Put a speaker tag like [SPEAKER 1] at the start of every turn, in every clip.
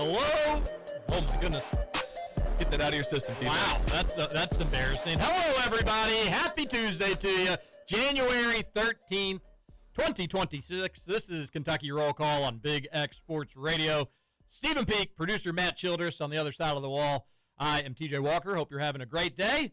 [SPEAKER 1] Hello? Oh, my goodness.
[SPEAKER 2] Get that out of your system, T.
[SPEAKER 1] Wow, that's embarrassing. Hello, everybody. Happy Tuesday to you. January 13th, 2026. This is Kentucky Roll Call on Big X Sports Radio. Stephen Peak, producer Matt Childress on the other side of the wall. I am TJ Walker. Hope you're having a great day.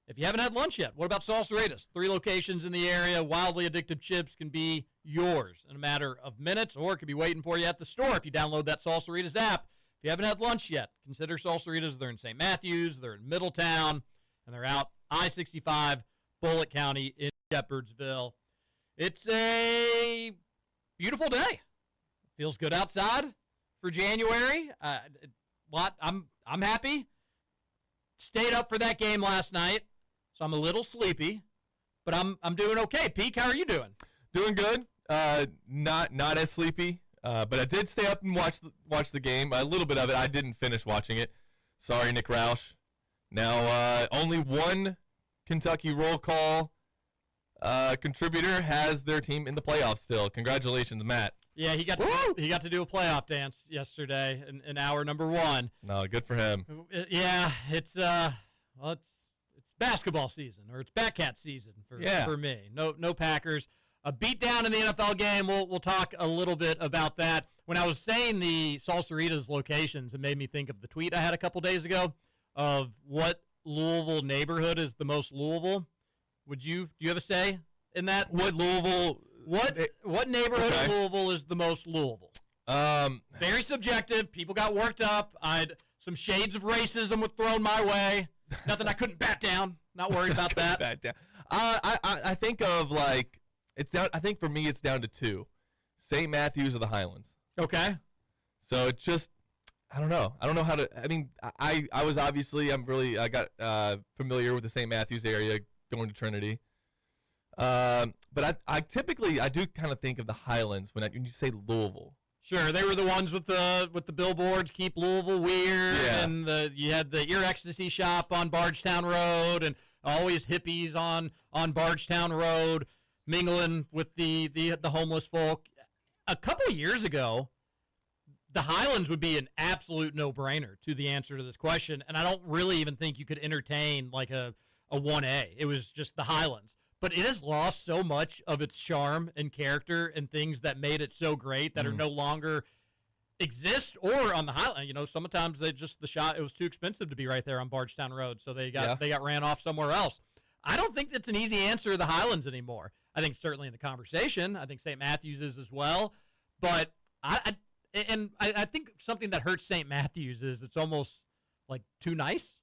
[SPEAKER 1] If you haven't had lunch yet, what about Salsaritas? 3 locations in the area. Wildly addictive chips can be yours in a matter of minutes, or it could be waiting for you at the store if you download that Salsaritas app. If you haven't had lunch yet, consider Salsaritas. They're in St. Matthews, they're in Middletown, and they're out I-65, Bullitt County in Shepherdsville. It's a beautiful day. Feels good outside for January. I'm happy. Stayed up for that game last night, so I'm a little sleepy, but I'm doing okay. Peak, how are you doing?
[SPEAKER 2] Doing good. Not as sleepy, but I did stay up and watch the game. A little bit of it. I didn't finish watching it. Sorry, Nick Roush. Now, only one Kentucky roll call contributor has their team in the playoffs still. Congratulations, Matt.
[SPEAKER 1] Yeah, he got to do a playoff dance yesterday in hour number 1.
[SPEAKER 2] No, good for him.
[SPEAKER 1] Yeah, it's basketball season, or it's Batcat season for me. No Packers. A beatdown in the NFL game. We'll talk a little bit about that. When I was saying the Salsaritas locations, it made me think of the tweet I had a couple days ago of what Louisville neighborhood is the most Louisville. Do you have a say in that?
[SPEAKER 2] What Louisville?
[SPEAKER 1] What neighborhood of Louisville is the most Louisville? Very subjective. People got worked up. Some shades of racism were thrown my way. Nothing I couldn't bat down. Not worried about that.
[SPEAKER 2] Bat down. I think of it's down. I think for me it's down to 2, St. Matthews or the Highlands.
[SPEAKER 1] Okay.
[SPEAKER 2] So it's just I don't know. I don't know how to. I mean, I was obviously I got familiar with the St. Matthews area going to Trinity. But I typically do kind of think of the Highlands when you say Louisville.
[SPEAKER 1] Sure, they were the ones with the billboards, keep Louisville weird,
[SPEAKER 2] yeah.
[SPEAKER 1] And you had the ear ecstasy shop on Bardstown Road, and always hippies on Bardstown Road, mingling with the homeless folk. A couple of years ago, the Highlands would be an absolute no-brainer to the answer to this question, and I don't really even think you could entertain like a 1A. It was just the Highlands. But it has lost so much of its charm and character and things that made it so great that are no longer exist or on the Highland. You know, sometimes it was too expensive to be right there on Bardstown Road, so they got ran off somewhere else. I don't think that's an easy answer, the Highlands anymore. I think certainly in the conversation. I think St. Matthews is as well. But I think something that hurts St. Matthews is it's almost like too nice.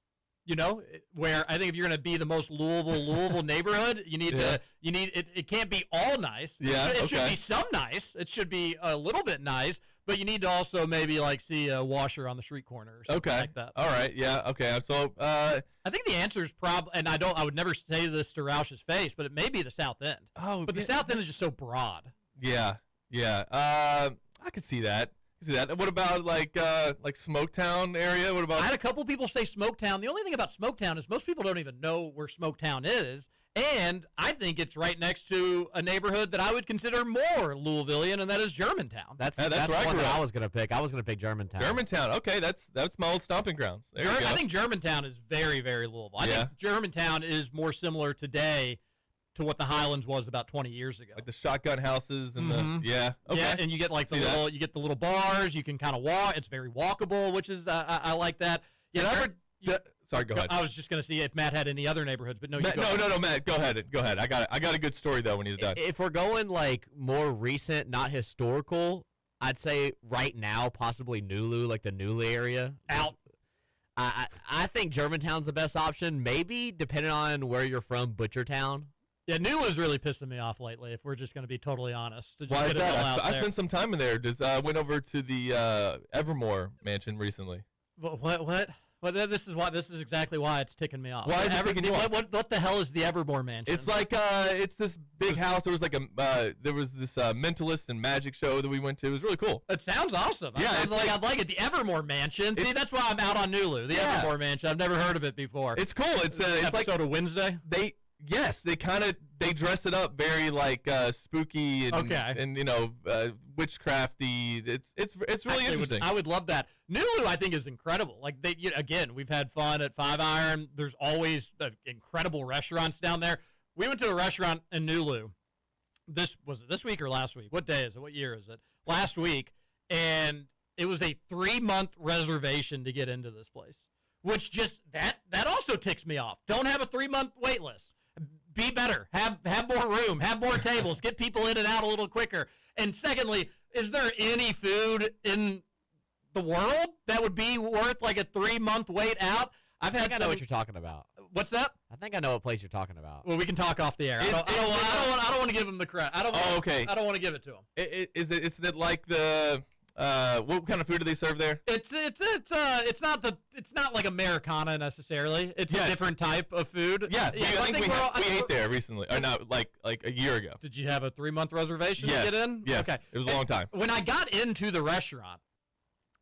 [SPEAKER 1] You know, where I think if you're going to be the most Louisville neighborhood, you need it can't be all nice.
[SPEAKER 2] Yeah,
[SPEAKER 1] it should be some nice. It should be a little bit nice, but you need to also maybe like see a washer on the street corner or something like that.
[SPEAKER 2] All right. Yeah. Okay. So
[SPEAKER 1] I think the answer is probably, and I would never say this to Roush's face, but it may be the South End.
[SPEAKER 2] Oh,
[SPEAKER 1] but the South End is just so broad.
[SPEAKER 2] Yeah. Yeah. I could see that. What about like Smoketown area? What about?
[SPEAKER 1] I had a couple people say Smoketown. The only thing about Smoketown is most people don't even know where Smoketown is, and I think it's right next to a neighborhood that I would consider more Louisvillian, and that is Germantown.
[SPEAKER 3] That's one that I was gonna pick. I was gonna pick Germantown.
[SPEAKER 2] Germantown. Okay, that's my old stomping grounds. There you go.
[SPEAKER 1] I think Germantown is very, very Louisville. I think Germantown is more similar today to what the Highlands was about 20 years ago.
[SPEAKER 2] Like the shotgun houses and okay.
[SPEAKER 1] Yeah, and you get like the little bars. You can kind of walk. It's very walkable, which is I like that. Yeah.
[SPEAKER 2] Sorry, go ahead.
[SPEAKER 1] I was just going to see if Matt had any other neighborhoods, but no.
[SPEAKER 2] Matt, no, Matt, go ahead. I got a good story though when he's done.
[SPEAKER 3] If we're going like more recent, not historical, I'd say right now possibly Nulu, like the Nulu area.
[SPEAKER 1] Out.
[SPEAKER 3] I think Germantown's the best option. Maybe depending on where you're from, Butchertown.
[SPEAKER 1] Yeah, Newell's really pissing me off lately, if we're just going to be totally honest.
[SPEAKER 2] Why is that? I spent some time in there. Went over to the Evermore mansion recently.
[SPEAKER 1] What? Well, this is exactly why it's ticking me off.
[SPEAKER 2] Why is it ticking you off?
[SPEAKER 1] What the hell is the Evermore mansion?
[SPEAKER 2] It's like it's this big house. There was like there was this mentalist and magic show that we went to. It was really cool.
[SPEAKER 1] It sounds awesome.
[SPEAKER 2] Yeah,
[SPEAKER 1] I'd like it. The Evermore mansion. See, that's why I'm out on Nulu. The Evermore mansion. I've never heard of it before.
[SPEAKER 2] It's cool. It's like
[SPEAKER 1] episode of Wednesday.
[SPEAKER 2] Yes, they dress it up very like spooky and
[SPEAKER 1] Okay.
[SPEAKER 2] and witchcrafty. It's really interesting.
[SPEAKER 1] I would love that. Nulu, I think, is incredible. Like again, we've had fun at Five Iron. There's always incredible restaurants down there. We went to a restaurant in Nulu. Was it this week or last week? What day is it? What year is it? Last week, and it was a 3-month reservation to get into this place, which just that also ticks me off. Don't have a 3-month wait list. Be better. Have more room. Have more tables. Get people in and out a little quicker. And secondly, is there any food in the world that would be worth like a 3-month wait out?
[SPEAKER 3] I think I know what you're talking about.
[SPEAKER 1] What's that?
[SPEAKER 3] I think I know what place you're talking about.
[SPEAKER 1] Well, we can talk off the air. I don't want to give him the credit.
[SPEAKER 2] Okay.
[SPEAKER 1] I don't want to give it to him.
[SPEAKER 2] Is it like the what kind of food do they serve there?
[SPEAKER 1] It's not like Americana necessarily. It's a different type of food.
[SPEAKER 2] Yeah, I think we ate there recently, or not, like a year ago.
[SPEAKER 1] Did you have a 3-month reservation to get in?
[SPEAKER 2] Yes.
[SPEAKER 1] Okay.
[SPEAKER 2] It was a long time.
[SPEAKER 1] When I got into the restaurant,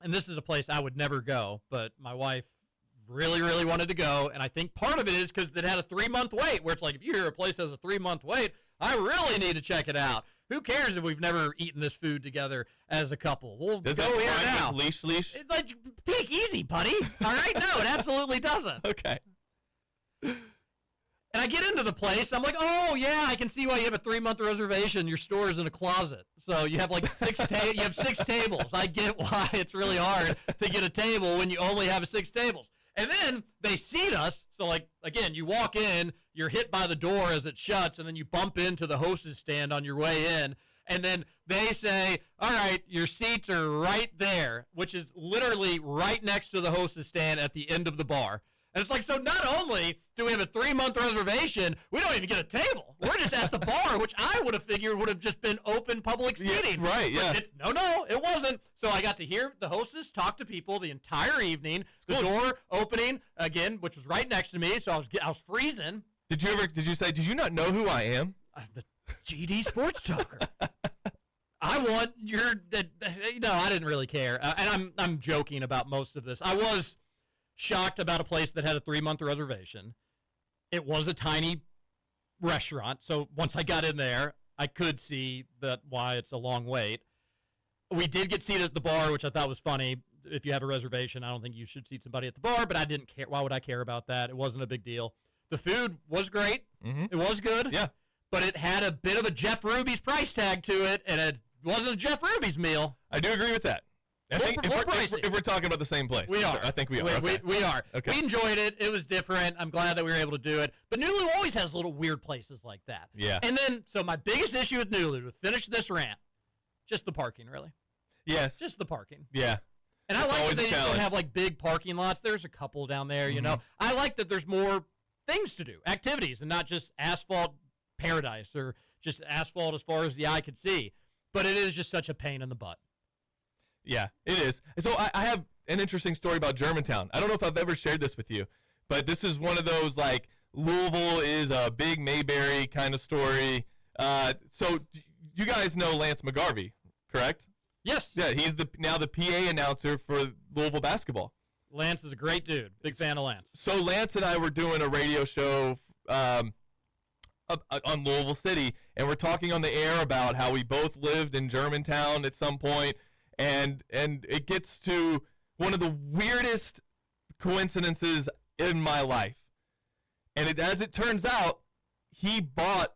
[SPEAKER 1] and this is a place I would never go, but my wife really, really wanted to go, and I think part of it is because it had a 3-month wait, where it's like, if you hear a place has a 3-month wait, I really need to check it out. Who cares if we've never eaten this food together as a couple? We'll
[SPEAKER 2] Does
[SPEAKER 1] go
[SPEAKER 2] that
[SPEAKER 1] here
[SPEAKER 2] rhyme
[SPEAKER 1] now.
[SPEAKER 2] with leash?
[SPEAKER 1] It's like, take easy, buddy. All right? No, it absolutely doesn't.
[SPEAKER 2] Okay.
[SPEAKER 1] And I get into the place. I'm like, oh, yeah, I can see why you have a 3-month reservation. Your store is in a closet. So you have like 6 tables. I get why it's really hard to get a table when you only have 6 tables. And then they seat us. So, like, again, you walk in, you're hit by the door as it shuts, and then you bump into the hostess stand on your way in. And then they say, all right, your seats are right there, which is literally right next to the hostess stand at the end of the bar. And it's like, so not only do we have a 3-month reservation, we don't even get a table. We're just at the bar, which I would have figured would have just been open public seating.
[SPEAKER 2] Yeah, right, yeah.
[SPEAKER 1] No, it wasn't. So I got to hear the hostess talk to people the entire evening. The door opening, again, which was right next to me, so I was freezing.
[SPEAKER 2] Did you not know who I am?
[SPEAKER 1] I'm the GD Sports Talker. I want no, I didn't really care. And I'm joking about most of this. I was shocked about a place that had a 3-month reservation. It was a tiny restaurant, so once I got in there, I could see why it's a long wait. We did get seated at the bar, which I thought was funny. If you have a reservation, I don't think you should seat somebody at the bar, but I didn't care. Why would I care about that? It wasn't a big deal. The food was great. Mm-hmm. It was good.
[SPEAKER 2] Yeah.
[SPEAKER 1] But it had a bit of a Jeff Ruby's price tag to it, and it wasn't a Jeff Ruby's meal.
[SPEAKER 2] I do agree with that. I think if we're talking about the same place.
[SPEAKER 1] We are.
[SPEAKER 2] I think we are.
[SPEAKER 1] We are.
[SPEAKER 2] Okay.
[SPEAKER 1] We enjoyed it. It was different. I'm glad that we were able to do it. But Nulu always has little weird places like that.
[SPEAKER 2] Yeah.
[SPEAKER 1] And then, so my biggest issue with Nulu, to finish this rant, just the parking, really.
[SPEAKER 2] Yes.
[SPEAKER 1] Just the parking.
[SPEAKER 2] Yeah.
[SPEAKER 1] And I like that they just don't have like big parking lots. There's a couple down there, you know. I like that there's more things to do, activities, and not just asphalt paradise or just asphalt as far as the eye could see. But it is just such a pain in the butt.
[SPEAKER 2] Yeah, it is. So I have an interesting story about Germantown. I don't know if I've ever shared this with you, but this is one of those, like, Louisville is a big Mayberry kind of story. So you guys know Lance McGarvey, correct?
[SPEAKER 1] Yes.
[SPEAKER 2] Yeah, he's now the PA announcer for Louisville basketball.
[SPEAKER 1] Lance is a great dude. Big fan of Lance.
[SPEAKER 2] So Lance and I were doing a radio show on Louisville City, and we're talking on the air about how we both lived in Germantown at some point. And it gets to one of the weirdest coincidences in my life. And as it turns out, he bought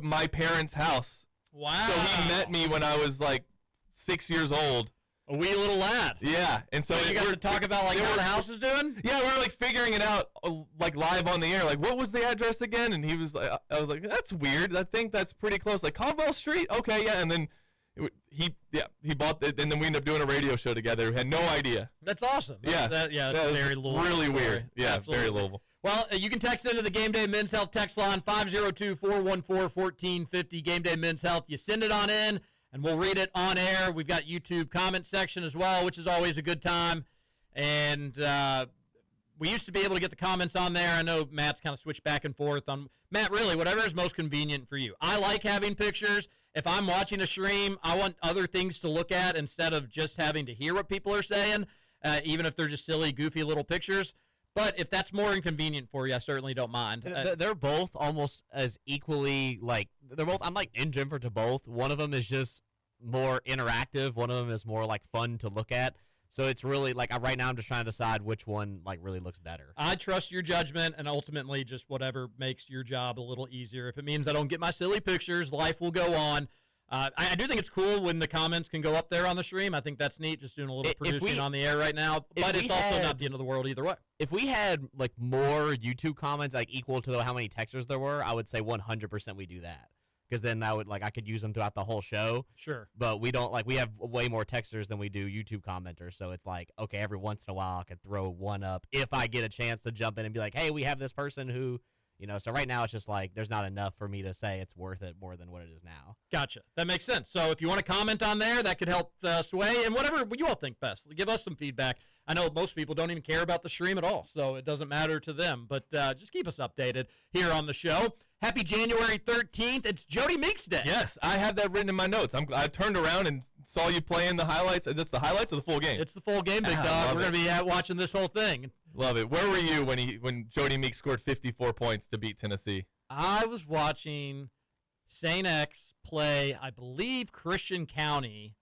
[SPEAKER 2] my parents' house.
[SPEAKER 1] Wow.
[SPEAKER 2] So he met me when I was like 6 years old.
[SPEAKER 1] A wee little lad.
[SPEAKER 2] Yeah. And so
[SPEAKER 1] you got to talk about like how the house is doing?
[SPEAKER 2] Yeah, we were like figuring it out like live on the air. Like, what was the address again? And he was like, I was like, that's weird. I think that's pretty close. Like Caldwell Street? Okay, yeah. And then he bought it, and then we ended up doing a radio show together. We had no idea.
[SPEAKER 1] That's awesome.
[SPEAKER 2] Yeah,
[SPEAKER 1] that's very Louisville.
[SPEAKER 2] Really
[SPEAKER 1] story.
[SPEAKER 2] weird. Yeah,
[SPEAKER 1] Absolutely.
[SPEAKER 2] very Louisville.
[SPEAKER 1] Well, you can text into the Game Day Men's Health text line 502-414-1450. Game Day Men's Health. You send it on in, and we'll read it on air. We've got YouTube comment section as well, which is always a good time. And we used to be able to get the comments on there. I know Matt's kind of switched back and forth on Matt. Really, whatever is most convenient for you. I like having pictures. If I'm watching a stream, I want other things to look at instead of just having to hear what people are saying, even if they're just silly, goofy little pictures. But if that's more inconvenient for you, I certainly don't mind.
[SPEAKER 3] They're both almost as equally like they're both. I'm like indifferent to both. One of them is just more interactive. One of them is more like fun to look at. So it's really like right now I'm just trying to decide which one like really looks better.
[SPEAKER 1] I trust your judgment, and ultimately just whatever makes your job a little easier. If it means I don't get my silly pictures, life will go on. I do think it's cool when the comments can go up there on the stream. I think that's neat, just doing a little producing on the air right now. But it's also not the end of the world either way.
[SPEAKER 3] If we had like more YouTube comments like equal to how many texters there were, I would say 100% we do that. Because then I could use them throughout the whole show.
[SPEAKER 1] Sure.
[SPEAKER 3] But we don't we have way more texters than we do YouTube commenters. So it's like, okay, every once in a while I could throw one up if I get a chance to jump in and be like, hey, we have this person who, so right now it's just like there's not enough for me to say it's worth it more than what it is now.
[SPEAKER 1] Gotcha. That makes sense. So if you want to comment on there, that could help sway and whatever you all think best. Give us some feedback. I know most people don't even care about the stream at all, so it doesn't matter to them. But just keep us updated here on the show. Happy January 13th. It's Jody Meeks Day.
[SPEAKER 2] Yes, I have that written in my notes. I turned around and saw you playing the highlights. Is this the highlights or the full game?
[SPEAKER 1] It's the full game, big dog. We're going to be watching this whole thing.
[SPEAKER 2] Love it. Where were you when Jody Meeks scored 54 points to beat Tennessee?
[SPEAKER 1] I was watching St. X play, I believe, Christian County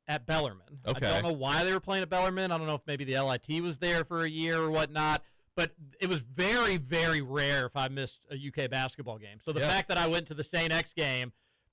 [SPEAKER 1] at Bellarmine.
[SPEAKER 2] Okay.
[SPEAKER 1] I don't know why they were playing at Bellarmine. I don't know if maybe the LIT was there for a year or whatnot. But it was very, very rare if I missed a UK basketball game. So the fact that I went to the St. X game,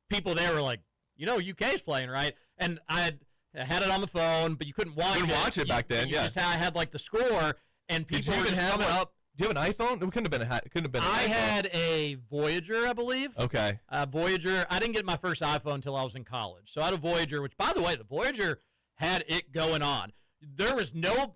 [SPEAKER 1] people there were like, UK's playing, right? And I had it on the phone, but you couldn't watch it.
[SPEAKER 2] You couldn't watch it back then,
[SPEAKER 1] just had like the score, and people were just coming up.
[SPEAKER 2] Do you have an iPhone? It couldn't have been an
[SPEAKER 1] I
[SPEAKER 2] iPhone.
[SPEAKER 1] had a Voyager, I believe.
[SPEAKER 2] Okay.
[SPEAKER 1] Voyager. I didn't get my first iPhone until I was in college. So I had a Voyager, which, by the way, the Voyager had it going on. There was no,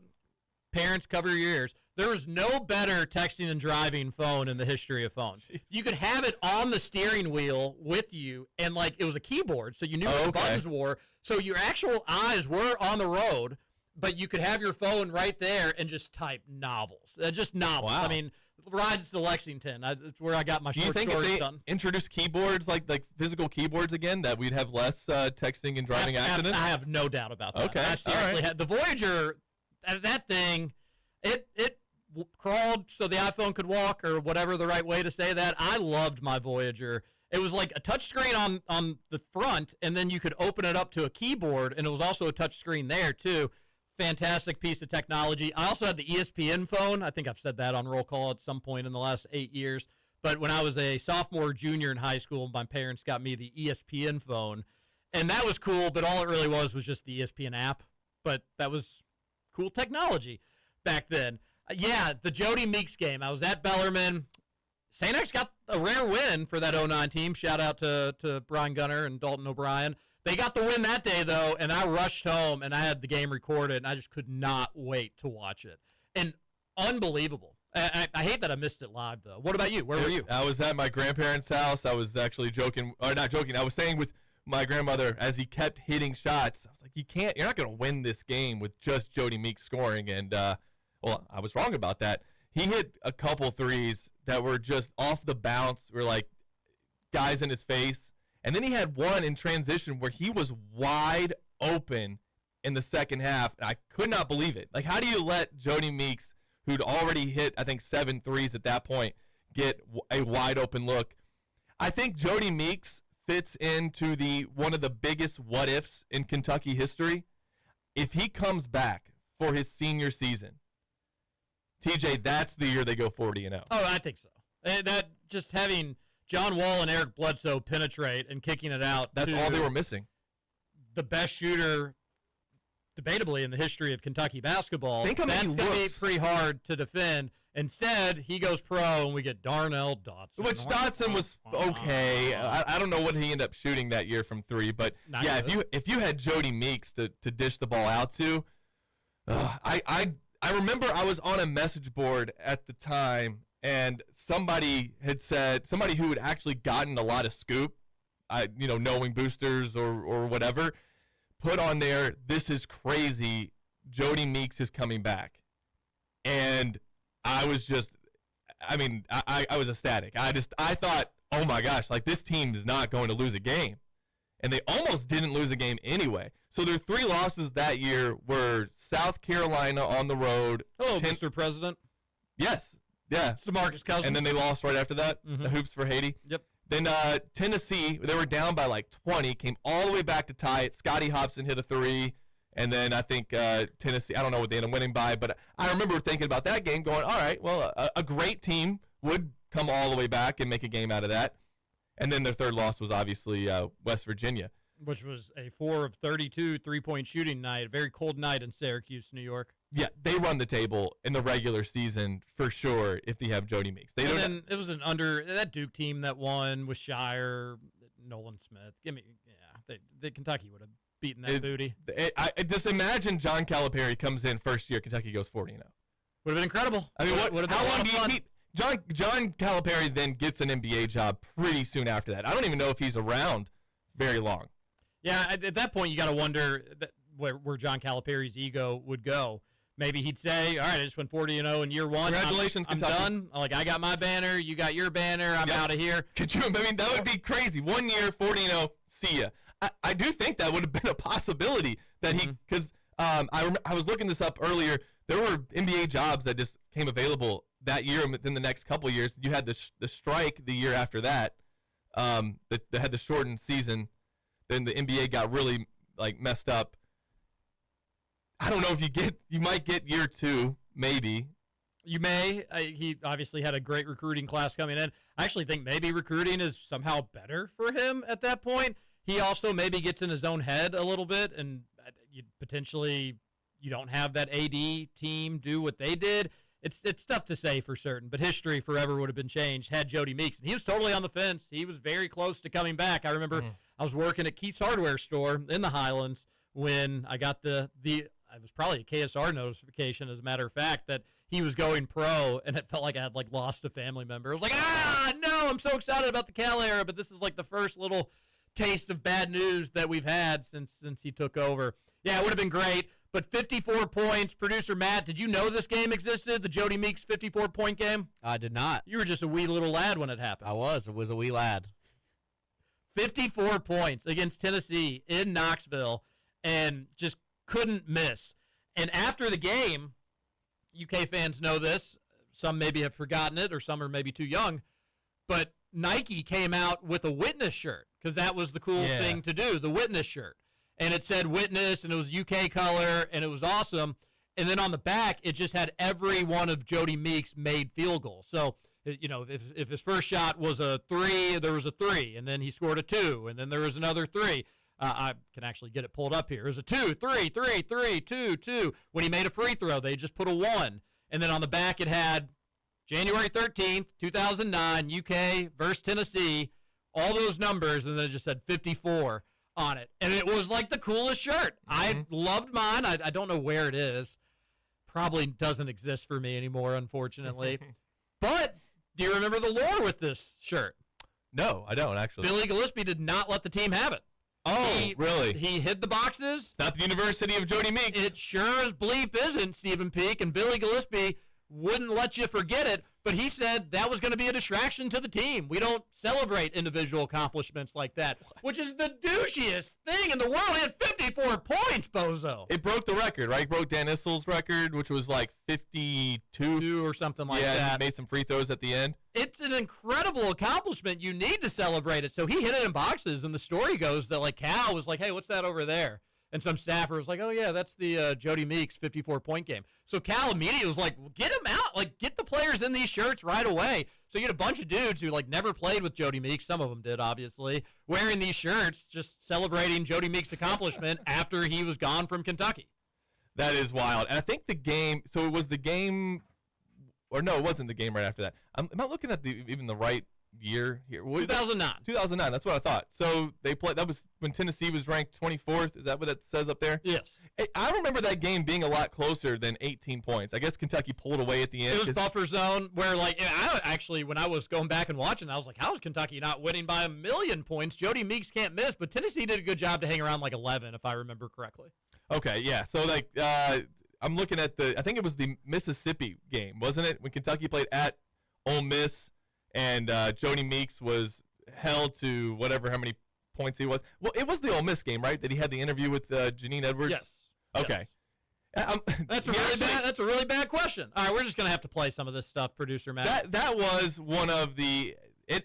[SPEAKER 1] parents, cover your ears, there was no better texting and driving phone in the history of phones. Jeez. You could have it on the steering wheel with you, and it was a keyboard, so you knew what the buttons were. So your actual eyes were on the road, but you could have your phone right there and just type novels. Just novels.
[SPEAKER 2] Wow.
[SPEAKER 1] I mean, rides to Lexington. It's where I got my short stories done.
[SPEAKER 2] Do you think if they introduced keyboards, like physical keyboards again, that we'd have less texting and driving accidents?
[SPEAKER 1] I have no doubt about that.
[SPEAKER 2] Okay.
[SPEAKER 1] I seriously had the Voyager, that thing, it crawled so the iPhone could walk, or whatever the right way to say that. I loved my Voyager. It was like a touchscreen on the front, and then you could open it up to a keyboard, and it was also a touchscreen there, too. Fantastic piece of technology. I also had the ESPN phone. I think I've said that on roll call at some point in the last 8 years. But when I was a sophomore, junior in high school, my parents got me the ESPN phone, and that was cool, but all it really was just the ESPN app. But that was cool technology back then. Yeah, the Jody Meeks game. I was at Bellarmine. St. X got a rare win for that 09 team. Shout out to Brian Gunner and Dalton O'Brien. They got the win that day, though, and I rushed home, and I had the game recorded, and I just could not wait to watch it. And unbelievable. I hate that I missed it live, though. What about you? Where were you?
[SPEAKER 2] I was at my grandparents' house. I was actually joking, or not joking. I was saying with my grandmother as he kept hitting shots, I was like, you're not going to win this game with just Jody Meeks scoring. And, I was wrong about that. He hit a couple threes that were just off the bounce. Were like guys in his face. And then he had one in transition where he was wide open in the second half. And I could not believe it. Like, how do you let Jody Meeks, who'd already hit, I think, 7 threes at that point, get a wide open look? I think Jody Meeks fits into one of the biggest what ifs in Kentucky history. If he comes back for his senior season, TJ, that's the year they go 40-0.
[SPEAKER 1] Oh, I think so. That just having John Wall and Eric Bledsoe penetrate and kicking it out.
[SPEAKER 2] That's all they were missing.
[SPEAKER 1] The best shooter, debatably, in the history of Kentucky basketball.
[SPEAKER 2] Think how many
[SPEAKER 1] That's going to be pretty hard to defend. Instead, he goes pro, and we get Darnell Dotson.
[SPEAKER 2] Which Dotson was okay. I don't know what he ended up shooting that year from 3, but if you had Jody Meeks to dish the ball out to, I remember I was on a message board at the time, and somebody who had actually gotten a lot of scoop, knowing boosters or whatever, put on there, "This is crazy. Jody Meeks is coming back." And I was just, I was ecstatic. I thought, oh my gosh, this team is not going to lose a game. And they almost didn't lose a game anyway. So their 3 losses that year were South Carolina on the road.
[SPEAKER 1] Hello, Mr. President.
[SPEAKER 2] Yes. Yeah.
[SPEAKER 1] It's DeMarcus Cousins.
[SPEAKER 2] And then they lost right after that.
[SPEAKER 1] Mhm.
[SPEAKER 2] The hoops for Haiti.
[SPEAKER 1] Yep.
[SPEAKER 2] Then Tennessee, they were down by like 20, came all the way back to tie it. Scotty Hobson hit a 3. And then I think Tennessee, I don't know what they ended up winning by, but I remember thinking about that game going, all right, well, a great team would come all the way back and make a game out of that. And then their third loss was obviously West Virginia.
[SPEAKER 1] Which was a 4 of 32 3-point shooting night. A very cold night in Syracuse, New York.
[SPEAKER 2] Yeah, they run the table in the regular season for sure if they have Jody Meeks.
[SPEAKER 1] And then it was an that Duke team that won with Shire, Nolan Smith. Kentucky would have beaten that booty.
[SPEAKER 2] I just imagine John Calipari comes in first year, Kentucky goes 40-0.
[SPEAKER 1] Would have been incredible.
[SPEAKER 2] I mean, how long do you keep? John Calipari then gets an NBA job pretty soon after that. I don't even know if he's around very long.
[SPEAKER 1] Yeah, at that point, you got to wonder where John Calipari's ego would go. Maybe he'd say, all right, I just went 40-0 in year one.
[SPEAKER 2] Congratulations,
[SPEAKER 1] I'm
[SPEAKER 2] Kentucky.
[SPEAKER 1] done. Like, I got my banner. You got your banner. I'm out of here.
[SPEAKER 2] Could you? I mean, that would be crazy. 1 year, 40-0, see ya. I do think that would have been a possibility that he, because I was looking this up earlier. There were NBA jobs that just came available that year and within the next couple of years. You had the strike the year after that. They had the shortened season. Then the NBA got really like messed up. I don't know if you might get year 2, maybe.
[SPEAKER 1] You may. He obviously had a great recruiting class coming in. I actually think maybe recruiting is somehow better for him at that point. He also maybe gets in his own head a little bit, and you don't have that AD team do what they did. It's tough to say for certain, but history forever would have been changed had Jody Meeks. And he was totally on the fence. He was very close to coming back. I remember I was working at Keith's Hardware store in the Highlands when I got it was probably a KSR notification, as a matter of fact, that he was going pro, and it felt like I had lost a family member. I was like, no, I'm so excited about the Cal era, but this is like the first little taste of bad news that we've had since he took over. Yeah, it would have been great, but 54 points. Producer Matt, did you know this game existed, the Jody Meeks 54-point game?
[SPEAKER 3] I did not.
[SPEAKER 1] You were just a wee little lad when it happened.
[SPEAKER 3] I was. It was a wee lad.
[SPEAKER 1] 54 points against Tennessee in Knoxville, and just couldn't miss. And after the game, UK fans know this. Some maybe have forgotten it, or some are maybe too young. But Nike came out with a Witness shirt, because that was the cool thing to do, the Witness shirt. And it said Witness, and it was UK color, and it was awesome. And then on the back, it just had every one of Jody Meeks' made field goals. So, if his first shot was a 3, there was a 3, and then he scored a 2, and then there was another 3. I can actually get it pulled up here. It was a 2, 3, 3, 3, 2, 2. When he made a free throw, they just put a 1. And then on the back, it had January 13th, 2009, UK versus Tennessee, all those numbers, and then it just said 54 on it. And it was like the coolest shirt. I loved mine. I don't know where it is. Probably doesn't exist for me anymore, unfortunately. But do you remember the lore with this shirt?
[SPEAKER 2] No, I don't, actually.
[SPEAKER 1] Billy Gillespie did not let the team have it.
[SPEAKER 2] Oh, really?
[SPEAKER 1] He hid the boxes.
[SPEAKER 2] It's not the University of Jody Meeks.
[SPEAKER 1] It sure as bleep isn't, Stephen Peake, and Billy Gillespie wouldn't let you forget it, but he said that was going to be a distraction to the team. We don't celebrate individual accomplishments like that, which is the douchiest thing in the world. He had 54 points, bozo.
[SPEAKER 2] It broke the record, right? It broke Dan Issel's record, which was like 52
[SPEAKER 1] or something like
[SPEAKER 2] that.
[SPEAKER 1] Yeah,
[SPEAKER 2] and made some free throws at the end.
[SPEAKER 1] It's an incredible accomplishment. You need to celebrate it. So he hit it in boxes, and the story goes that Cal was like, hey, what's that over there? And some staffer was like, oh, yeah, that's the Jody Meeks 54-point game. So Cal immediately was like, get him out. Get the players in these shirts right away. So you had a bunch of dudes who, never played with Jody Meeks. Some of them did, obviously, wearing these shirts, just celebrating Jody Meeks' accomplishment after he was gone from Kentucky.
[SPEAKER 2] That is wild. And I think the game, so it was the game, or no, it wasn't the game right after that. I'm not looking at even the right year here.
[SPEAKER 1] 2009.
[SPEAKER 2] 2009, that's what I thought. So they played, that was when Tennessee was ranked 24th. Is that what it says up there?
[SPEAKER 1] Yes.
[SPEAKER 2] I remember that game being a lot closer than 18 points. I guess Kentucky pulled away at the end.
[SPEAKER 1] It was buffer zone where, I actually, when I was going back and watching, I was like, how is Kentucky not winning by 1,000,000 points? Jody Meeks can't miss, but Tennessee did a good job to hang around 11, if I remember correctly.
[SPEAKER 2] Okay, yeah. So, I'm looking at I think it was the Mississippi game, wasn't it? When Kentucky played at Ole Miss. And Jody Meeks was held to how many points he was. Well, it was the Ole Miss game, right? That he had the interview with Janine Edwards?
[SPEAKER 1] Yes.
[SPEAKER 2] Okay.
[SPEAKER 1] Yes. That's a really bad question. All right, we're just gonna have to play some of this stuff, producer Matt.
[SPEAKER 2] That was one of the.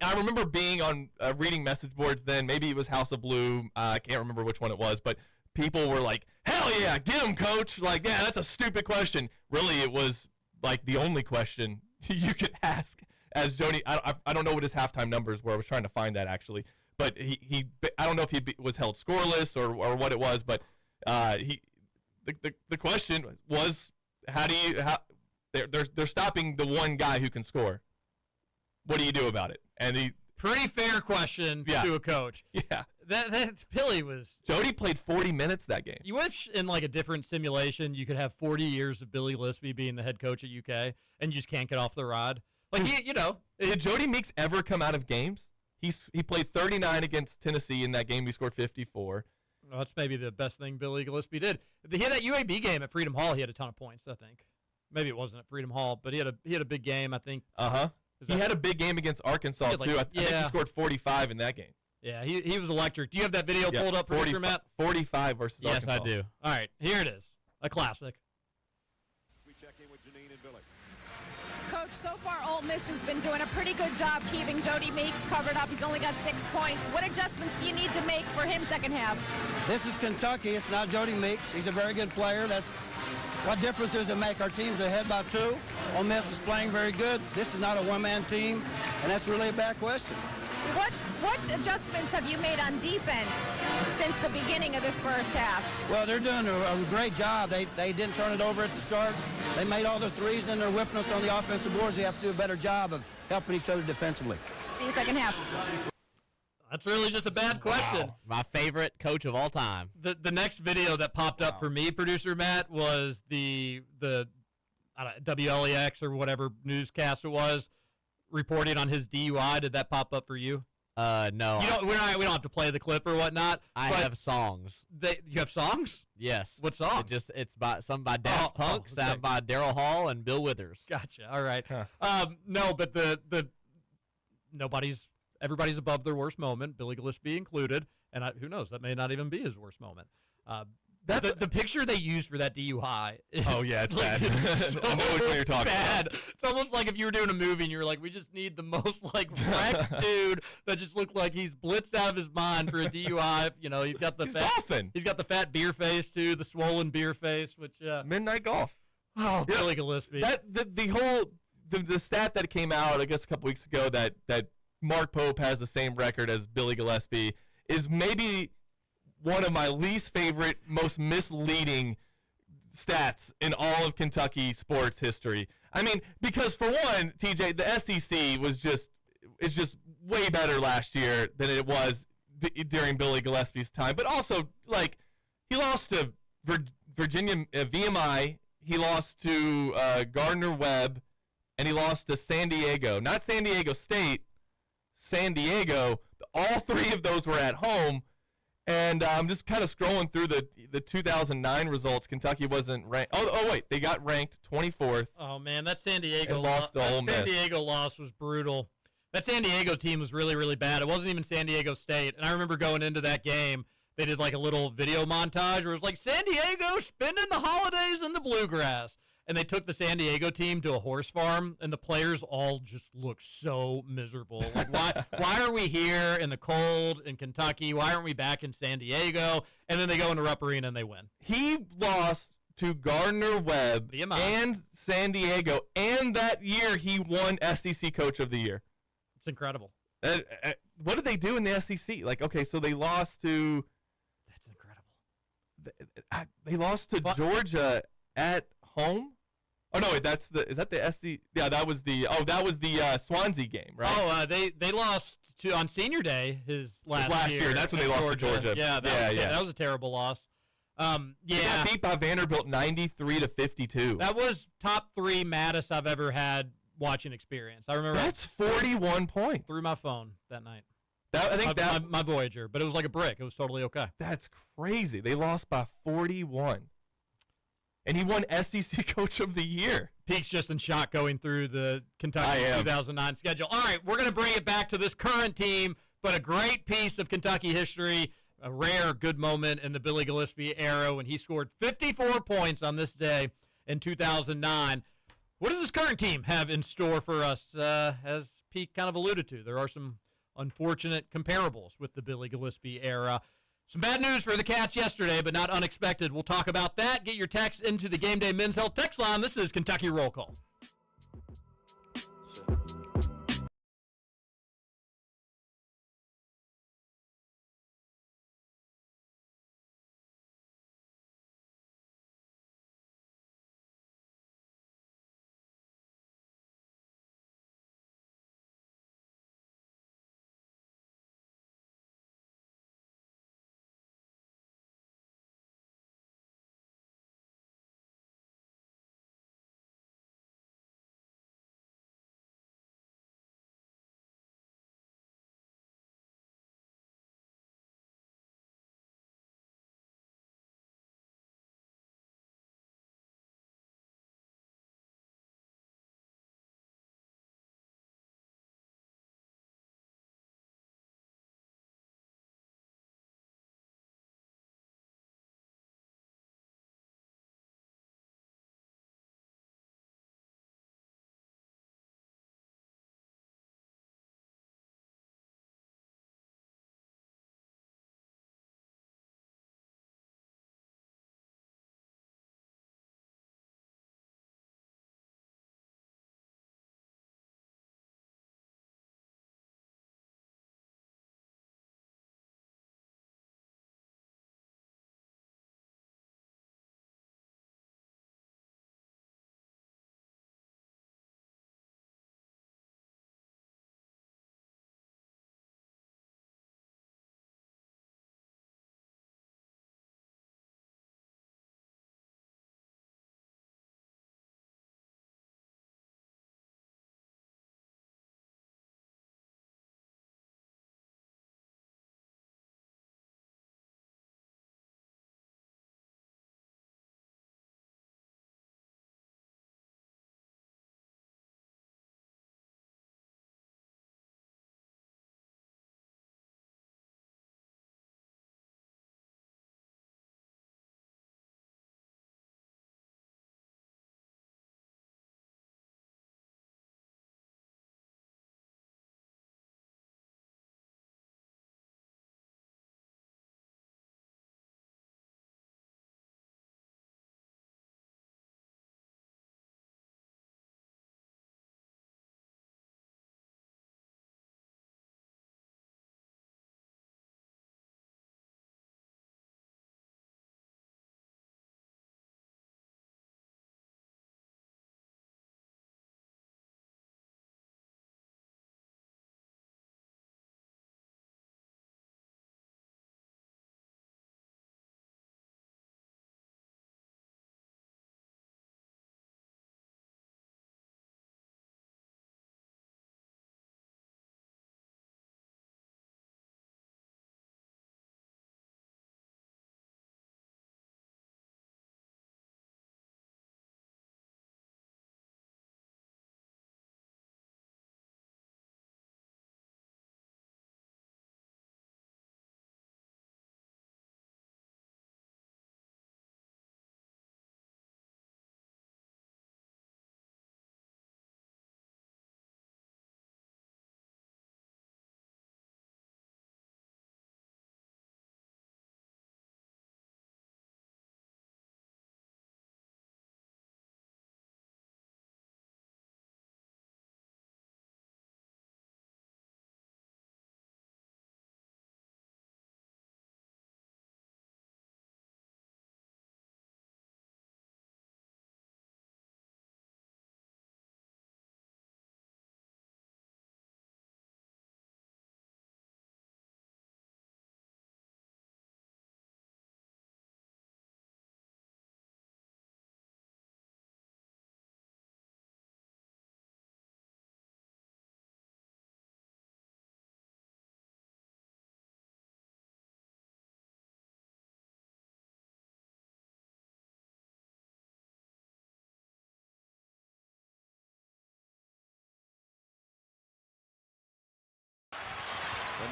[SPEAKER 2] I remember being on reading message boards then. Maybe it was House of Blue. I can't remember which one it was, but people were like, "Hell yeah, get him, coach!" Like, yeah, that's a stupid question. Really, it was like the only question you could ask. As Jody, I don't know what his halftime numbers were. I was trying to find that actually, but he I don't know if he was held scoreless or what it was, but the question was they're stopping the one guy who can score. What do you do about it? And
[SPEAKER 1] pretty fair question to a coach.
[SPEAKER 2] Yeah.
[SPEAKER 1] That Billy was.
[SPEAKER 2] Jody played 40 minutes that game.
[SPEAKER 1] You wish in like a different simulation you could have 40 years of Billy Gillespie being the head coach at UK, and you just can't get off the rod. Like
[SPEAKER 2] did Jody Meeks ever come out of games? He played 39 against Tennessee in that game. He scored 54.
[SPEAKER 1] Well, that's maybe the best thing Billy Gillespie did. He had that UAB game at Freedom Hall. He had a ton of points, I think. Maybe it wasn't at Freedom Hall, but he had a big game, I think.
[SPEAKER 2] He had a big game against Arkansas too. I think he scored 45 in that game.
[SPEAKER 1] Yeah, he was electric. Do you have that video pulled up, producer Matt?
[SPEAKER 2] 45 versus Arkansas.
[SPEAKER 3] Yes, I do.
[SPEAKER 1] All right, here it is. A classic.
[SPEAKER 4] We check in with Janine and Billy.
[SPEAKER 5] Coach, so far Ole Miss has been doing a pretty good job keeping Jody Meeks covered up. He's only got 6 points. What adjustments do you need to make for him second half?
[SPEAKER 6] This is Kentucky. It's not Jody Meeks. He's a very good player. What difference does it make? Our team's ahead by 2. Ole Miss is playing very good. This is not a one-man team, and that's really a bad question.
[SPEAKER 5] What adjustments have you made on defense since the beginning of this first half?
[SPEAKER 6] Well, they're doing a great job. They didn't turn it over at the start. They made all their threes, and then they're whipping us on the offensive boards. They have to do a better job of helping each other defensively.
[SPEAKER 5] See you second half.
[SPEAKER 1] That's really just a bad question.
[SPEAKER 3] Wow. My favorite coach of all time.
[SPEAKER 1] The next video that popped up for me, producer Matt, was the WLEX or whatever newscast it was reporting on his DUI. Did that pop up for you?
[SPEAKER 3] No.
[SPEAKER 1] We don't have to play the clip or whatnot.
[SPEAKER 3] I have songs.
[SPEAKER 1] You have songs?
[SPEAKER 3] Yes.
[SPEAKER 1] What song?
[SPEAKER 3] It's some by Daft Punk, some by Daryl Hall and Bill Withers.
[SPEAKER 1] Gotcha. All right.
[SPEAKER 2] Huh.
[SPEAKER 1] No, but everybody's above their worst moment, Billy Gillespie included, and who knows, that may not even be his worst moment. The picture they used for that DUI.
[SPEAKER 2] Oh yeah, it's bad.
[SPEAKER 1] So
[SPEAKER 2] I know which one you're talking
[SPEAKER 1] bad.
[SPEAKER 2] about.
[SPEAKER 1] It's almost like if you were doing a movie and you were like, we just need the most like wrecked dude that just looked like he's blitzed out of his mind for a DUI. He's got the
[SPEAKER 2] golfing.
[SPEAKER 1] He's got the fat beer face too, the swollen beer face, which
[SPEAKER 2] Midnight Golf.
[SPEAKER 1] Oh, Billy Gillespie.
[SPEAKER 2] The stat that came out, I guess a couple weeks ago, that Mark Pope has the same record as Billy Gillespie is maybe one of my least favorite, most misleading stats in all of Kentucky sports history. I mean, because for one, TJ, the SEC is just way better last year than it was during Billy Gillespie's time. But also, like, he lost to Virginia VMI, he lost to Gardner-Webb, and he lost to San Diego. Not San Diego State, San Diego. All 3 of those were at home. And I'm just kind of scrolling through the 2009 results. Kentucky wasn't ranked. Oh, wait. They got ranked 24th.
[SPEAKER 1] Oh, man. That San Diego
[SPEAKER 2] lost to Ole Miss.
[SPEAKER 1] San Diego loss was brutal. That San Diego team was really, really bad. It wasn't even San Diego State. And I remember going into that game, they did like a little video montage where it was like, San Diego spending the holidays in the bluegrass. And they took the San Diego team to a horse farm, and the players all just looked so miserable. Like, why are we here in the cold in Kentucky? Why aren't we back in San Diego? And then they go into Rupp Arena and they win.
[SPEAKER 2] He lost to Gardner-Webb and San Diego, and that year he won SEC Coach of the Year.
[SPEAKER 1] It's incredible.
[SPEAKER 2] What did they do in the SEC? Like, okay, so they lost to...
[SPEAKER 1] That's incredible.
[SPEAKER 2] They lost to Georgia at home? Oh no! Wait, is that the SC? Yeah, that was the Swansea game, right?
[SPEAKER 1] Oh, they lost on Senior Day his last
[SPEAKER 2] year. That's when they lost to Georgia.
[SPEAKER 1] Yeah, that was a terrible loss. They
[SPEAKER 2] got beat by Vanderbilt 93-52.
[SPEAKER 1] That was top 3 maddest I've ever had watching experience. I remember
[SPEAKER 2] that's 41 points
[SPEAKER 1] through my phone that night.
[SPEAKER 2] I think
[SPEAKER 1] my Voyager, but it was like a brick. It was totally okay.
[SPEAKER 2] That's crazy. They lost by 41. And he won SEC Coach of the Year.
[SPEAKER 1] Peak's just in shock going through the Kentucky 2009 schedule. All right, we're going to bring it back to this current team, but a great piece of Kentucky history a rare good moment in the Billy Gillispie era when he scored 54 points on this day in 2009. What does this current team have in store for us? As Pete kind of alluded to, there are some unfortunate comparables with the Billy Gillispie era. Some bad news for the Cats yesterday, but not unexpected. We'll talk about that. Get your text into the Game Day Men's Health text line. This is Kentucky Roll Call.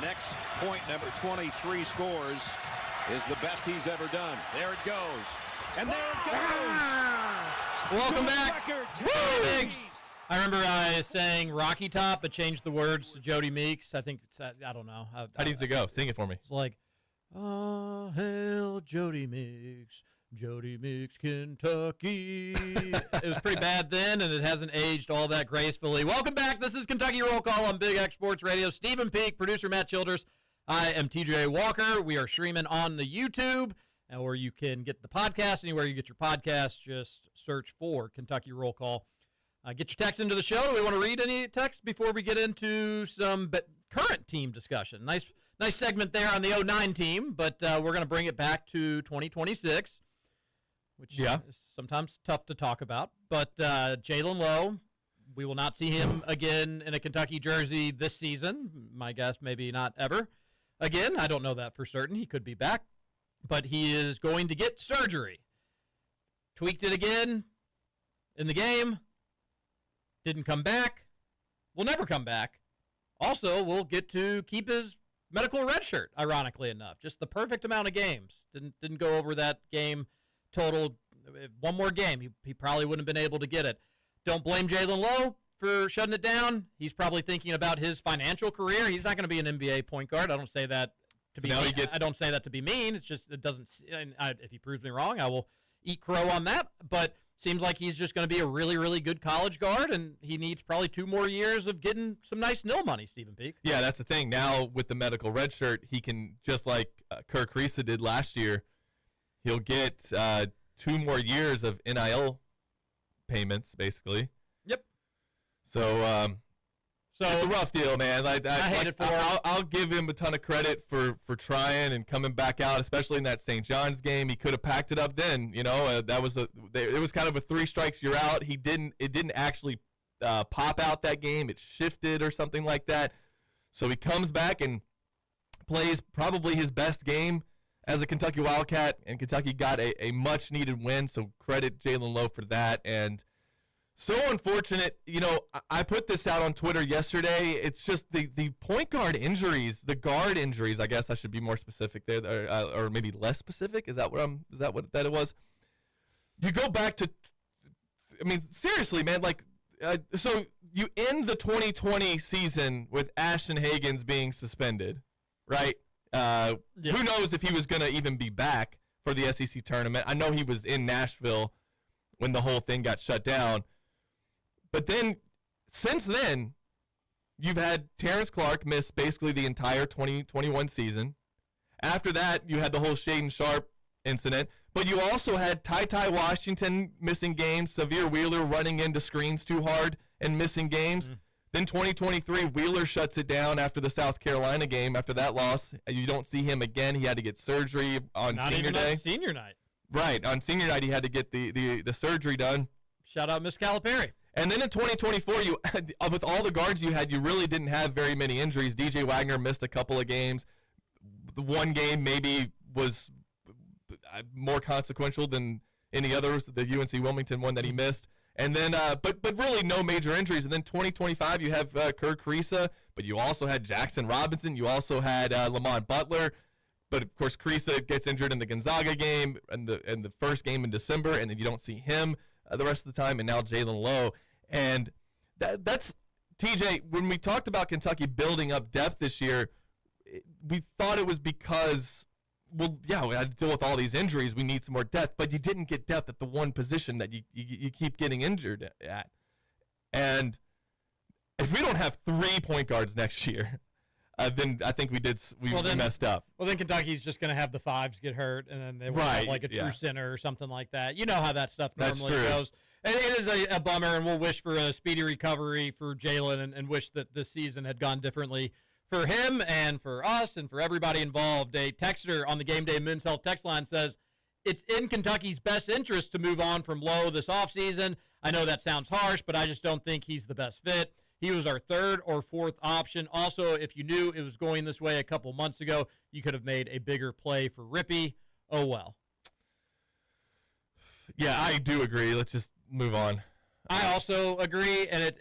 [SPEAKER 4] The next point, number 23 scores, is the best he's ever done. There it goes. And there it goes.
[SPEAKER 1] Welcome back.
[SPEAKER 4] Record.
[SPEAKER 1] Thanks. I remember saying Rocky Top, but changed the words to Jody Meeks. I think it's, I don't know.
[SPEAKER 2] How does it go? Sing it for me.
[SPEAKER 1] It's like, oh, hail Jody Meeks, Kentucky. It was pretty bad then, and it hasn't aged all that gracefully. Welcome back. This is Kentucky Roll Call on Big X Sports Radio. Stephen Peak, producer Matt Childers. I am TJ Walker. We are streaming on the YouTube, or you can get the podcast anywhere you get your podcast. Just search for Kentucky Roll Call. Get your text into the show. Do we want to read any text before we get into some current team discussion? Nice segment there on the 09 team, but we're going to bring it back to 2026, which is sometimes tough to talk about. But Jalen Lowe, we will not see him again in a Kentucky jersey this season. My guess, maybe not ever again. I don't know that for certain. He could be back, but he is going to get surgery. Tweaked it again in the game. Didn't come back. Will never come back. Also, we'll get to keep his medical red shirt, ironically enough. Just the perfect amount of games. Didn't go over that game total. One more game, he probably wouldn't have been able to get it. Don't blame Jalen Lowe for shutting it down. He's probably thinking about his financial career. He's not going to be an NBA point guard. I don't say that to be mean. I don't say that to be mean. It's just it doesn't. If he proves me wrong, I will eat crow on that. But seems like he's just going to be a really, really good college guard, and he needs probably 2 more years of getting some nice nil money, Stephen Peak.
[SPEAKER 2] Yeah, that's the thing. Now, with the medical red shirt, he can, just like Kirk Risa did last year, he'll get 2 more years of NIL payments, basically.
[SPEAKER 1] Yep.
[SPEAKER 2] So it's a rough deal, man. I hate it for him. I'll give him a ton of credit for trying and coming back out, especially in that St. John's game. He could have packed it up then. You know, it was kind of a 3 strikes you're out. It didn't actually pop out that game. It shifted or something like that. So he comes back and plays probably his best game as a Kentucky Wildcat, and Kentucky got a much needed win. So credit Jalen Lowe for that. And so unfortunate, you know, I put this out on Twitter yesterday. It's just the point guard injuries, the guard injuries. I guess I should be more specific there, or maybe less specific. Is that what it was? You go back to, I mean, seriously, man. Like, so you end the 2020 season with Ashton Hagans being suspended, right? Yeah. Who knows if he was going to even be back for the SEC tournament? I know he was in Nashville when the whole thing got shut down. But then, since then, you've had Terrence Clark miss basically the entire 2021 season. After that, you had the whole Shaden Sharp incident. But you also had Ty Washington missing games, Severe Wheeler running into screens too hard and missing games. Then 2023, Wheeler shuts it down after the South Carolina game. After that loss, you don't see him again. He had to get surgery on senior day.
[SPEAKER 1] On senior night.
[SPEAKER 2] Right. On senior night, he had to get the surgery done.
[SPEAKER 1] Shout out Miss Calipari.
[SPEAKER 2] And then in 2024, you with all the guards you had, you really didn't have very many injuries. DJ Wagner missed a couple of games. The one game maybe was more consequential than any others, the UNC Wilmington one that he missed. And then, but really no major injuries. And then 2025, you have Kirk Risa, but you also had Jackson Robinson. You also had Lamont Butler. But of course, Risa gets injured in the Gonzaga game and the first game in December, and then you don't see him the rest of the time. And now Jalen Lowe. And that's, TJ, when we talked about Kentucky building up depth this year, we thought it was because, well, yeah, we had to deal with all these injuries. We need some more depth. But you didn't get depth at the one position that you keep getting injured at. And if we don't have 3 point guards next year, then I think we messed up.
[SPEAKER 1] Well, then Kentucky's just going to have the 5s get hurt, and then they will have like a true center or something like that. You know how that stuff normally goes. And it is a bummer, and we'll wish for a speedy recovery for Jalen and wish that this season had gone differently for him and for us and for everybody involved. A texter on the Game Day Men's Health text line says, it's in Kentucky's best interest to move on from Lowe this offseason. I know that sounds harsh, but I just don't think he's the best fit. He was our 3rd or 4th option. Also, if you knew it was going this way a couple months ago, you could have made a bigger play for Rippy. Oh, well.
[SPEAKER 2] Yeah, I do agree. Let's just move on.
[SPEAKER 1] I also agree, and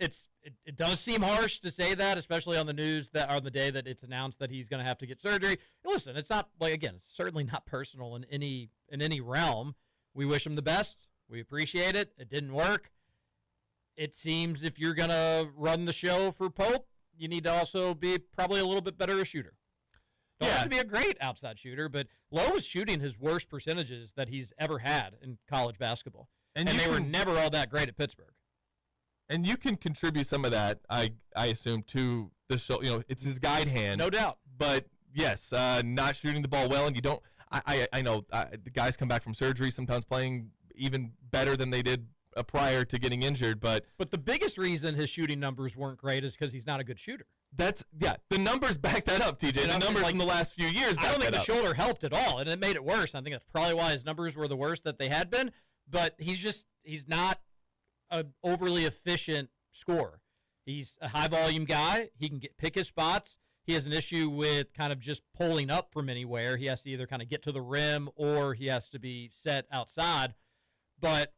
[SPEAKER 1] it does seem harsh to say that, especially on the news that on the day that it's announced that he's going to have to get surgery. Listen, it's not like, again, it's certainly not personal in any realm. We wish him the best. We appreciate it. It didn't work. It seems if you're going to run the show for Pope, you need to also be probably a little bit better a shooter. Don't have to be a great outside shooter, but Lowe was shooting his worst percentages that he's ever had in college basketball. And they were never all that great at Pittsburgh. And
[SPEAKER 2] you can contribute some of that, I assume, to the show. You know, it's his guide hand.
[SPEAKER 1] No doubt.
[SPEAKER 2] But, yes, not shooting the ball well, and you don't – I know the guys come back from surgery sometimes playing even better than they did prior to getting injured. But
[SPEAKER 1] the biggest reason his shooting numbers weren't great is because he's not a good shooter.
[SPEAKER 2] The numbers back that up, TJ. The numbers from the last few years back that up.
[SPEAKER 1] I don't think the shoulder helped at all, and it made it worse. I think that's probably why his numbers were the worst that they had been. But he's not an overly efficient scorer. He's a high-volume guy. He can pick his spots. He has an issue with kind of just pulling up from anywhere. He has to either kind of get to the rim or he has to be set outside. But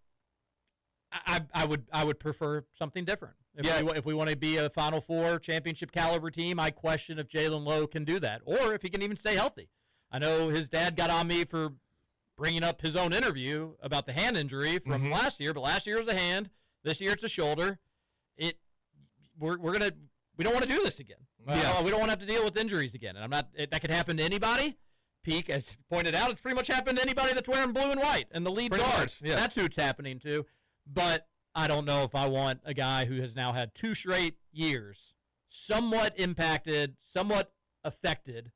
[SPEAKER 1] I would prefer something different. If we want to be a Final Four championship caliber team, I question if Jalen Lowe can do that or if he can even stay healthy. I know his dad got on me for bringing up his own interview about the hand injury from last year, but last year was a hand. This year it's a shoulder. We don't want to do this again. We don't want to have to deal with injuries again. And that could happen to anybody. Peak, as pointed out, it's pretty much happened to anybody that's wearing blue and white and the lead guard. That's who it's happening to. But I don't know if I want a guy who has now had 2 straight years, somewhat impacted, somewhat affected.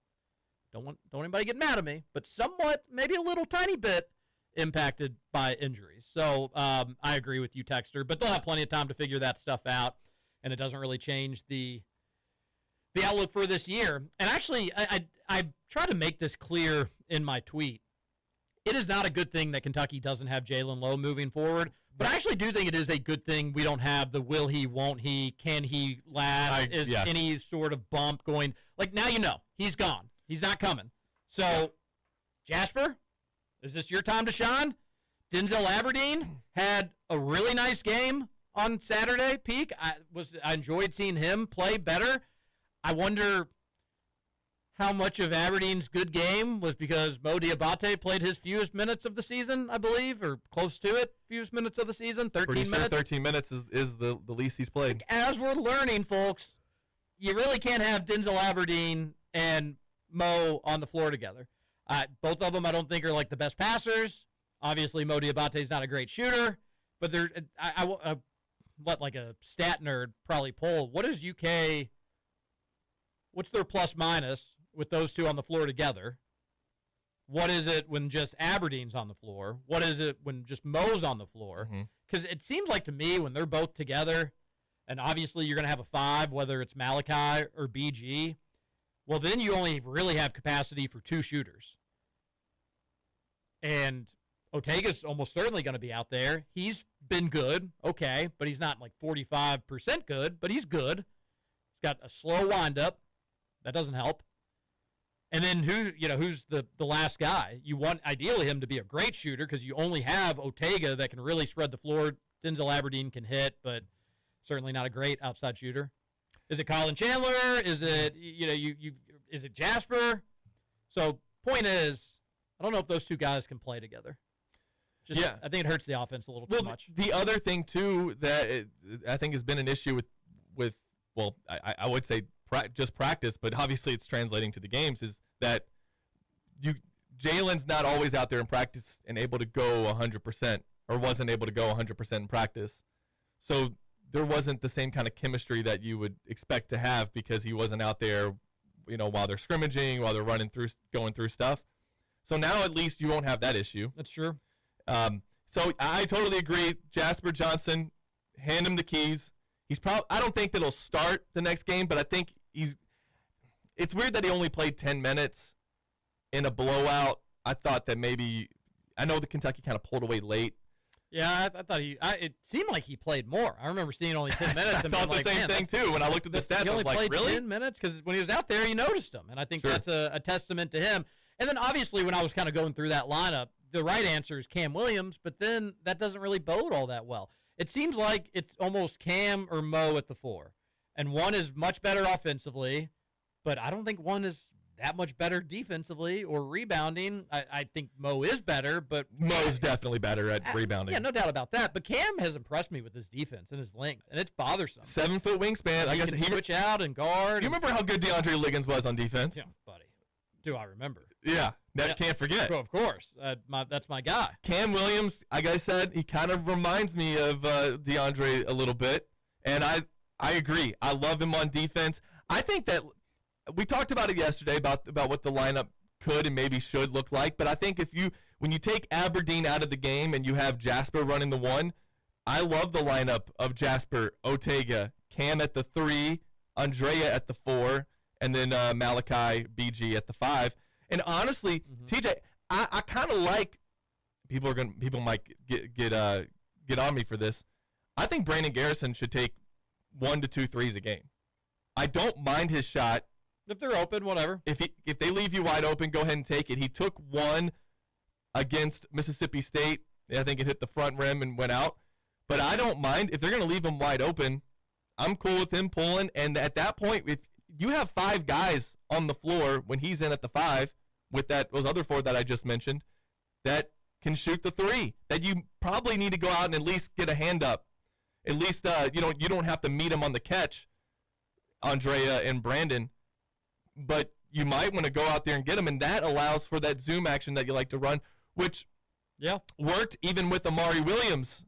[SPEAKER 1] Don't anybody get mad at me, but somewhat, maybe a little tiny bit impacted by injuries. So I agree with you, Texter, but they'll have plenty of time to figure that stuff out, and it doesn't really change the outlook for this year. And actually, I try to make this clear in my tweet. It is not a good thing that Kentucky doesn't have Jalen Lowe moving forward, but I actually do think it is a good thing we don't have the will he, won't he, can he last, any sort of bump going. Like, now you know, he's gone. He's not coming. So, Jasper, is this your time to shine? Denzel Aberdeen had a really nice game on Saturday, Peak. I enjoyed seeing him play better. I wonder how much of Aberdeen's good game was because Mo Diabate played his fewest minutes of the season, I believe, or close to it, fewest minutes of the season, 13 minutes.
[SPEAKER 2] 13 minutes is the least he's played.
[SPEAKER 1] As we're learning, folks, you really can't have Denzel Aberdeen and Mo on the floor together. Both of them I don't think are like the best passers. Obviously, Mo Diabate is not a great shooter, but they're like a stat nerd probably poll. What is UK? What's their plus minus with those two on the floor together? What is it when just Aberdeen's on the floor? What is it when just Mo's on the floor? Because it seems like to me when they're both together, and obviously you're going to have a 5, whether it's Malachi or BG, well, then you only really have capacity for 2 shooters. And Ortega's almost certainly going to be out there. He's been good, okay, but he's not like 45% good, but he's good. He's got a slow windup. That doesn't help. And then who's the last guy? You want ideally him to be a great shooter because you only have Ortega that can really spread the floor. Denzel Aberdeen can hit, but certainly not a great outside shooter. Is it Colin Chandler? Is it is it Jasper? So point is, I don't know if those two guys can play together. I think it hurts the offense a little too much.
[SPEAKER 2] The other thing too that I think has been an issue with I would say just practice, but obviously it's translating to the games, is that Jalen's not always out there in practice and able to go 100%, or wasn't able to go 100% in practice. So there wasn't the same kind of chemistry that you would expect to have because he wasn't out there, while they're scrimmaging, while they're going through stuff. So now at least you won't have that issue.
[SPEAKER 1] That's true.
[SPEAKER 2] So I totally agree. Jasper Johnson, hand him the keys. I don't think that he'll start the next game, but I think it's weird that he only played 10 minutes in a blowout. I thought that I know the Kentucky kind of pulled away late.
[SPEAKER 1] Yeah, I thought it seemed like he played more. I remember seeing only 10 minutes.
[SPEAKER 2] I thought the same thing, too, when I looked at the stats.
[SPEAKER 1] He only played
[SPEAKER 2] really?
[SPEAKER 1] 10 minutes? Because when he was out there, you noticed him, and I think that's a testament to him. And then, obviously, when I was kind of going through that lineup, the right answer is Cam Williams, but then that doesn't really bode all that well. it seems like it's almost Cam or Mo at the 4. And one is much better offensively, but I don't think one is that much better defensively or rebounding. I think Mo is better, but
[SPEAKER 2] Mo's definitely better at rebounding.
[SPEAKER 1] Yeah, no doubt about that. But Cam has impressed me with his defense and his length, and it's bothersome.
[SPEAKER 2] 7-foot wingspan. I guess
[SPEAKER 1] he can switch out and guard.
[SPEAKER 2] You remember how good DeAndre Liggins was on defense?
[SPEAKER 1] Yeah, buddy. Do I remember?
[SPEAKER 2] Yeah, can't forget.
[SPEAKER 1] Well, of course. That's my guy.
[SPEAKER 2] Cam Williams, like I said, he kind of reminds me of DeAndre a little bit, and I agree. I love him on defense. I think that we talked about it yesterday about what the lineup could and maybe should look like, but I think when you take Aberdeen out of the game and you have Jasper running the 1, I love the lineup of Jasper, Otega, Cam at the 3, Andrea at the 4, and then Malachi BG at the 5. And honestly, TJ, I kind of like people might get on me for this. I think Brandon Garrison should take 1 to 2 threes a game. I don't mind his shot.
[SPEAKER 1] If they're open, whatever.
[SPEAKER 2] If they leave you wide open, go ahead and take it. He took 1 against Mississippi State. I think it hit the front rim and went out. But I don't mind. If they're going to leave him wide open, I'm cool with him pulling. And at that point, if you have 5 guys on the floor when he's in at the 5 with those other 4 that I just mentioned that can shoot the 3, that you probably need to go out and at least get a hand up. At least you don't have to meet him on the catch, Andrea and Brandon. But you might want to go out there and get him, and that allows for that zoom action that you like to run, which worked even with Amari Williams,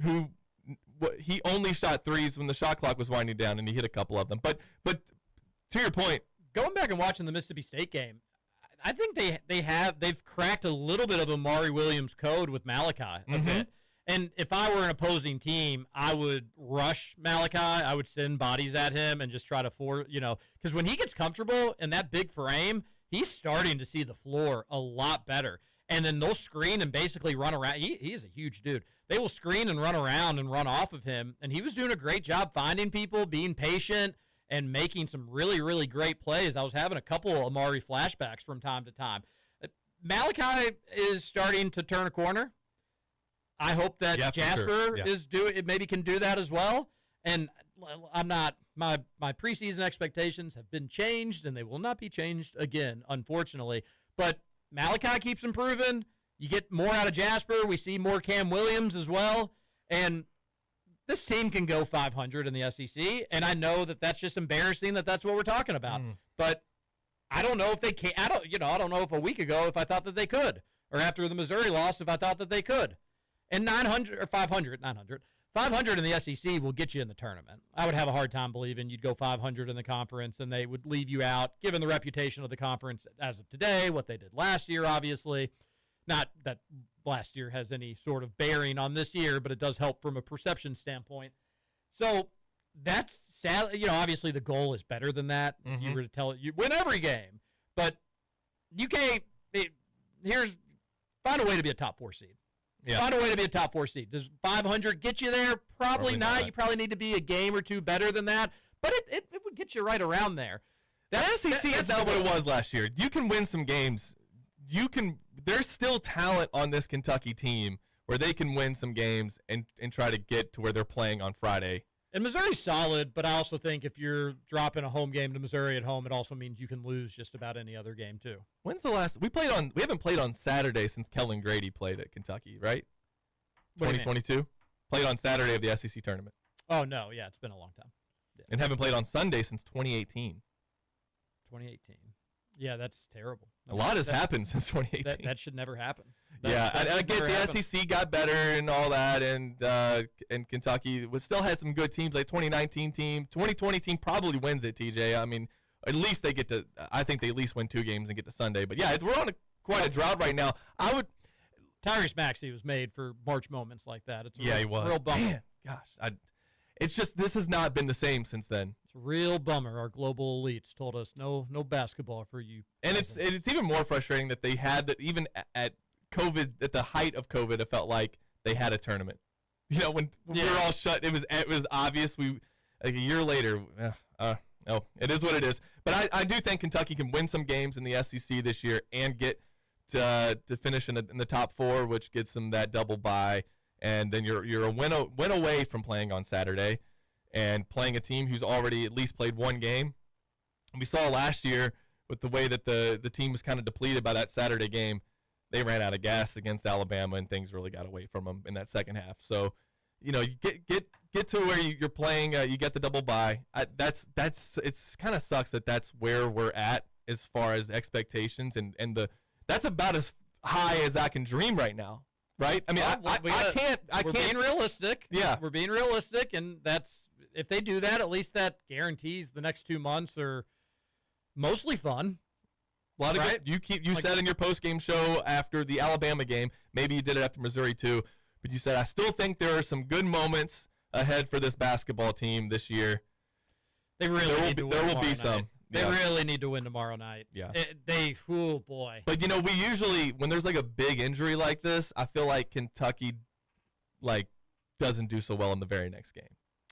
[SPEAKER 2] who he only shot 3s when the shot clock was winding down, and he hit a couple of them. But to your point,
[SPEAKER 1] going back and watching the Mississippi State game, I think they've cracked a little bit of Amari Williams code with Malachi a bit. And if I were an opposing team, I would rush Malachi. I would send bodies at him and just try to because when he gets comfortable in that big frame, he's starting to see the floor a lot better. And then they'll screen and basically run around. He is a huge dude. They will screen and run around and run off of him. And he was doing a great job finding people, being patient, and making some really, really great plays. I was having a couple of Amari flashbacks from time to time. Malachi is starting to turn a corner. I hope that Jasper maybe can do that as well. And I'm not my preseason expectations have been changed, and they will not be changed again, unfortunately. But Malachi keeps improving. You get more out of Jasper. We see more Cam Williams as well, and this team can go 500 in the SEC. And I know that that's just embarrassing that that's what we're talking about. But I don't know if they can. I don't know if a week ago if I thought that they could, or after the Missouri loss if I thought that they could. And 900 or 500 in the SEC will get you in the tournament. I would have a hard time believing you'd go 500 in the conference and they would leave you out, given the reputation of the conference as of today, what they did last year, obviously. Not that last year has any sort of bearing on this year, but it does help from a perception standpoint. So that's sad. Obviously the goal is better than that. If you were to tell it, you win every game. But you can't find a way to be a top 4 seed. Yeah. Find a way to be a top 4 seed. Does 500 get you there? Probably not. You probably need to be a game or two better than that. But it would get you right around there.
[SPEAKER 2] The SEC is not what it was last year. You can win some games. There's still talent on this Kentucky team where they can win some games and try to get to where they're playing on Friday.
[SPEAKER 1] And Missouri's solid, but I also think if you're dropping a home game to Missouri at home, it also means you can lose just about any other game too.
[SPEAKER 2] When's the last we haven't played on Saturday since Kellen Grady played at Kentucky, right? 2022. Played on Saturday of the SEC tournament.
[SPEAKER 1] Oh no, yeah, it's been a long time. Yeah.
[SPEAKER 2] And haven't played on Sunday since 2018.
[SPEAKER 1] 2018. Yeah, that's terrible.
[SPEAKER 2] A lot has happened since 2018.
[SPEAKER 1] That should never happen.
[SPEAKER 2] I get the SEC got better and all that, and Kentucky still had some good teams, like 2019 team. 2020 team probably wins it, TJ. I mean, at least they get to – I think they at least win 2 games and get to Sunday. But, yeah, we're on quite a drought right now.
[SPEAKER 1] Tyrese Maxey was made for March moments like that. It's
[SPEAKER 2] he was.
[SPEAKER 1] Real bummer.
[SPEAKER 2] Man, gosh. It's just this has not been the same since then.
[SPEAKER 1] It's a real bummer. Our global elites told us no basketball for you.
[SPEAKER 2] And it's even more frustrating that they had that even at COVID, at the height of COVID, it felt like they had a tournament. When we were all shut, it was obvious. A year later, it is what it is. But I do think Kentucky can win some games in the SEC this year and get to finish in the top 4, which gets them that double bye and then you're a win away from playing on Saturday and playing a team who's already at least played one game. And we saw last year with the way that the team was kind of depleted by that Saturday game, they ran out of gas against Alabama, and things really got away from them in that second half. So, you get to where you're playing, you get the double bye. It's kind of sucks that's where we're at as far as expectations, and that's about as high as I can dream right now. Right? I mean, I can't.
[SPEAKER 1] We're being realistic.
[SPEAKER 2] Yeah,
[SPEAKER 1] we're being realistic, and if they do that, at least that guarantees the next 2 months are mostly fun.
[SPEAKER 2] A lot of
[SPEAKER 1] right?
[SPEAKER 2] You said in your post-game show after the Alabama game, maybe you did it after Missouri too, but you said, I still think there are some good moments ahead for this basketball team this year.
[SPEAKER 1] They really need to win.
[SPEAKER 2] There will be some.
[SPEAKER 1] They really need to win tomorrow night.
[SPEAKER 2] Yeah.
[SPEAKER 1] Oh boy.
[SPEAKER 2] But we usually, when there's like a big injury like this, I feel like Kentucky doesn't do so well in the very next game.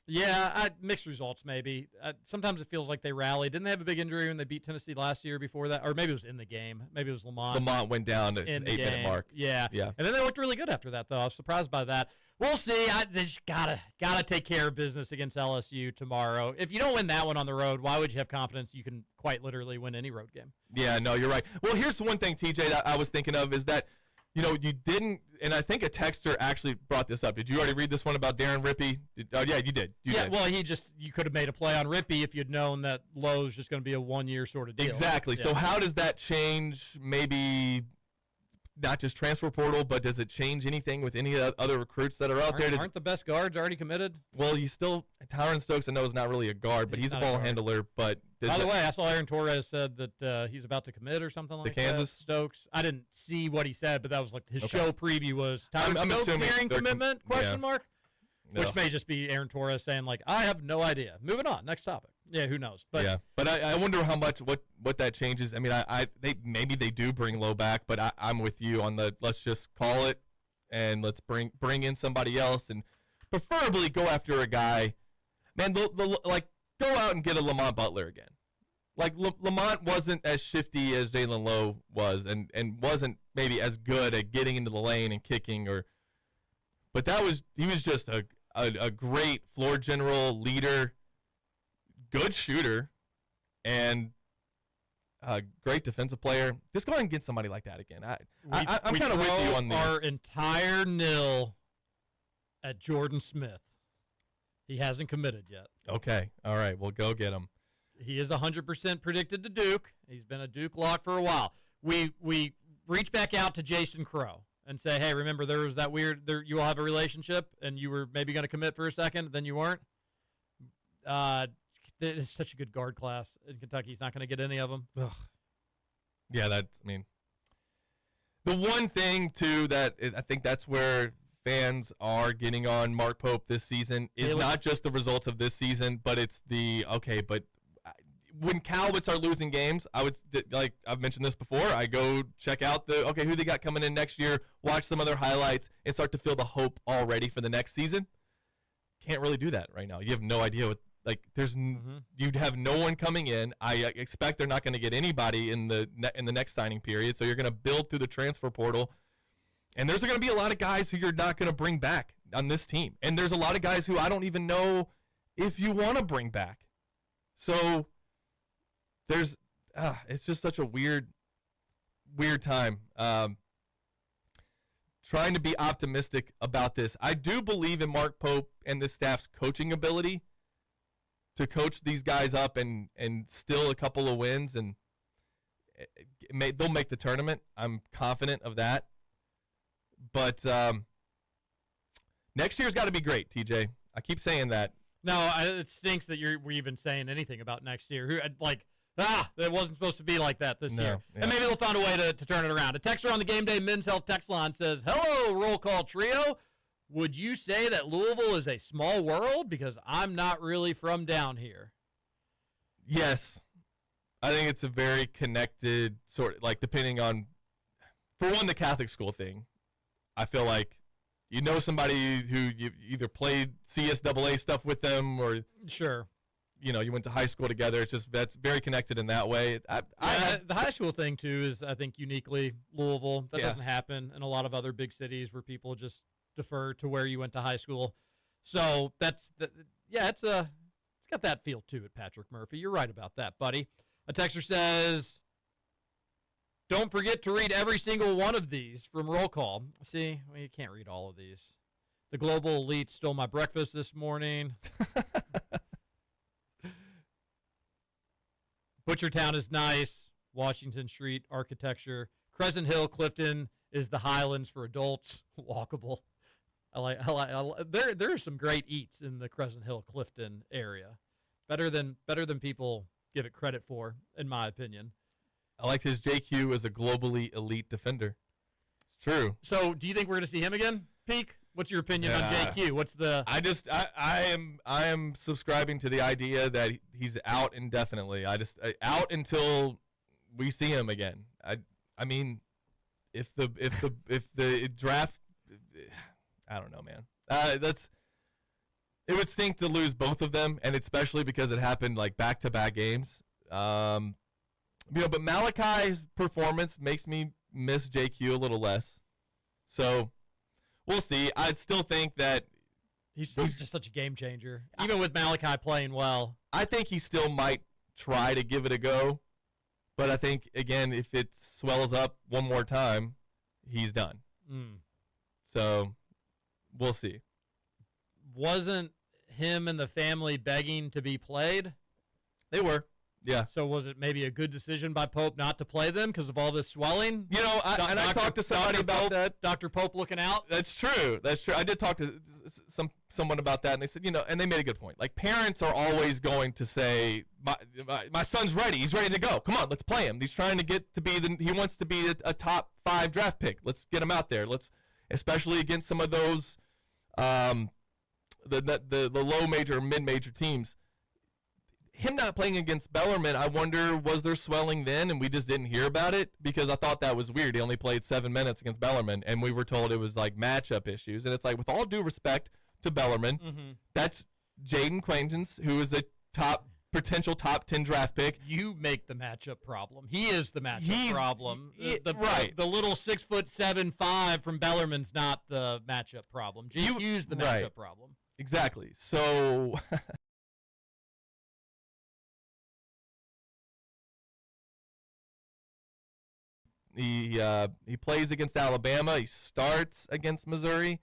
[SPEAKER 1] Yeah, mixed results maybe. Sometimes it feels like they rally. Didn't they have a big injury when they beat Tennessee last year before that? Or maybe it was in the game. Maybe it was Lamont.
[SPEAKER 2] Lamont went down at the 8-minute mark.
[SPEAKER 1] Yeah.
[SPEAKER 2] Yeah.
[SPEAKER 1] And then they looked really good after that, though. I was surprised by that. We'll see. They just gotta take care of business against LSU tomorrow. If you don't win that one on the road, why would you have confidence you can quite literally win any road game?
[SPEAKER 2] Yeah, no, you're right. Well, here's one thing, TJ, that I was thinking of is that, you didn't, and I think a texter actually brought this up. Did you already read this one about Darren Rippey? Oh, yeah, you did. You did.
[SPEAKER 1] Well, you could have made a play on Rippey if you'd known that Lowe's just going to be a 1-year sort of deal.
[SPEAKER 2] Exactly.
[SPEAKER 1] Yeah.
[SPEAKER 2] So how does that change maybe not just transfer portal, but does it change anything with any other recruits that are out there?
[SPEAKER 1] Aren't the best guards already committed?
[SPEAKER 2] Well, Tyron Stokes, I know, is not really a guard, but he's a ball handler. But
[SPEAKER 1] by the way, I saw Aaron Torres said that he's about to commit or something like that. To
[SPEAKER 2] Kansas?
[SPEAKER 1] Stokes. I didn't see what he said, but that was like his show preview was Tyron
[SPEAKER 2] I'm
[SPEAKER 1] Stokes
[SPEAKER 2] assuming
[SPEAKER 1] nearing commitment? Question mark?
[SPEAKER 2] No.
[SPEAKER 1] Which may just be Aaron Torres saying, I have no idea. Moving on. Next topic. Yeah, who knows? But
[SPEAKER 2] yeah, but I wonder how much what that changes. I mean, maybe they do bring Lowe back, but I'm with you on the let's just call it and let's bring in somebody else and preferably go after a guy. Man, go out and get a Lamont Butler again. Lamont wasn't as shifty as Jalen Lowe was, and wasn't maybe as good at getting into the lane and kicking but he was just a great floor general leader. Good shooter, and a great defensive player. Just go ahead and get somebody like that again. I'm kind of with you on
[SPEAKER 1] our entire nil at Jordan Smith. He hasn't committed yet.
[SPEAKER 2] Okay, all right, we'll go get him.
[SPEAKER 1] He is 100% predicted to Duke. He's been a Duke lock for a while. We reach back out to Jason Crow and say, hey, remember there was that you all have a relationship, and you were maybe going to commit for a second, then you weren't. It's such a good guard class in Kentucky. He's not going to get any of them.
[SPEAKER 2] Ugh. Yeah, the one thing, too, I think that's where fans are getting on Mark Pope this season is not just the results of this season, but it's but when Cal would start losing games, I would, I've mentioned this before, I go check out who they got coming in next year, watch some of their highlights, and start to feel the hope already for the next season. Can't really do that right now. You have no idea what. You'd have no one coming in. I expect they're not going to get anybody in the next signing period. So you're going to build through the transfer portal, and there's going to be a lot of guys who you're not going to bring back on this team. And there's a lot of guys who I don't even know if you want to bring back. So it's just such a weird time. Trying to be optimistic about this. I do believe in Mark Pope and this staff's coaching ability to coach these guys up and still a couple of wins, and they'll make the tournament. I'm confident of that. But next year's got to be great, TJ. I keep saying that.
[SPEAKER 1] No, it stinks that we're even saying anything about next year. It wasn't supposed to be like that this year. Yeah. And maybe they'll find a way to turn it around. A texter on the Game Day Men's Health text line says, hello, roll call trio. Would you say that Louisville is a small world? Because I'm not really from down here.
[SPEAKER 2] Yes. I think it's a very connected sort of, depending on, for one, the Catholic school thing. I feel like you know somebody who you either played CSAA stuff with them or
[SPEAKER 1] sure,
[SPEAKER 2] you went to high school together. It's just that's very connected in that way.
[SPEAKER 1] The high school thing too is I think uniquely Louisville. That doesn't happen in a lot of other big cities where people just defer to where you went to high school. So it's got that feel to it, Patrick Murphy. You're right about that, buddy. A texter says, don't forget to read every single one of these from Roll Call. See, well, you can't read all of these. The global elite stole my breakfast this morning. Butchertown is nice. Washington Street architecture. Crescent Hill, Clifton is the Highlands for adults. Walkable. There are some great eats in the Crescent Hill, Clifton area. Better than people give it credit for, in my opinion.
[SPEAKER 2] I liked his JQ as a globally elite defender. It's true.
[SPEAKER 1] So, do you think we're going to see him again, Peak? What's your opinion on JQ? What's the?
[SPEAKER 2] I am subscribing to the idea that he's out indefinitely. Out until we see him again. I mean, if the draft, I don't know, man. It would stink to lose both of them, and especially because it happened like back-to-back games. But Malachi's performance makes me miss JQ a little less. So we'll see. I still think that
[SPEAKER 1] he's just such a game changer, even with Malachi playing well.
[SPEAKER 2] I think he still might try to give it a go, but I think again, if it swells up one more time, he's done. So we'll see.
[SPEAKER 1] Wasn't him and the family begging to be played?
[SPEAKER 2] They were. Yeah.
[SPEAKER 1] So was it maybe a good decision by Pope not to play them because of all this swelling?
[SPEAKER 2] I talked to somebody about that.
[SPEAKER 1] Dr. Pope looking out?
[SPEAKER 2] That's true. I did talk to someone about that, and they said, and they made a good point. Like, parents are always going to say, my son's ready. He's ready to go. Come on, let's play him. He's trying to get to be he wants to be a top 5 draft pick. Let's get him out there. Especially against some of those the low major, mid-major teams. Him not playing against Bellarmine, I wonder, was there swelling then and we just didn't hear about it? Because I thought that was weird. He only played 7 minutes against Bellarmine, and we were told it was like matchup issues. And it's like, with all due respect to Bellarmine, that's Jaden Quaintance, who is a potential top 10 draft pick.
[SPEAKER 1] You make the matchup problem. He is the matchup problem.
[SPEAKER 2] Right.
[SPEAKER 1] The little 6'7", 5" from Bellarmine's not the matchup problem. JQ's the matchup problem.
[SPEAKER 2] Exactly. So he plays against Alabama. He starts against Missouri.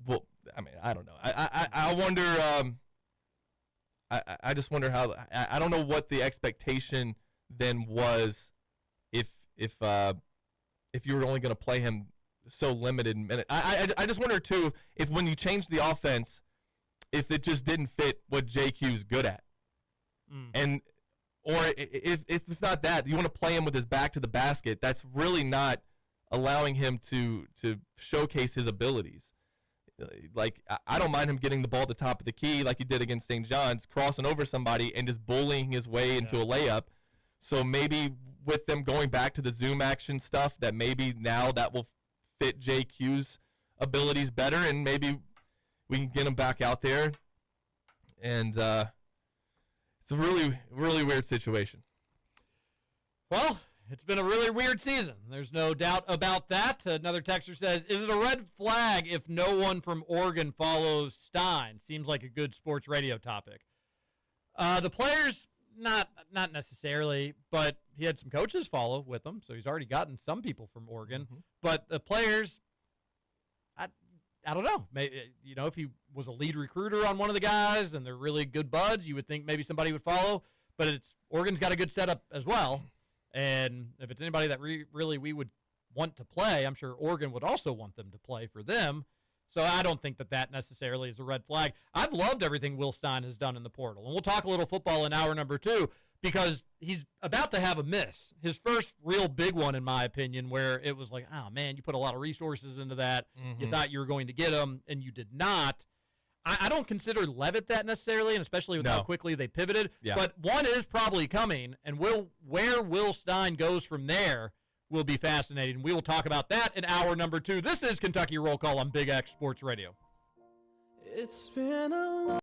[SPEAKER 2] Well, I mean, I don't know. I wonder. I just wonder how. I don't know what the expectation then was, if you were only going to play him so limited minute. I just wonder too if when you change the offense, if it just didn't fit what JQ's good at, and or if it's not that, you want to play him with his back to the basket. That's really not allowing him to showcase his abilities. Like, I don't mind him getting the ball at the top of the key like he did against St. John's, crossing over somebody and just bullying his way into a layup. So maybe with them going back to the zoom action stuff, that maybe now that will fit JQ's abilities better, and maybe we can get him back out there. And it's a really, really weird situation.
[SPEAKER 1] Well, it's been a really weird season. There's no doubt about that. Another texter says, is it a red flag if no one from Oregon follows Stein? Seems like a good sports radio topic. The players, not necessarily, but he had some coaches follow with him, so he's already gotten some people from Oregon. But the players, I don't know. Maybe, if he was a lead recruiter on one of the guys and they're really good buds, you would think maybe somebody would follow. But Oregon's got a good setup as well. And if it's anybody that really we would want to play, I'm sure Oregon would also want them to play for them. So I don't think that necessarily is a red flag. I've loved everything Will Stein has done in the portal. And we'll talk a little football in hour number 2 because he's about to have a miss. His first real big one, in my opinion, where it was like, oh, man, you put a lot of resources into that. You thought you were going to get him, and you did not. I don't consider Levitt that necessarily, and especially with how quickly they pivoted.
[SPEAKER 2] Yeah.
[SPEAKER 1] But one is probably coming, and where Will Stein goes from there will be fascinating. We will talk about that in hour number 2. This is Kentucky Roll Call on Big X Sports Radio.
[SPEAKER 7] It's been a long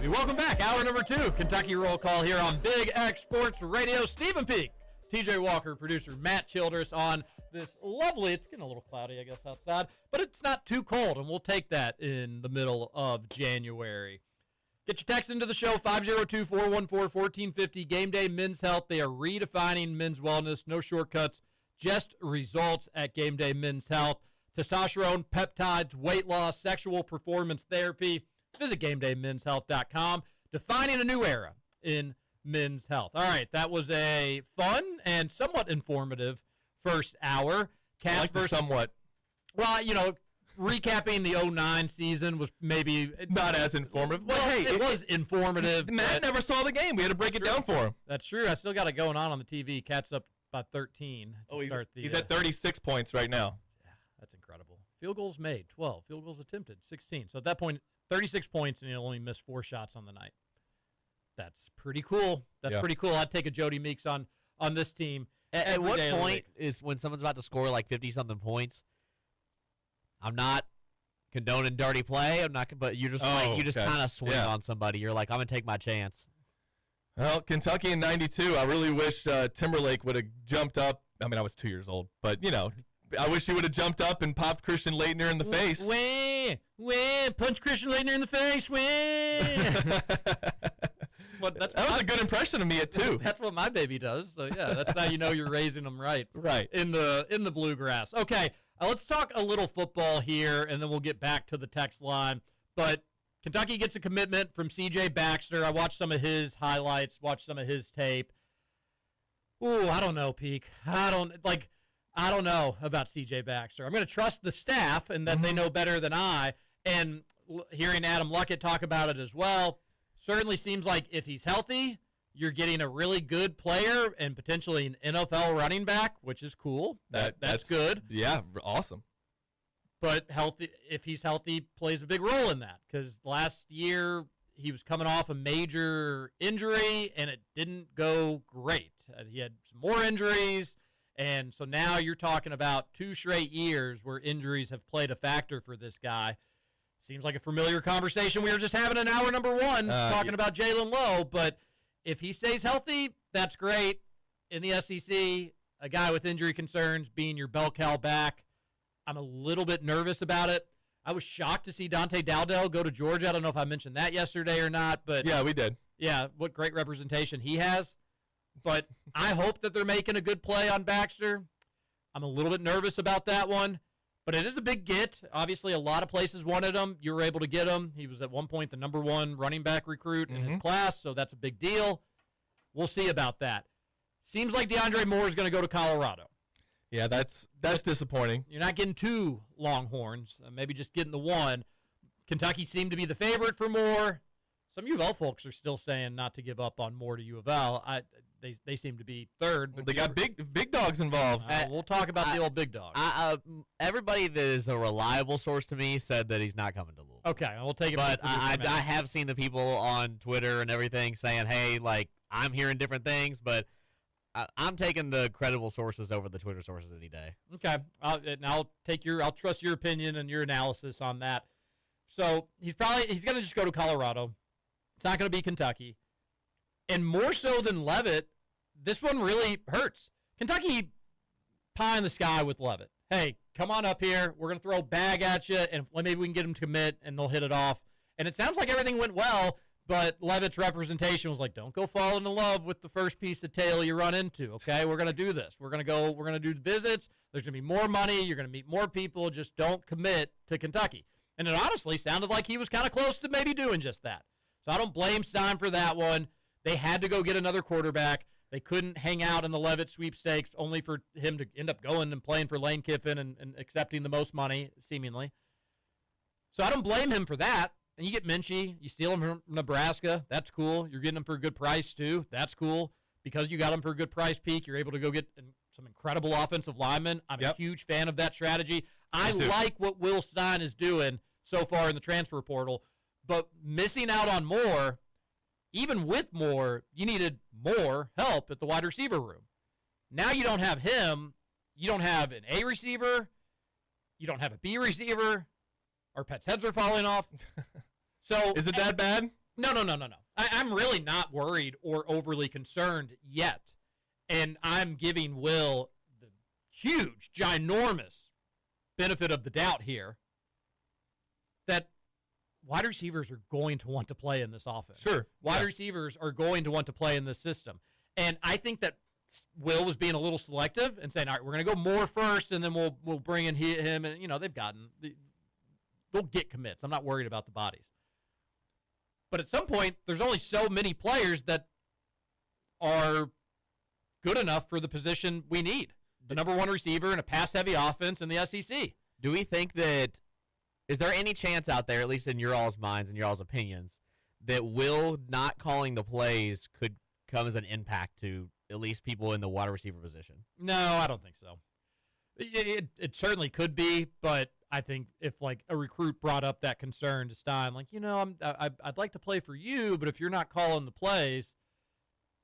[SPEAKER 1] Welcome back. Hour number 2, Kentucky Roll Call here on Big X Sports Radio. Stephen Peak, TJ Walker, producer Matt Childress on this lovely, it's getting a little cloudy, I guess, outside, but it's not too cold, and we'll take that in the middle of January. Get your text into the show, 502-414-1450. Game Day Men's Health. They are redefining men's wellness. No shortcuts, just results at Game Day Men's Health. Testosterone, peptides, weight loss, sexual performance therapy. Visit GameDayMen'sHealth.com. Defining a new era in men's health. All right, that was a fun and somewhat informative first hour.
[SPEAKER 2] I like the somewhat.
[SPEAKER 1] Well, recapping the 09 season was maybe
[SPEAKER 2] Not as informative.
[SPEAKER 1] Well,
[SPEAKER 2] But hey,
[SPEAKER 1] it was informative.
[SPEAKER 2] Matt never saw the game. We had to break it down for him.
[SPEAKER 1] That's true. I still got it going on the TV. Cat's up by 13 to start the.
[SPEAKER 2] He's at 36 points right now.
[SPEAKER 1] Yeah, that's incredible. Field goals made, 12. Field goals attempted, 16. So at that point, 36 points, and he only missed 4 shots on the night. That's pretty cool. That's pretty cool. I'd take a Jody Meeks on this team.
[SPEAKER 3] At what point is when someone's about to score like 50-something points? I'm not condoning dirty play. I'm not, but you just kind of swing on somebody. You're like, I'm gonna take my chance.
[SPEAKER 2] Well, Kentucky in '92. I really wish Timberlake would have jumped up. I mean, I was 2 years old, but I wish he would have jumped up and popped Christian Laettner in the face.
[SPEAKER 1] Punch Christian Laettner in the face,
[SPEAKER 2] That was a good impression of me at 2.
[SPEAKER 1] That's what my baby does. So yeah, that's how you know you're raising them right.
[SPEAKER 2] Right.
[SPEAKER 1] In the bluegrass. Okay, let's talk a little football here, and then we'll get back to the text line. But Kentucky gets a commitment from C.J. Baxter. I watched some of his highlights, watched some of his tape. Ooh, I don't know, Peak. I don't know about C.J. Baxter. I'm going to trust the staff and that they know better than I. And hearing Adam Luckett talk about it as well, certainly seems like if he's healthy, you're getting a really good player and potentially an NFL running back, which is cool. That's good.
[SPEAKER 2] Yeah, awesome.
[SPEAKER 1] But if he's healthy, plays a big role in that because last year he was coming off a major injury and it didn't go great. He had some more injuries, and so now you're talking about 2 straight years where injuries have played a factor for this guy. Seems like a familiar conversation we were just having in hour number 1 talking about Jalen Lowe, but if he stays healthy, that's great. In the SEC, a guy with injury concerns being your bell cow back, I'm a little bit nervous about it. I was shocked to see Dante Dowdell go to Georgia. I don't know if I mentioned that yesterday or not, but
[SPEAKER 2] yeah, we did.
[SPEAKER 1] Yeah, what great representation he has. But I hope that they're making a good play on Baxter. I'm a little bit nervous about that one, but it is a big get. Obviously, a lot of places wanted him. You were able to get him. He was at one point the number 1 running back recruit in his class, so that's a big deal. We'll see about that. Seems like DeAndre Moore is going to go to Colorado.
[SPEAKER 2] Yeah, that's disappointing.
[SPEAKER 1] You're not getting 2 Longhorns, maybe just getting the 1. Kentucky seemed to be the favorite for Moore. Some U of L folks are still saying not to give up on Moore to U of L. They seem to be third. But
[SPEAKER 2] they got big dogs involved.
[SPEAKER 1] We'll talk about the old big dog.
[SPEAKER 3] Everybody that is a reliable source to me said that he's not coming to Louisville.
[SPEAKER 1] Okay, we'll take it.
[SPEAKER 3] But I have seen the people on Twitter and everything saying, hey, like, I'm hearing different things, but I'm taking the credible sources over the Twitter sources any day.
[SPEAKER 1] Okay, I'll trust your opinion and your analysis on that. So he's going to just go to Colorado. It's not going to be Kentucky. And more so than Leavitt, this one really hurts. Kentucky pie in the sky with Leavitt. Hey, come on up here. We're going to throw a bag at you, and maybe we can get him to commit, and they'll hit it off. And it sounds like everything went well, but Leavitt's representation was like, don't go fall in love with the first piece of tail you run into, okay? We're going to do this. We're going to do visits. There's going to be more money. You're going to meet more people. Just don't commit to Kentucky. And it honestly sounded like he was kind of close to maybe doing just that. So I don't blame Stein for that one. They had to go get another quarterback. They couldn't hang out in the Leavitt sweepstakes only for him to end up going and playing for Lane Kiffin and accepting the most money, seemingly. So I don't blame him for that. And you get Minchie. You steal him from Nebraska. That's cool. You're getting him for a good price, too. That's cool. Because you got him for a good price peak, you're able to go get some incredible offensive linemen. I'm a huge fan of that strategy. I like what Will Stein is doing so far in the transfer portal. But missing out on Moore, even with Moore, you needed more help at the wide receiver room. Now you don't have him. You don't have an A receiver. You don't have a B receiver. Our pets' heads are falling off. So
[SPEAKER 2] is it that bad?
[SPEAKER 1] No. I'm really not worried or overly concerned yet. And I'm giving Will the huge, ginormous benefit of the doubt here that wide receivers are going to want to play in this offense.
[SPEAKER 2] Sure.
[SPEAKER 1] Wide receivers are going to want to play in this system. And I think that Will was being a little selective and saying, all right, we're going to go more first, and then we'll bring in him. And, they'll get commits. I'm not worried about the bodies. But at some point, there's only so many players that are good enough for the position we need. The number one receiver in a pass-heavy offense in the SEC.
[SPEAKER 3] Do we think that is there any chance out there, at least in your all's minds and your all's opinions, that Will not calling the plays could come as an impact to at least people in the wide receiver position?
[SPEAKER 1] No, I don't think so. It certainly could be, but I think if like a recruit brought up that concern to Stein, like, I'd like to play for you, but if you're not calling the plays,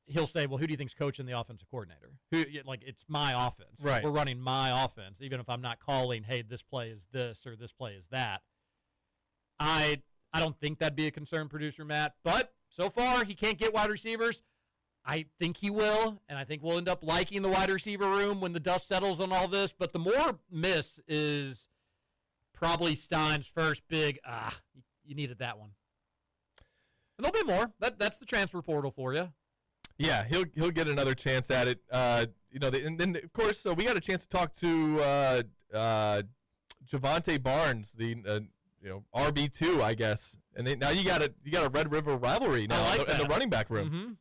[SPEAKER 1] he'll say, well, who do you think's coaching the offensive coordinator? It's my offense.
[SPEAKER 2] Right.
[SPEAKER 1] We're running my offense, even if I'm not calling, hey, this play is this or this play is that. I don't think that'd be a concern, producer Matt, but so far he can't get wide receivers. I think he will, and I think we'll end up liking the wide receiver room when the dust settles on all this. But the more miss is probably Stein's first big, you needed that one. And there'll be more. That's the transfer portal for you.
[SPEAKER 2] Yeah, he'll get another chance at it. And then of course we got a chance to talk to Javante Barnes, the RB2, I guess. And now you got a Red River rivalry now in the running back room.
[SPEAKER 1] Mm-hmm.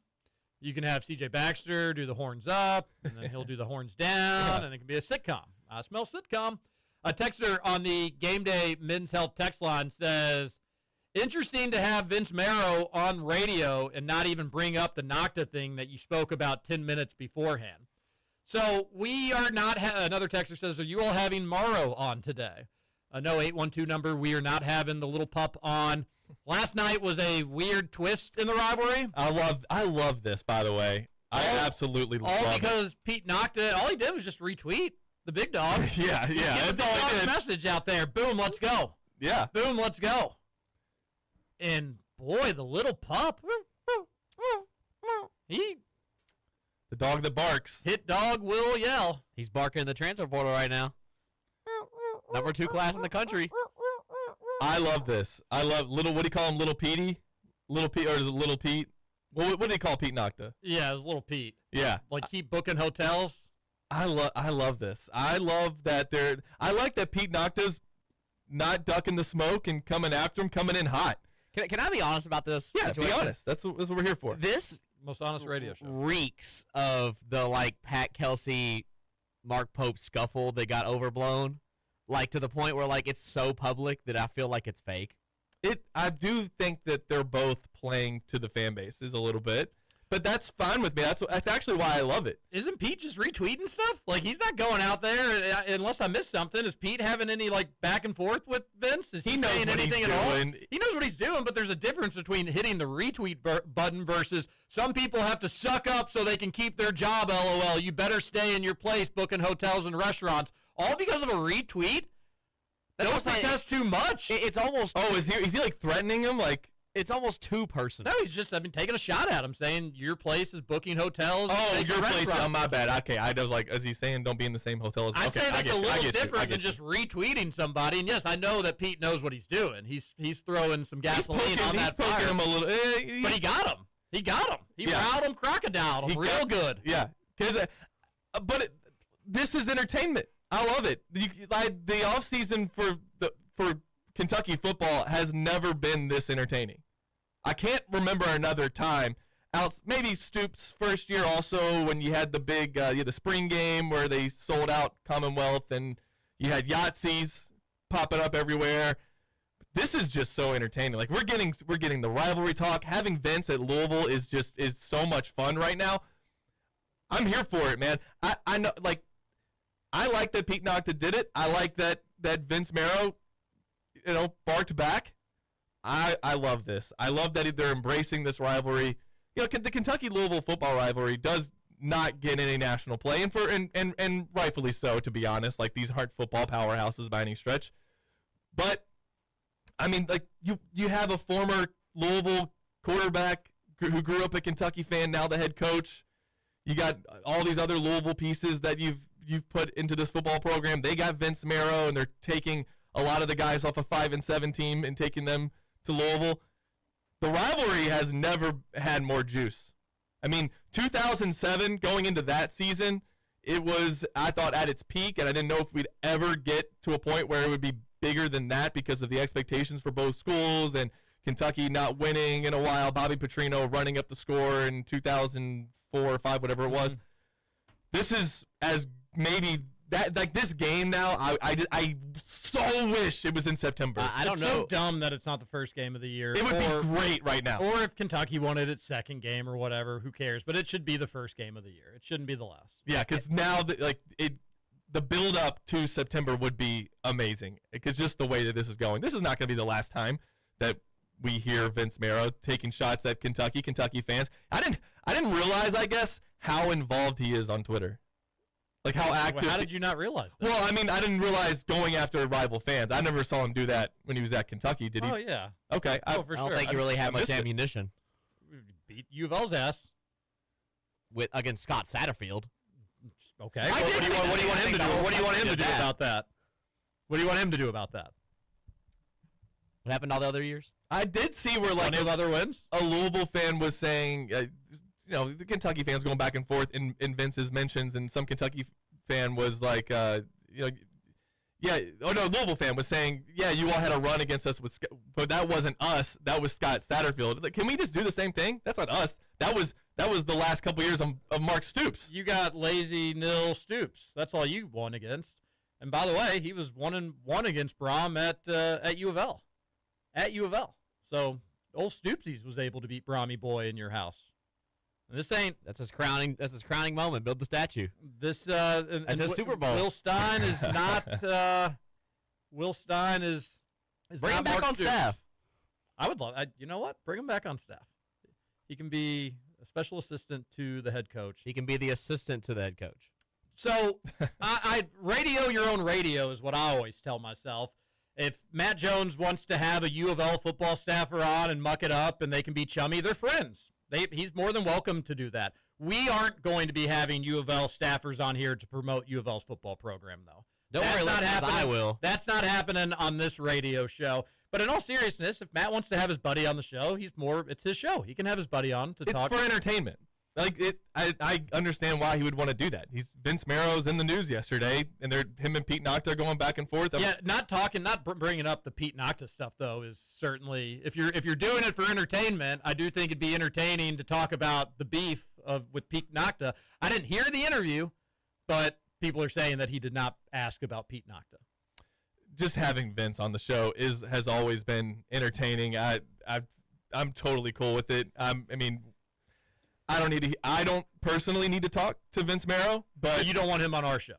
[SPEAKER 1] You can have C.J. Baxter do the horns up, and then he'll do the horns down, and it can be a sitcom. I smell sitcom. A texter on the Game Day Men's Health text line says, interesting to have Vince Marrow on radio and not even bring up the Nocta thing that you spoke about 10 minutes beforehand. So we are not, another texter says, are you all having Morrow on today? No 812 number, we are not having the little pup on. Last night was a weird twist in the rivalry.
[SPEAKER 2] I love this, by the way. I absolutely love it.
[SPEAKER 1] All because Pete Nocta, all he did was just retweet the big dog.
[SPEAKER 2] yeah.
[SPEAKER 1] That's all he did. Message out there. Boom, let's go.
[SPEAKER 2] Yeah.
[SPEAKER 1] Boom, let's go. And boy, the little pup.
[SPEAKER 2] The dog that barks.
[SPEAKER 1] Hit dog will yell.
[SPEAKER 3] He's barking in the transfer portal right now. Number 2 class in the country.
[SPEAKER 2] I love this. I love little. What do you call him? Little Petey? Little Pete, or is it Little Pete? What do you call Pete Nocta?
[SPEAKER 1] Yeah, it was Little Pete.
[SPEAKER 2] Yeah,
[SPEAKER 1] like keep booking hotels.
[SPEAKER 2] I love this. I love that I like that Pete Nocta's not ducking the smoke and coming after him, coming in hot.
[SPEAKER 3] Can I be honest about this?
[SPEAKER 2] Yeah,
[SPEAKER 3] situation?
[SPEAKER 2] be honest. That's what we're here for.
[SPEAKER 3] This
[SPEAKER 1] most honest radio show
[SPEAKER 3] reeks of the Pat Kelsey, Mark Pope scuffle that got overblown. To the point where, it's so public that I feel like it's fake.
[SPEAKER 2] I do think that they're both playing to the fan bases a little bit, but that's fine with me. That's actually why I love it.
[SPEAKER 1] Isn't Pete just retweeting stuff? He's not going out there unless I missed something. Is Pete having any, back and forth with Vince? Is he saying anything at all? He knows what he's doing, but there's a difference between hitting the retweet button versus some people have to suck up so they can keep their job, LOL. You better stay in your place booking hotels and restaurants. All because of a retweet? Don't protest too much.
[SPEAKER 3] It's almost.
[SPEAKER 2] Oh, is he threatening him?
[SPEAKER 3] It's almost too personal.
[SPEAKER 1] No, he's just taking a shot at him, saying your place is booking hotels.
[SPEAKER 2] Oh, your place. Oh, my bad. Okay, I was like, is he saying don't be in the same hotel as?
[SPEAKER 1] I'd say that's a little different than just retweeting somebody. And yes, I know that Pete knows what he's doing. He's throwing some gasoline on that fire.
[SPEAKER 2] He's poking him a little.
[SPEAKER 1] But he got him. He riled him, crocodiled him real good.
[SPEAKER 2] Yeah, but this is entertainment. I love it. The offseason for Kentucky football has never been this entertaining. I can't remember another time. Maybe Stoops' first year also when you had the big the spring game where they sold out Commonwealth and you had Yahtzees popping up everywhere. This is just so entertaining. We're getting the rivalry talk. Having Vince at Louisville is so much fun right now. I'm here for it, man. I know I like that Pete Nocta did it. I like that Vince Marrow, barked back. I love this. I love that they're embracing this rivalry. The Kentucky-Louisville football rivalry does not get any national play, and rightfully so, to be honest. These aren't football powerhouses by any stretch. But, I mean, you have a former Louisville quarterback who grew up a Kentucky fan, now the head coach. You got all these other Louisville pieces that you've put into this football program. They got Vince Marrow, and they're taking a lot of the guys off a 5-7 team and taking them to Louisville. The rivalry has never had more juice. I mean, 2007, going into that season, it was, I thought, at its peak, and I didn't know if we'd ever get to a point where it would be bigger than that because of the expectations for both schools and Kentucky not winning in a while, Bobby Petrino running up the score in 2004 or 5, whatever it was. This is as maybe that, like this game now, I so wish it was in September.
[SPEAKER 3] I don't
[SPEAKER 1] it's
[SPEAKER 3] know.
[SPEAKER 1] so dumb that it's not the first game of the year.
[SPEAKER 2] It would be great right now.
[SPEAKER 1] Or if Kentucky wanted its second game or whatever, who cares? But it should be the first game of the year. It shouldn't be the last.
[SPEAKER 2] Yeah, because now the build up to September would be amazing. Because just the way that this is going, this is not going to be the last time that we hear Vince Marrow taking shots at Kentucky fans. I didn't realize, I guess, how involved he is on Twitter. Like how active.
[SPEAKER 1] How did you not realize that?
[SPEAKER 2] Well, I mean, I didn't realize going after rival fans. I never saw him do that when he was at Kentucky. Did he?
[SPEAKER 1] Oh yeah.
[SPEAKER 2] Okay.
[SPEAKER 1] Oh, for
[SPEAKER 3] I don't
[SPEAKER 1] sure.
[SPEAKER 3] think he really had much
[SPEAKER 2] missed it.
[SPEAKER 3] ammunition
[SPEAKER 1] Beat U of L's ass.
[SPEAKER 3] against Scott Satterfield.
[SPEAKER 1] Okay.
[SPEAKER 2] I did see
[SPEAKER 1] What do you want him to do? What do you want him to do
[SPEAKER 3] that.
[SPEAKER 1] about that? What do you want him to do about that?
[SPEAKER 3] What happened all the other years?
[SPEAKER 2] I did see where like
[SPEAKER 1] Plenty of other wins.
[SPEAKER 2] a Louisville fan was saying, the Kentucky fans going back and forth in Vince's mentions, and some Kentucky fan was like, Louisville fan was saying, yeah, you all had a run against us but that wasn't us. That was Scott Satterfield. It's like, can we just do the same thing? That's not us. That was the last couple years of Mark Stoops.
[SPEAKER 1] You got lazy Nil Stoops. That's all you won against. And by the way, he was 1-1 against Brom at U of L. At U of L. So old Stoopsies was able to beat Brahmy Boy in your house. And this ain't.
[SPEAKER 3] That's his crowning moment. Build the statue.
[SPEAKER 1] This
[SPEAKER 3] That's his Super Bowl.
[SPEAKER 1] Will Stein is not. Will Stein is
[SPEAKER 3] Bring
[SPEAKER 1] not
[SPEAKER 3] him back
[SPEAKER 1] Mark
[SPEAKER 3] on
[SPEAKER 1] Stoops.
[SPEAKER 3] staff.
[SPEAKER 1] I would love. You know what? Bring him back on staff. He can be a special assistant to the head coach.
[SPEAKER 3] He can be the assistant to the head coach.
[SPEAKER 1] So, I radio your own radio is what I always tell myself. If Matt Jones wants to have a U of L football staffer on and muck it up and they can be chummy, they're friends. He's more than welcome to do that. We aren't going to be having U of L staffers on here to promote U of L's football program, though.
[SPEAKER 3] Don't worry, listeners, I will.
[SPEAKER 1] That's not happening on this radio show. But in all seriousness, if Matt wants to have his buddy on the show, it's his show. He can have his buddy on to talk.
[SPEAKER 2] It's for entertainment. I understand why he would want to do that. Vince Marrow's in the news yesterday, and him and Pete Nocta are going back and forth.
[SPEAKER 1] Not bringing up the Pete Nocta stuff though is certainly if you're doing it for entertainment, I do think it'd be entertaining to talk about the beef with Pete Nocta. I didn't hear the interview, but people are saying that he did not ask about Pete Nocta.
[SPEAKER 2] Just having Vince on the show has always been entertaining. I'm totally cool with it. I don't personally need to talk to Vince Marrow, but
[SPEAKER 1] you don't want him on our show.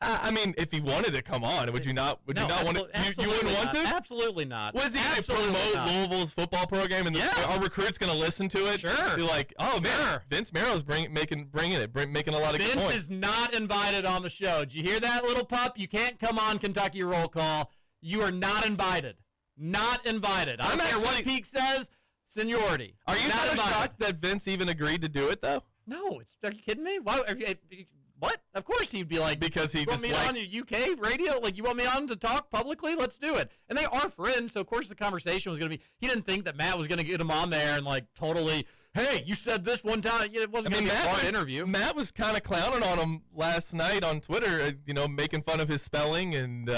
[SPEAKER 2] If he wanted to come on, would you not want to? You wouldn't want to?
[SPEAKER 1] Absolutely not.
[SPEAKER 2] Was he going to promote Louisville's football program, and our recruits going to listen to it?
[SPEAKER 1] Sure.
[SPEAKER 2] Be like, oh man, Vince Marrow's making a lot of good points.
[SPEAKER 1] Vince is not invited on the show. Did you hear that, little pup? You can't come on Kentucky Roll Call. You are not invited. Not invited. I don't care what Peak says. Seniority.
[SPEAKER 2] Are you
[SPEAKER 1] not
[SPEAKER 2] kind of shocked that Vince even agreed to do it though?
[SPEAKER 1] No. Are you kidding me? Why? What? Of course he'd be like,
[SPEAKER 2] because he
[SPEAKER 1] you want
[SPEAKER 2] just
[SPEAKER 1] me on your UK radio? Like, you want me on to talk publicly? Let's do it. And they are friends, so of course the conversation was going to be. He didn't think that Matt was going to get him on there and like totally. Hey, you said this one time. It wasn't going to be a hard interview.
[SPEAKER 2] Matt was kind of clowning on him last night on Twitter. Making fun of his spelling and.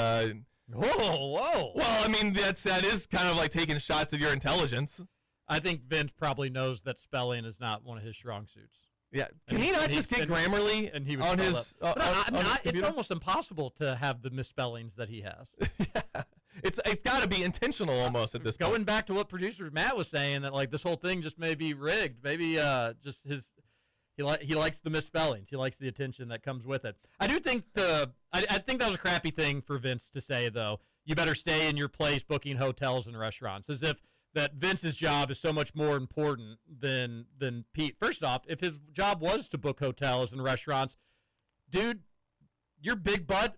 [SPEAKER 1] Whoa!
[SPEAKER 2] Well, that is kind of like taking shots at your intelligence.
[SPEAKER 1] I think Vince probably knows that spelling is not one of his strong suits.
[SPEAKER 2] Yeah, can he not just get Grammarly
[SPEAKER 1] and he
[SPEAKER 2] on his?
[SPEAKER 1] It's almost impossible to have the misspellings that he has.
[SPEAKER 2] Yeah. It's got to be intentional almost at this point.
[SPEAKER 1] Going back to what producer Matt was saying, that like this whole thing just may be rigged. Maybe just he likes the misspellings. He likes the attention that comes with it. I do think I think that was a crappy thing for Vince to say though. You better stay in your place booking hotels and restaurants, as if that Vince's job is so much more important than Pete. First off, if his job was to book hotels and restaurants, dude, your big butt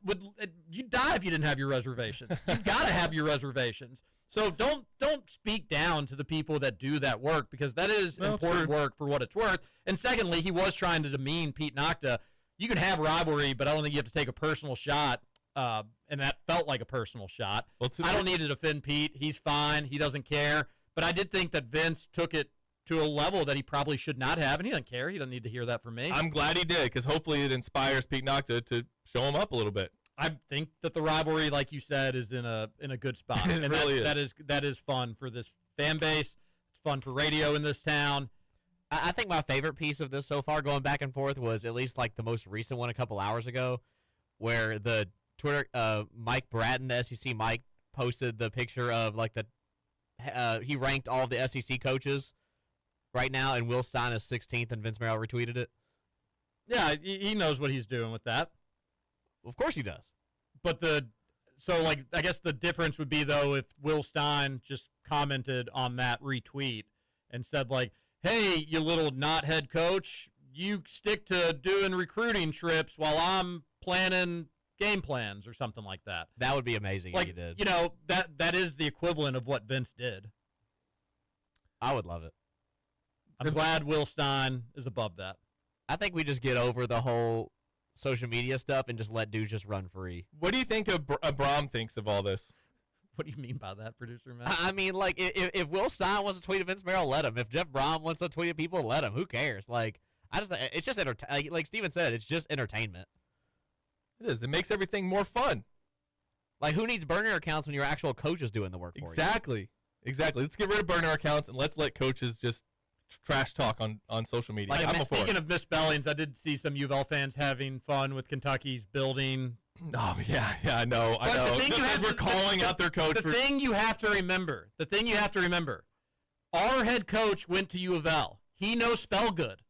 [SPEAKER 1] you'd die if you didn't have your reservations. You've got to have your reservations. So don't speak down to the people that do that work, because that is important work for what it's worth. And secondly, he was trying to demean Pete Nocta. You can have rivalry, but I don't think you have to take a personal shot. And that felt like a personal shot. Well, I don't need to defend Pete. He's fine. He doesn't care. But I did think that Vince took it to a level that he probably should not have, and he doesn't care. He doesn't need to hear that from me.
[SPEAKER 2] I'm glad he did, because hopefully it inspires Pete Nocta to show him up a little bit.
[SPEAKER 1] I think that the rivalry, like you said, is in a good spot.
[SPEAKER 2] It
[SPEAKER 1] and
[SPEAKER 2] really
[SPEAKER 1] that is fun for this fan base. It's fun for radio in this town.
[SPEAKER 3] I think my favorite piece of this so far, going back and forth, was at least like the most recent one a couple hours ago, where the Twitter Mike Bratton, the SEC Mike, posted the picture of like he ranked all the SEC coaches right now, and Will Stein is 16th, and Vince Merrill retweeted it.
[SPEAKER 1] Yeah, he knows what he's doing with that.
[SPEAKER 3] Of course he does.
[SPEAKER 1] But I guess the difference would be, though, if Will Stein just commented on that retweet and said, like, hey, you little not head coach, you stick to doing recruiting trips while I'm planning game plans or something like that.
[SPEAKER 3] That would be amazing if you did.
[SPEAKER 1] You know, that is the equivalent of what Vince did.
[SPEAKER 3] I would love it.
[SPEAKER 1] I'm glad Will Stein is above that.
[SPEAKER 3] I think we just get over the whole social media stuff and just let dudes just run free.
[SPEAKER 2] What do you think Abram thinks of all this?
[SPEAKER 1] What do you mean by that, producer Matt?
[SPEAKER 3] I mean, like, if Will Stein wants to tweet at Vince Merrill, let him. If Jeff Brom wants to tweet at people, let him. Who cares? Like, it's just like Steven said, it's just entertainment.
[SPEAKER 2] It is. It makes everything more fun.
[SPEAKER 3] Like, who needs burner accounts when your actual coach is doing the work for you?
[SPEAKER 2] Exactly. Let's get rid of burner accounts and let's let coaches just trash talk on social media.
[SPEAKER 1] Speaking of misspellings, I did see some U of L fans having fun with Kentucky's building.
[SPEAKER 2] Oh, yeah, I know. Just as we're calling out their coach.
[SPEAKER 1] The thing you have to remember, our head coach went to U of L. He knows spell good.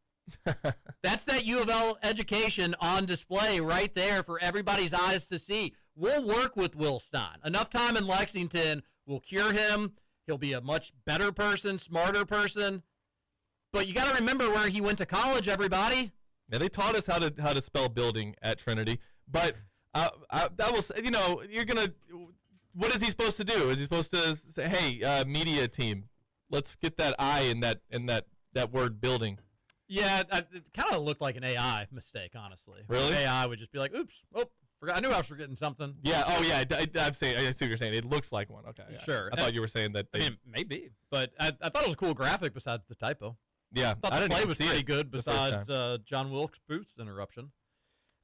[SPEAKER 1] That's that U of L education on display right there for everybody's eyes to see. We'll work with Will Stein. Enough time in Lexington will cure him. He'll be a much better person, smarter person. But you got to remember where he went to college, everybody.
[SPEAKER 2] Yeah, they taught us how to spell building at Trinity. But that was, you're going to, what is he supposed to do? Is he supposed to say, hey, media team, let's get that I in that word building? Yeah,
[SPEAKER 1] it kind of looked like an AI mistake, honestly.
[SPEAKER 2] Really?
[SPEAKER 1] AI would just be like, oops, forgot. I knew I was forgetting something.
[SPEAKER 2] Yeah, oh yeah, I see what you're saying. It looks like one. Okay, yeah.
[SPEAKER 1] Sure.
[SPEAKER 2] I thought you were saying that.
[SPEAKER 1] Maybe, but I thought it was a cool graphic besides the typo.
[SPEAKER 2] Yeah,
[SPEAKER 1] I thought the play was pretty good besides John Wilkes Booth's interruption.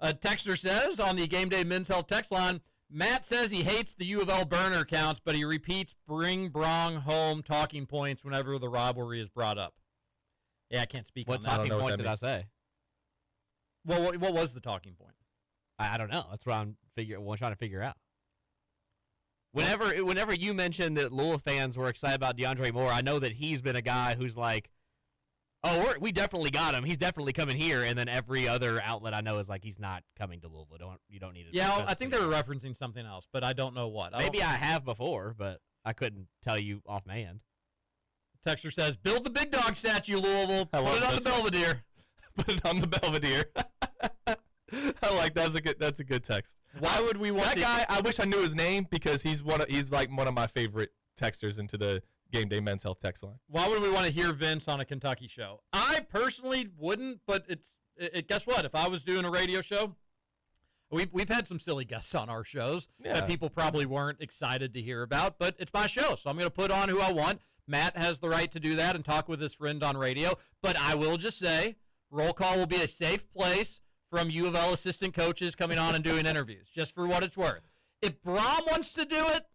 [SPEAKER 1] Texter says on the Game Day Men's Health text line, Matt says he hates the U of L burner counts, but he repeats bring Brong home talking points whenever the rivalry is brought up. Yeah, I can't speak on that.
[SPEAKER 3] What talking point did I say?
[SPEAKER 1] Well, what was the talking point?
[SPEAKER 3] I don't know. That's what I'm trying to figure out. Whenever you mentioned that Louisville fans were excited about DeAndre Moore, I know that he's been a guy who's like, oh, we definitely got him. He's definitely coming here. And then every other outlet I know is like, he's not coming to Louisville. You don't need it.
[SPEAKER 1] Yeah, I think they were referencing something else, but I don't know what.
[SPEAKER 3] Maybe I have before, but I couldn't tell you offhand.
[SPEAKER 1] Texter says, build the big dog statue, Louisville. Put it on the Belvedere.
[SPEAKER 2] Put it on the Belvedere. I like that's a good text.
[SPEAKER 1] Why would we want
[SPEAKER 2] that guy? I wish I knew his name because he's like one of my favorite texters into the Game Day Men's Health text line.
[SPEAKER 1] Why would we want to hear Vince on a Kentucky show? I personally wouldn't, but guess what? If I was doing a radio show, we've had some silly guests on our shows that people probably weren't excited to hear about, but it's my show, so I'm going to put on who I want. Matt has the right to do that and talk with his friend on radio, but I will just say, roll call will be a safe place from U of L assistant coaches coming on and doing interviews, just for what it's worth. If Brom wants to do it,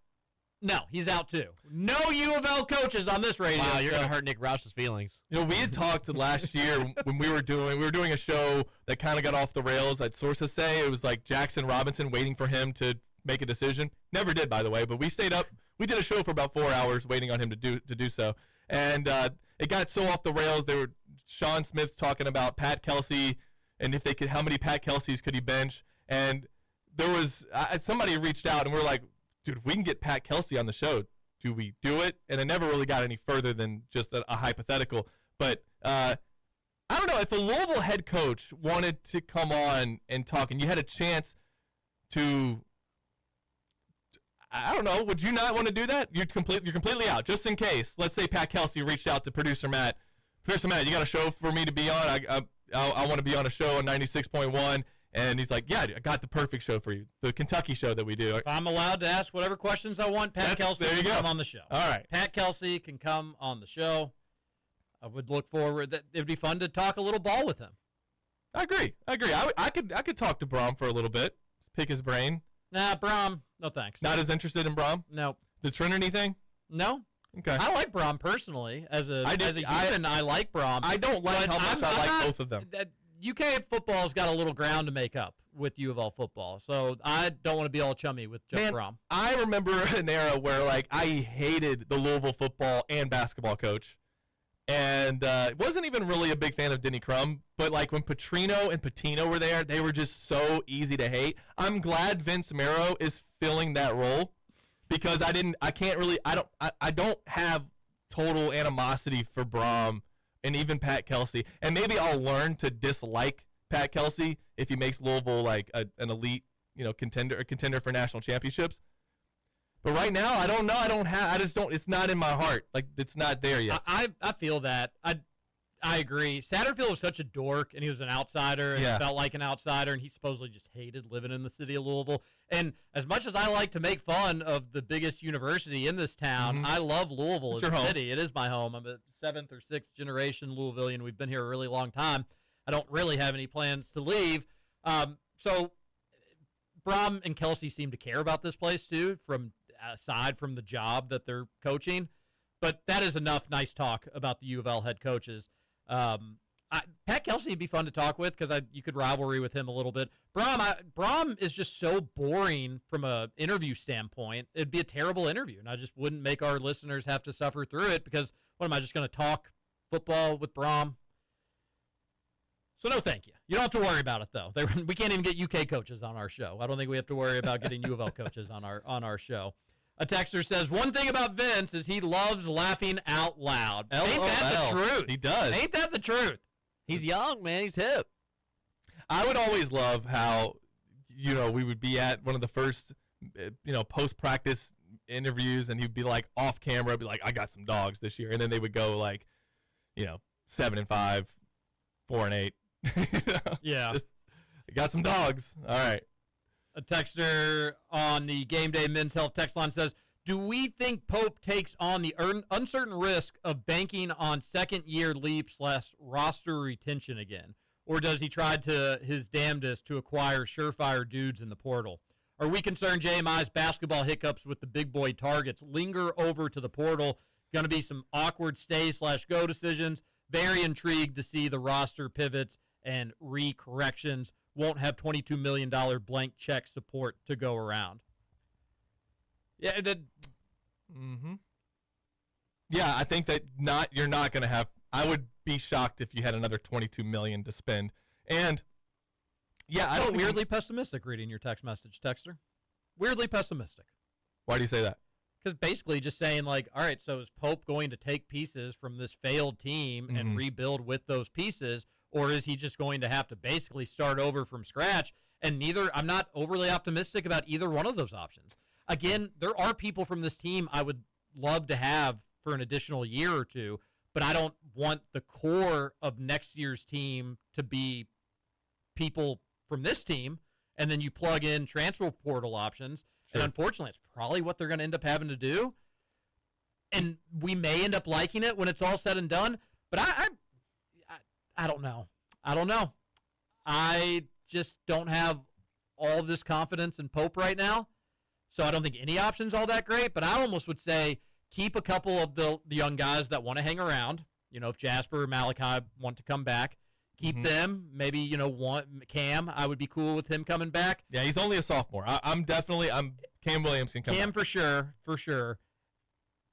[SPEAKER 1] no, he's out too. No U of L coaches on this radio.
[SPEAKER 3] Wow, you're going to hurt Nick Roush's feelings.
[SPEAKER 2] We had talked last year when we were doing a show that kind of got off the rails. I'd sources say it was like Jackson Robinson waiting for him to make a decision. Never did, by the way, but we stayed up. We did a show for about 4 hours waiting on him to do so. And it got so off the rails. Sean Smith's talking about Pat Kelsey and if they could, how many Pat Kelseys could he bench? And there was somebody reached out and we're like, dude, if we can get Pat Kelsey on the show, do we do it? And it never really got any further than just a hypothetical. But I don't know, if a Louisville head coach wanted to come on and talk and you had a chance to, I don't know. Would you not want to do that? You're completely out, just in case. Let's say Pat Kelsey reached out to producer Matt. Producer Matt, you got a show for me to be on? I want to be on a show on 96.1. And he's like, yeah, I got the perfect show for you, the Kentucky show that we do.
[SPEAKER 1] If I'm allowed to ask whatever questions I want, Pat Kelsey can come on the show.
[SPEAKER 2] All right.
[SPEAKER 1] Pat Kelsey can come on the show. I would look forward. It would be fun to talk a little ball with him.
[SPEAKER 2] I agree. I could talk to Brom for a little bit, pick his brain.
[SPEAKER 1] Nah, Brom, no thanks.
[SPEAKER 2] Not as interested in Brom?
[SPEAKER 1] No.
[SPEAKER 2] The Trinity thing?
[SPEAKER 1] No.
[SPEAKER 2] Okay.
[SPEAKER 1] I like Brom personally. As a human, I like Brom.
[SPEAKER 2] I don't like how much I like both of them.
[SPEAKER 1] UK football's got a little ground to make up with U of L football, so I don't want to be all chummy with Jeff Brom.
[SPEAKER 2] I remember an era where I hated the Louisville football and basketball coach, and wasn't even really a big fan of Denny Crum. But when Petrino and Patino were there, they were just so easy to hate. I'm glad Vince Marrow is filling that role because I don't have total animosity for Brom. And even Pat Kelsey. And maybe I'll learn to dislike Pat Kelsey if he makes Louisville an elite, contender for national championships. But right now, I don't know. It's not in my heart. It's not there yet.
[SPEAKER 1] I feel that. I agree. Satterfield was such a dork, and he was an outsider, and felt like an outsider, and he supposedly just hated living in the city of Louisville. And as much as I like to make fun of the biggest university in this town, I love Louisville as a city. It is my home. I'm a 7th or 6th generation Louisvillian. We've been here a really long time. I don't really have any plans to leave. So Brom and Kelsey seem to care about this place, too, aside from the job that they're coaching. But that is enough nice talk about the U of L head coaches. Pat Kelsey would be fun to talk with because you could rivalry with him a little bit. Brom is just so boring from an interview standpoint. It'd be a terrible interview, and I just wouldn't make our listeners have to suffer through it because what am I just going to talk football with Brom? So no, thank you. You don't have to worry about it though. We can't even get UK coaches on our show. I don't think we have to worry about getting U of L coaches on our show. A texter says, one thing about Vince is he loves laughing out loud. Ain't that the truth?
[SPEAKER 2] He does.
[SPEAKER 1] Ain't that the truth?
[SPEAKER 3] He's young, man. He's hip.
[SPEAKER 2] I would always love how, we would be at one of the first, post-practice interviews, and he'd be off camera, be like, I got some dogs this year. And then they would go 7-5, 4-8.
[SPEAKER 1] Yeah.
[SPEAKER 2] I got some dogs. All right.
[SPEAKER 1] A texter on the Game Day Men's Health text line says, do we think Pope takes on the uncertain risk of banking on second-year leap/roster retention again? Or does he try to his damnedest to acquire surefire dudes in the portal? Are we concerned JMI's basketball hiccups with the big boy targets linger over to the portal? Going to be some awkward stay/go decisions. Very intrigued to see the roster pivots and re-corrections. Won't have $22 million blank check support to go around. Yeah,
[SPEAKER 2] Yeah, I think that you're not going to have. I would be shocked if you had another $22 million to spend. And yeah, I don't
[SPEAKER 1] weirdly pessimistic reading your text message, texter. Weirdly pessimistic.
[SPEAKER 2] Why do you say that?
[SPEAKER 1] Because basically just saying all right, so is Pope going to take pieces from this failed team and rebuild with those pieces? Or is he just going to have to basically start over from scratch? And I'm not overly optimistic about either one of those options. Again, there are people from this team I would love to have for an additional year or two, but I don't want the core of next year's team to be people from this team, and then you plug in transfer portal options. Sure. And unfortunately, it's probably what they're going to end up having to do. And we may end up liking it when it's all said and done, but I don't know. I just don't have all this confidence in Pope right now. So I don't think any option's all that great, but I almost would say keep a couple of the young guys that want to hang around. If Jasper or Malachi want to come back, keep them. Maybe, Cam, I would be cool with him coming back.
[SPEAKER 2] Yeah, he's only a sophomore. I'm Cam Williams can come back.
[SPEAKER 1] Cam for sure.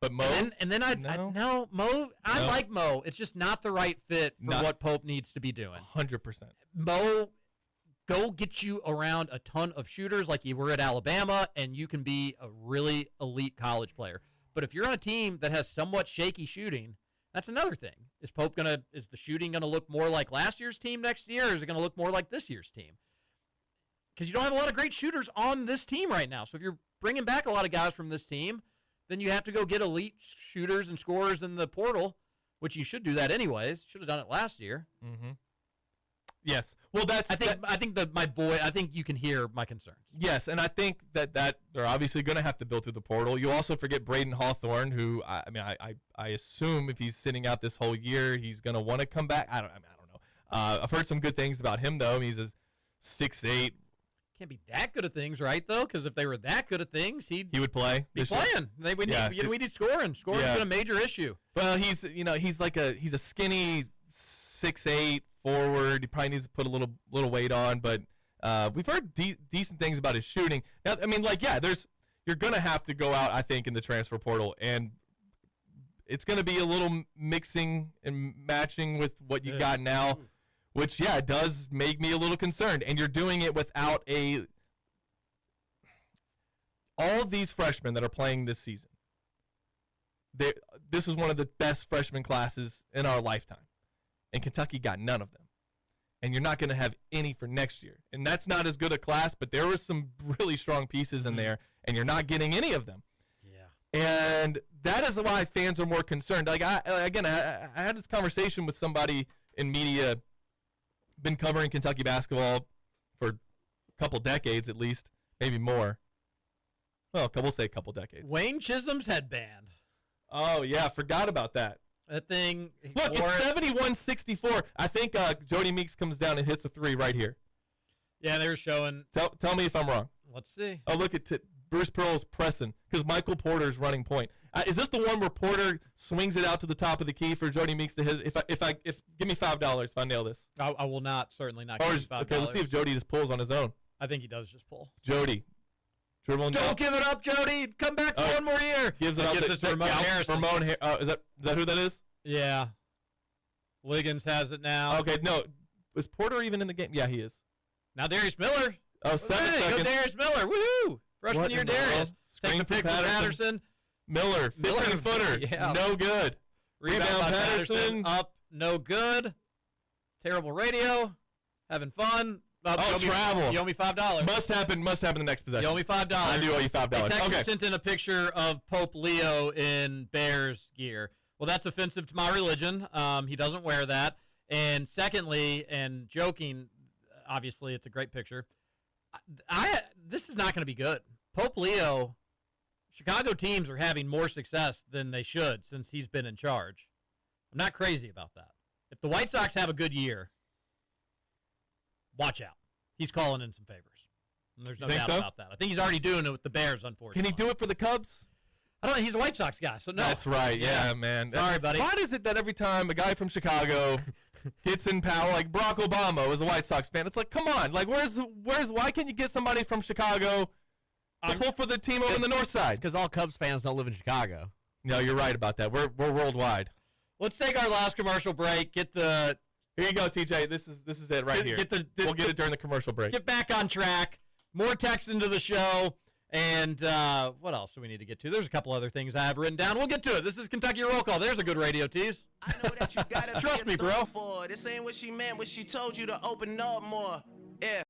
[SPEAKER 2] But Mo?
[SPEAKER 1] And then Mo, I like Mo. It's just not the right fit for what Pope needs to be doing.
[SPEAKER 2] 100%.
[SPEAKER 1] Mo, go get you around a ton of shooters like you were at Alabama, and you can be a really elite college player. But if you're on a team that has somewhat shaky shooting, that's another thing. Is the shooting going to look more like last year's team next year, or is it going to look more like this year's team? Because you don't have a lot of great shooters on this team right now. So if you're bringing back a lot of guys from this team, then you have to go get elite shooters and scorers in the portal, which you should do that anyways. Should have done it last year.
[SPEAKER 2] Mm-hmm. Yes. Well,
[SPEAKER 1] I think you can hear my concerns.
[SPEAKER 2] Yes, and I think that they're obviously going to have to build through the portal. You also forget Braden Hawthorne, who I assume if he's sitting out this whole year, he's going to want to come back. I don't know. I've heard some good things about him though. He's a 6'8".
[SPEAKER 1] Can't be that good at things, right? Though, because if they were that good at things, he
[SPEAKER 2] would play.
[SPEAKER 1] Be playing. We need scoring. Scoring's been a major issue.
[SPEAKER 2] Well, he's a skinny 6'8" forward. He probably needs to put a little weight on, but we've heard decent things about his shooting. Now, I mean, you're gonna have to go out, I think, in the transfer portal, and it's gonna be a little mixing and matching with what you got now, which does make me a little concerned. And you're doing it without all of these freshmen that are playing this season. This was one of the best freshman classes in our lifetime. And Kentucky got none of them. And you're not going to have any for next year. And that's not as good a class, but there were some really strong pieces in there, and you're not getting any of them. Yeah. And that is why fans are more concerned. Like I had this conversation with somebody in media, been covering Kentucky basketball for a couple decades at least, maybe more. Well, we'll say a couple decades.
[SPEAKER 1] Wayne Chisholm's headband.
[SPEAKER 2] Oh, yeah, forgot about that.
[SPEAKER 1] That thing.
[SPEAKER 2] Look, it's 71-64. I think Jody Meeks comes down and hits a three right here.
[SPEAKER 1] Yeah, they were showing.
[SPEAKER 2] Tell me if I'm wrong.
[SPEAKER 1] Let's see.
[SPEAKER 2] Oh, look at Bruce Pearl's pressing because Michael Porter's running point. Is this the one where Porter swings it out to the top of the key for Jody Meeks to hit? If give me $5 if I nail this.
[SPEAKER 1] I will certainly not give you $5.
[SPEAKER 2] Okay, let's see if Jody just pulls on his own.
[SPEAKER 1] I think he does just pull.
[SPEAKER 2] Jody. Dribbling
[SPEAKER 1] Don't give it up, Jody. Come back for one more year.
[SPEAKER 2] Gives it up
[SPEAKER 1] to Ramon Harrison.
[SPEAKER 2] Is that who that is?
[SPEAKER 1] Yeah. Liggins has it now.
[SPEAKER 2] Okay, no. Is Porter even in the game? Yeah, he is.
[SPEAKER 1] Now Darius Miller.
[SPEAKER 2] Oh, 7 seconds.
[SPEAKER 1] Go Darius Miller. Woohoo! Freshman year Darius. Takes a pick from Patterson.
[SPEAKER 2] Miller, 15-footer.
[SPEAKER 1] Yeah.
[SPEAKER 2] No good.
[SPEAKER 1] Rebound by Patterson. Up. No good. Terrible radio. Having fun.
[SPEAKER 2] Travel.
[SPEAKER 1] You owe me $5.
[SPEAKER 2] Must happen the next possession.
[SPEAKER 1] You owe me $5.
[SPEAKER 2] I do owe you $5.
[SPEAKER 1] Okay. Sent in a picture of Pope Leo in Bears gear. Well, that's offensive to my religion. He doesn't wear that. And secondly, and joking, obviously it's a great picture. This is not going to be good. Pope Leo, Chicago teams are having more success than they should since he's been in charge. I'm not crazy about that. If the White Sox have a good year, watch out. He's calling in some favors. And there's no doubt about that. I think he's already doing it with the Bears, unfortunately.
[SPEAKER 2] Can he do it for the Cubs?
[SPEAKER 1] I don't know. He's a White Sox guy, so no.
[SPEAKER 2] That's right. Yeah, man.
[SPEAKER 1] Sorry, buddy.
[SPEAKER 2] Why is it that every time a guy from Chicago gets in power, like Barack Obama was a White Sox fan, it's like, come on. Like, why can't you get somebody from Chicago to pull for the team over on the north side?
[SPEAKER 3] Because all Cubs fans don't live in Chicago.
[SPEAKER 2] No, you're right about that. We're worldwide.
[SPEAKER 1] Let's take our last commercial break. Here
[SPEAKER 2] you go, TJ. This is it right here. We'll get it during the commercial break.
[SPEAKER 1] Get back on track. More text into the show. And what else do we need to get to? There's a couple other things I have written down. We'll get to it. This is Kentucky Roll Call. There's a good radio tease.
[SPEAKER 8] I know that you gotta
[SPEAKER 1] Trust me, bro.
[SPEAKER 8] This ain't what she meant when she told you to open up more. Yeah.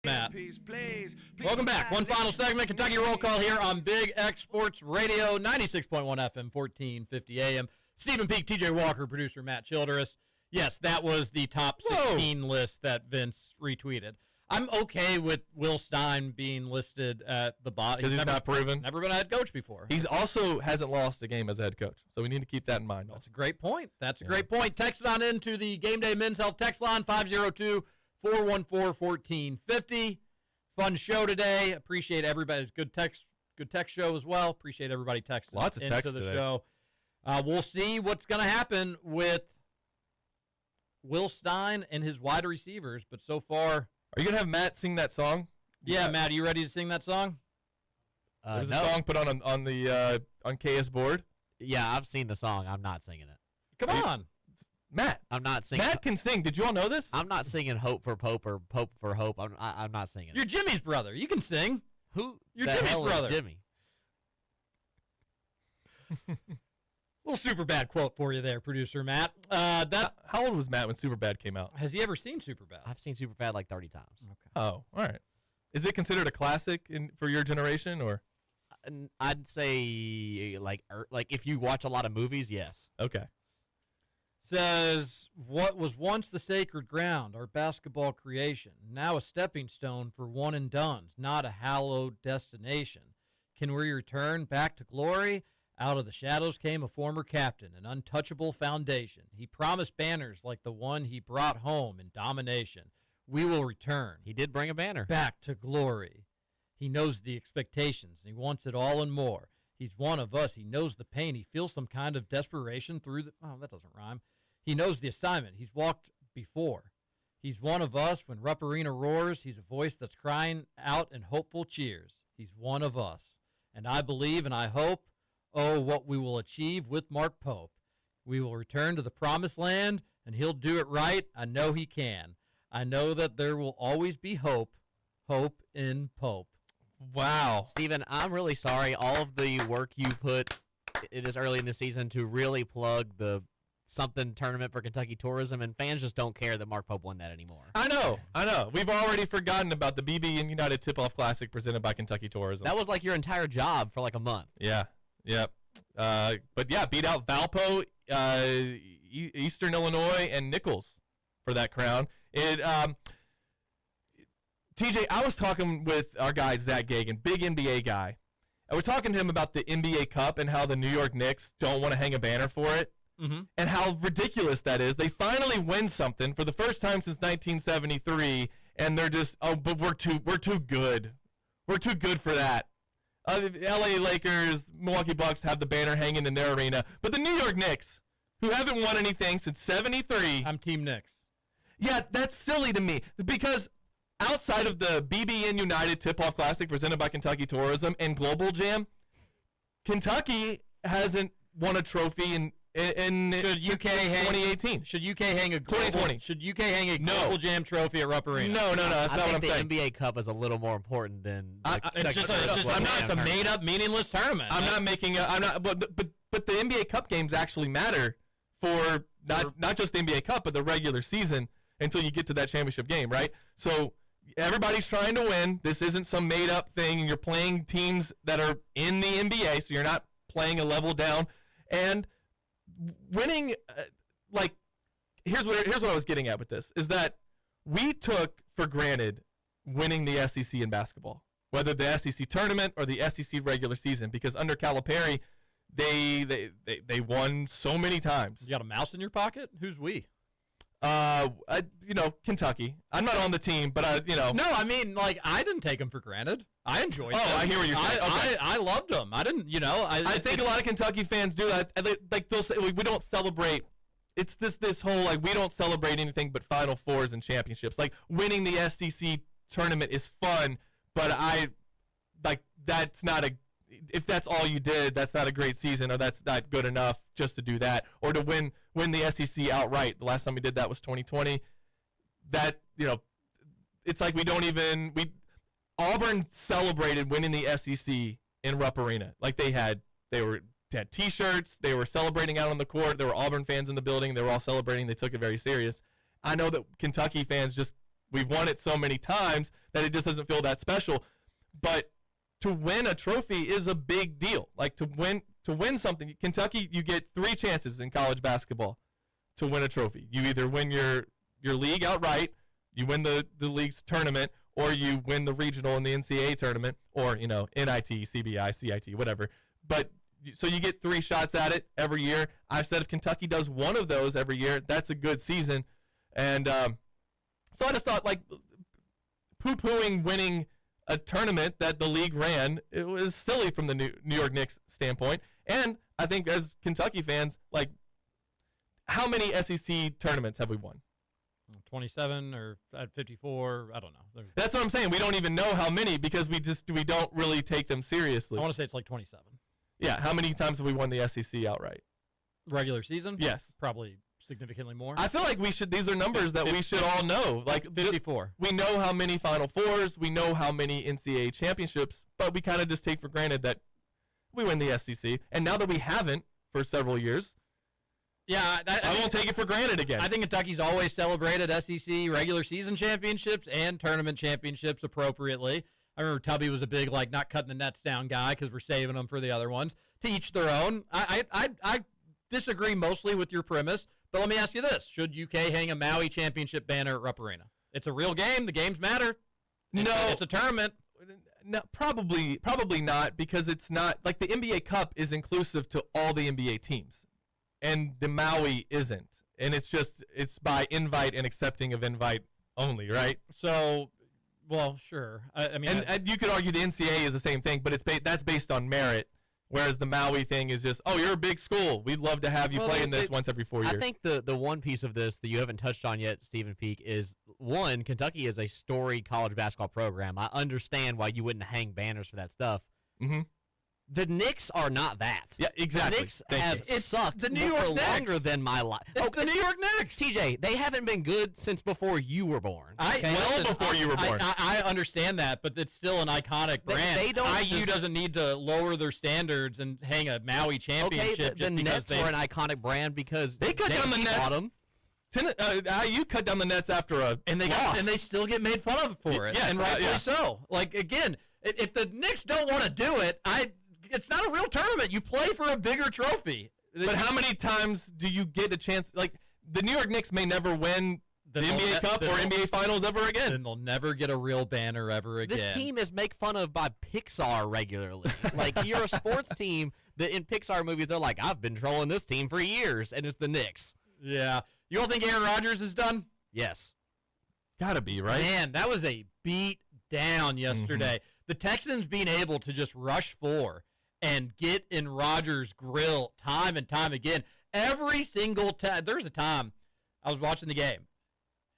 [SPEAKER 1] Matt. Welcome back. One final segment, Kentucky Roll Call here on Big X Sports Radio, 96.1 FM, 1450 AM. Stephen Peak, TJ Walker, producer Matt Childress. Yes, that was the top 16 list that Vince retweeted. I'm okay with Will Stein being listed at the bottom.
[SPEAKER 2] Because he's not proven.
[SPEAKER 1] Never been a head coach before.
[SPEAKER 2] He's also hasn't lost a game as a head coach, so we need to keep that in mind.
[SPEAKER 1] That's a great point. That's a great point. Text it on into the Game Day Men's Health text line, 502-414-1450. Fun show today. Appreciate everybody. Good text show as well. Appreciate everybody texting
[SPEAKER 2] Lots of
[SPEAKER 1] into
[SPEAKER 2] text
[SPEAKER 1] the
[SPEAKER 2] today.
[SPEAKER 1] show. We'll see what's going to happen with Will Stein and his wide receivers, but so far...
[SPEAKER 2] Are you going to have Matt sing that song?
[SPEAKER 1] Yeah, Matt, are you ready to sing that song?
[SPEAKER 2] There's a song put on KS board.
[SPEAKER 3] Yeah, I've seen the song. I'm not singing it.
[SPEAKER 1] Come on.
[SPEAKER 2] Matt.
[SPEAKER 3] I'm not singing.
[SPEAKER 2] Matt can sing. Did you all know this?
[SPEAKER 3] I'm not singing "Hope for Pope" or "Pope for Hope." I'm not singing it.
[SPEAKER 1] You're Jimmy's brother. You can sing.
[SPEAKER 3] Who?
[SPEAKER 1] You're
[SPEAKER 3] the
[SPEAKER 1] Jimmy's
[SPEAKER 3] hell
[SPEAKER 1] brother.
[SPEAKER 3] Is Jimmy?
[SPEAKER 1] Little super bad quote for you there, producer Matt.
[SPEAKER 2] How old was Matt when Superbad came out?
[SPEAKER 1] Has he ever seen Superbad?
[SPEAKER 3] I've seen Superbad like 30 times.
[SPEAKER 1] Okay.
[SPEAKER 2] Oh, all right. Is it considered a classic for your generation, or?
[SPEAKER 3] I'd say like if you watch a lot of movies, yes.
[SPEAKER 2] Okay.
[SPEAKER 1] Says, what was once the sacred ground, our basketball creation, now a stepping stone for one and dones, not a hallowed destination. Can we return back to glory? Out of the shadows came a former captain, an untouchable foundation. He promised banners like the one he brought home in domination. We will return.
[SPEAKER 3] He did bring a banner.
[SPEAKER 1] Back to glory. He knows the expectations, and he wants it all and more. He's one of us. He knows the pain. He feels some kind of desperation through the... Oh, that doesn't rhyme. He knows the assignment. He's walked before. He's one of us. When Rupp Arena roars, he's a voice that's crying out in hopeful cheers. He's one of us. And I believe and I hope, oh, what we will achieve with Mark Pope. We will return to the promised land, and he'll do it right. I know he can. I know that there will always be hope. Hope in Pope.
[SPEAKER 2] Wow.
[SPEAKER 3] Steven, I'm really sorry. All of the work you put this early in the season to really plug the something tournament for Kentucky tourism, and fans just don't care that Mark Pope won that anymore.
[SPEAKER 2] I know. We've already forgotten about the BB and United Tip-Off Classic presented by Kentucky Tourism.
[SPEAKER 3] That was like your entire job for like a month.
[SPEAKER 2] Yeah. Yep. But yeah, beat out Valpo, Eastern Illinois, and Nichols for that crown. TJ, I was talking with our guy, Zach Gagan, big NBA guy. I was talking to him about the NBA Cup and how the New York Knicks don't want to hang a banner for it, and how ridiculous that is. They finally win something for the first time since 1973, and they're just, but we're too good. We're too good for that. The LA Lakers, Milwaukee Bucks have the banner hanging in their arena, but the New York Knicks, who haven't won anything since 73.
[SPEAKER 1] I'm Team Knicks.
[SPEAKER 2] Yeah, that's silly to me because outside of the BBN United Tip-Off Classic presented by Kentucky Tourism and Global Jam, Kentucky hasn't won a trophy in
[SPEAKER 1] Should UK hang
[SPEAKER 2] 2018.
[SPEAKER 1] Should UK hang a global,
[SPEAKER 2] 2020.
[SPEAKER 1] Should UK hang a Global Jam trophy at Rupp Arena?
[SPEAKER 2] No, that's not what I'm
[SPEAKER 3] the
[SPEAKER 2] saying.
[SPEAKER 3] NBA Cup is a little more important than.
[SPEAKER 1] It's a made up, meaningless tournament.
[SPEAKER 2] I'm not making. But the NBA Cup games actually matter for not just the NBA Cup, but the regular season until you get to that championship game, right? So everybody's trying to win. This isn't some made up thing, and you're playing teams that are in the NBA, so you're not playing a level down. And winning, here's what I was getting at with this is that we took for granted winning the SEC in basketball, whether the SEC tournament or the SEC regular season, because under Calipari, they won so many times.
[SPEAKER 1] You got a mouse in your pocket? Who's we?
[SPEAKER 2] Kentucky. I'm not on the team, but
[SPEAKER 1] No, I mean, I didn't take them for granted. I enjoyed them.
[SPEAKER 2] Oh, I hear what you're saying. Okay.
[SPEAKER 1] I loved them. I didn't,
[SPEAKER 2] I think a lot of Kentucky fans do that. They'll say, we don't celebrate. It's this whole, we don't celebrate anything but Final Fours and championships. Winning the SEC tournament is fun, but that's not if that's all you did, that's not a great season, or that's not good enough just to do that, or to win the SEC outright. The last time we did that was 2020. That, it's like Auburn celebrated winning the SEC in Rupp Arena. They had T-shirts. They were celebrating out on the court. There were Auburn fans in the building. They were all celebrating. They took it very serious. I know that Kentucky fans just we've won it so many times that it just doesn't feel that special. But to win a trophy is a big deal. Like to win something, Kentucky, you get 3 chances in college basketball to win a trophy. You either win your league outright, you win the league's tournament, or you win the regional in the NCAA tournament, or NIT, CBI, CIT, whatever. But so you get 3 shots at it every year. I've said if Kentucky does one of those every year, that's a good season. And so I just thought, like, poo-pooing winning a tournament that the league ran, it was silly from the New York Knicks standpoint. And I think as Kentucky fans, like, how many SEC tournaments have we won?
[SPEAKER 1] 27 or at 54, I don't know.
[SPEAKER 2] That's what I'm saying. We don't even know how many because we don't really take them seriously.
[SPEAKER 1] I want to say it's like 27.
[SPEAKER 2] Yeah, how many times have we won the SEC outright?
[SPEAKER 1] Regular season?
[SPEAKER 2] Yes.
[SPEAKER 1] Probably significantly more.
[SPEAKER 2] I feel like these are numbers that we should all know. Like
[SPEAKER 1] 54.
[SPEAKER 2] We know how many Final Fours, we know how many NCAA championships, but we kind of just take for granted that we win the SEC. And now that we haven't for several years,
[SPEAKER 1] yeah,
[SPEAKER 2] I won't take it for granted again.
[SPEAKER 1] I think Kentucky's always celebrated SEC regular season championships and tournament championships appropriately. I remember Tubby was a big, like, not cutting the nets down guy because we're saving them for the other ones. To each their own. I disagree mostly with your premise, but let me ask you this. Should UK hang a Maui championship banner at Rupp Arena? It's a real game. The games matter. It's a tournament.
[SPEAKER 2] No, probably not, because it's not, like, the NBA Cup is inclusive to all the NBA teams, and the Maui isn't. And it's by invite and accepting of invite only, right?
[SPEAKER 1] So, well, sure. I mean,
[SPEAKER 2] and you could argue the NCAA is the same thing, but that's based on merit, whereas the Maui thing is just, oh, you're a big school. We'd love to have you play in this once every 4 years.
[SPEAKER 3] I think the one piece of this that you haven't touched on yet, Stephen Peak, is, one, Kentucky is a storied college basketball program. I understand why you wouldn't hang banners for that stuff.
[SPEAKER 2] Mm-hmm.
[SPEAKER 3] The Knicks are not that.
[SPEAKER 2] Yeah, exactly.
[SPEAKER 3] The Knicks have sucked
[SPEAKER 1] the New York
[SPEAKER 3] for
[SPEAKER 1] Knicks.
[SPEAKER 3] longer than my life.
[SPEAKER 1] It's the New York Knicks.
[SPEAKER 3] TJ, they haven't been good since before you were born.
[SPEAKER 2] Before you were born.
[SPEAKER 1] I understand that, but it's still an iconic brand. IU doesn't need to lower their standards and hang a Maui championship.
[SPEAKER 3] Okay, the Nets were an iconic brand because
[SPEAKER 2] they cut down the Nets. IU cut down the Nets after a loss.
[SPEAKER 1] And they still get made fun of for it, and rightfully so. Like, again, if the Knicks don't want to do it, it's not a real tournament. You play for a bigger trophy.
[SPEAKER 2] But how many times do you get a chance? Like, the New York Knicks may never win the NBA Cup or NBA Finals ever again.
[SPEAKER 1] Then they'll never get a real banner ever again.
[SPEAKER 3] This team is made fun of by Pixar regularly. Like, you're a sports team that in Pixar movies, they're like, I've been trolling this team for years, and it's the Knicks.
[SPEAKER 1] Yeah. You don't think Aaron Rodgers is done?
[SPEAKER 3] Yes.
[SPEAKER 2] Gotta be, right?
[SPEAKER 1] Man, that was a beat down yesterday. Mm-hmm. The Texans being able to just rush 4 and get in Rodgers' grill time and time again. Every single time. There's a time I was watching the game,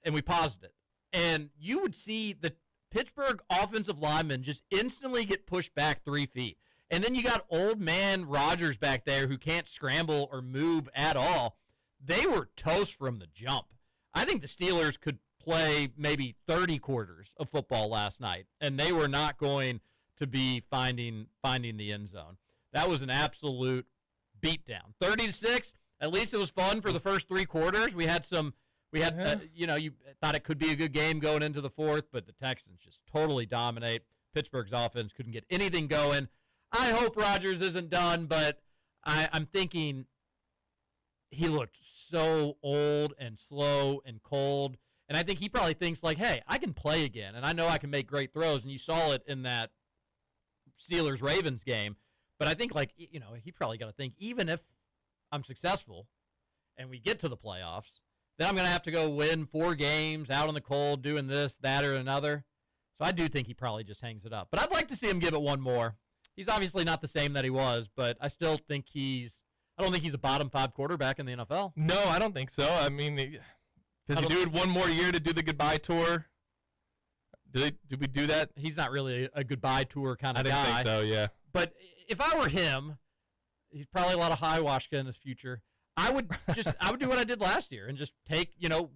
[SPEAKER 1] and we paused it, and you would see the Pittsburgh offensive linemen just instantly get pushed back 3 feet. And then you got old man Rodgers back there who can't scramble or move at all. They were toast from the jump. I think the Steelers could play maybe 30 quarters of football last night, and they were not going to be finding the end zone. That was an absolute beatdown. 30-6. At least it was fun for the first 3 quarters. You thought it could be a good game going into the fourth, but the Texans just totally dominate. Pittsburgh's offense couldn't get anything going. I hope Rodgers isn't done, but I'm thinking he looked so old and slow and cold. And I think he probably thinks like, hey, I can play again, and I know I can make great throws. And you saw it in that Steelers-Ravens game. But I think, like, he probably got to think, even if I'm successful and we get to the playoffs, then I'm going to have to go win 4 games out in the cold doing this, that, or another. So I do think he probably just hangs it up. But I'd like to see him give it one more. He's obviously not the same that he was, but I still think I don't think he's a bottom 5 quarterback in the NFL.
[SPEAKER 2] No, I don't think so. I mean, does he do it one more year to do the goodbye tour? Did we do that?
[SPEAKER 1] He's not really a goodbye tour kind of guy.
[SPEAKER 2] I didn't think so, yeah.
[SPEAKER 1] But if I were him, he's probably a lot of ayahuasca in his future. I would do what I did last year and just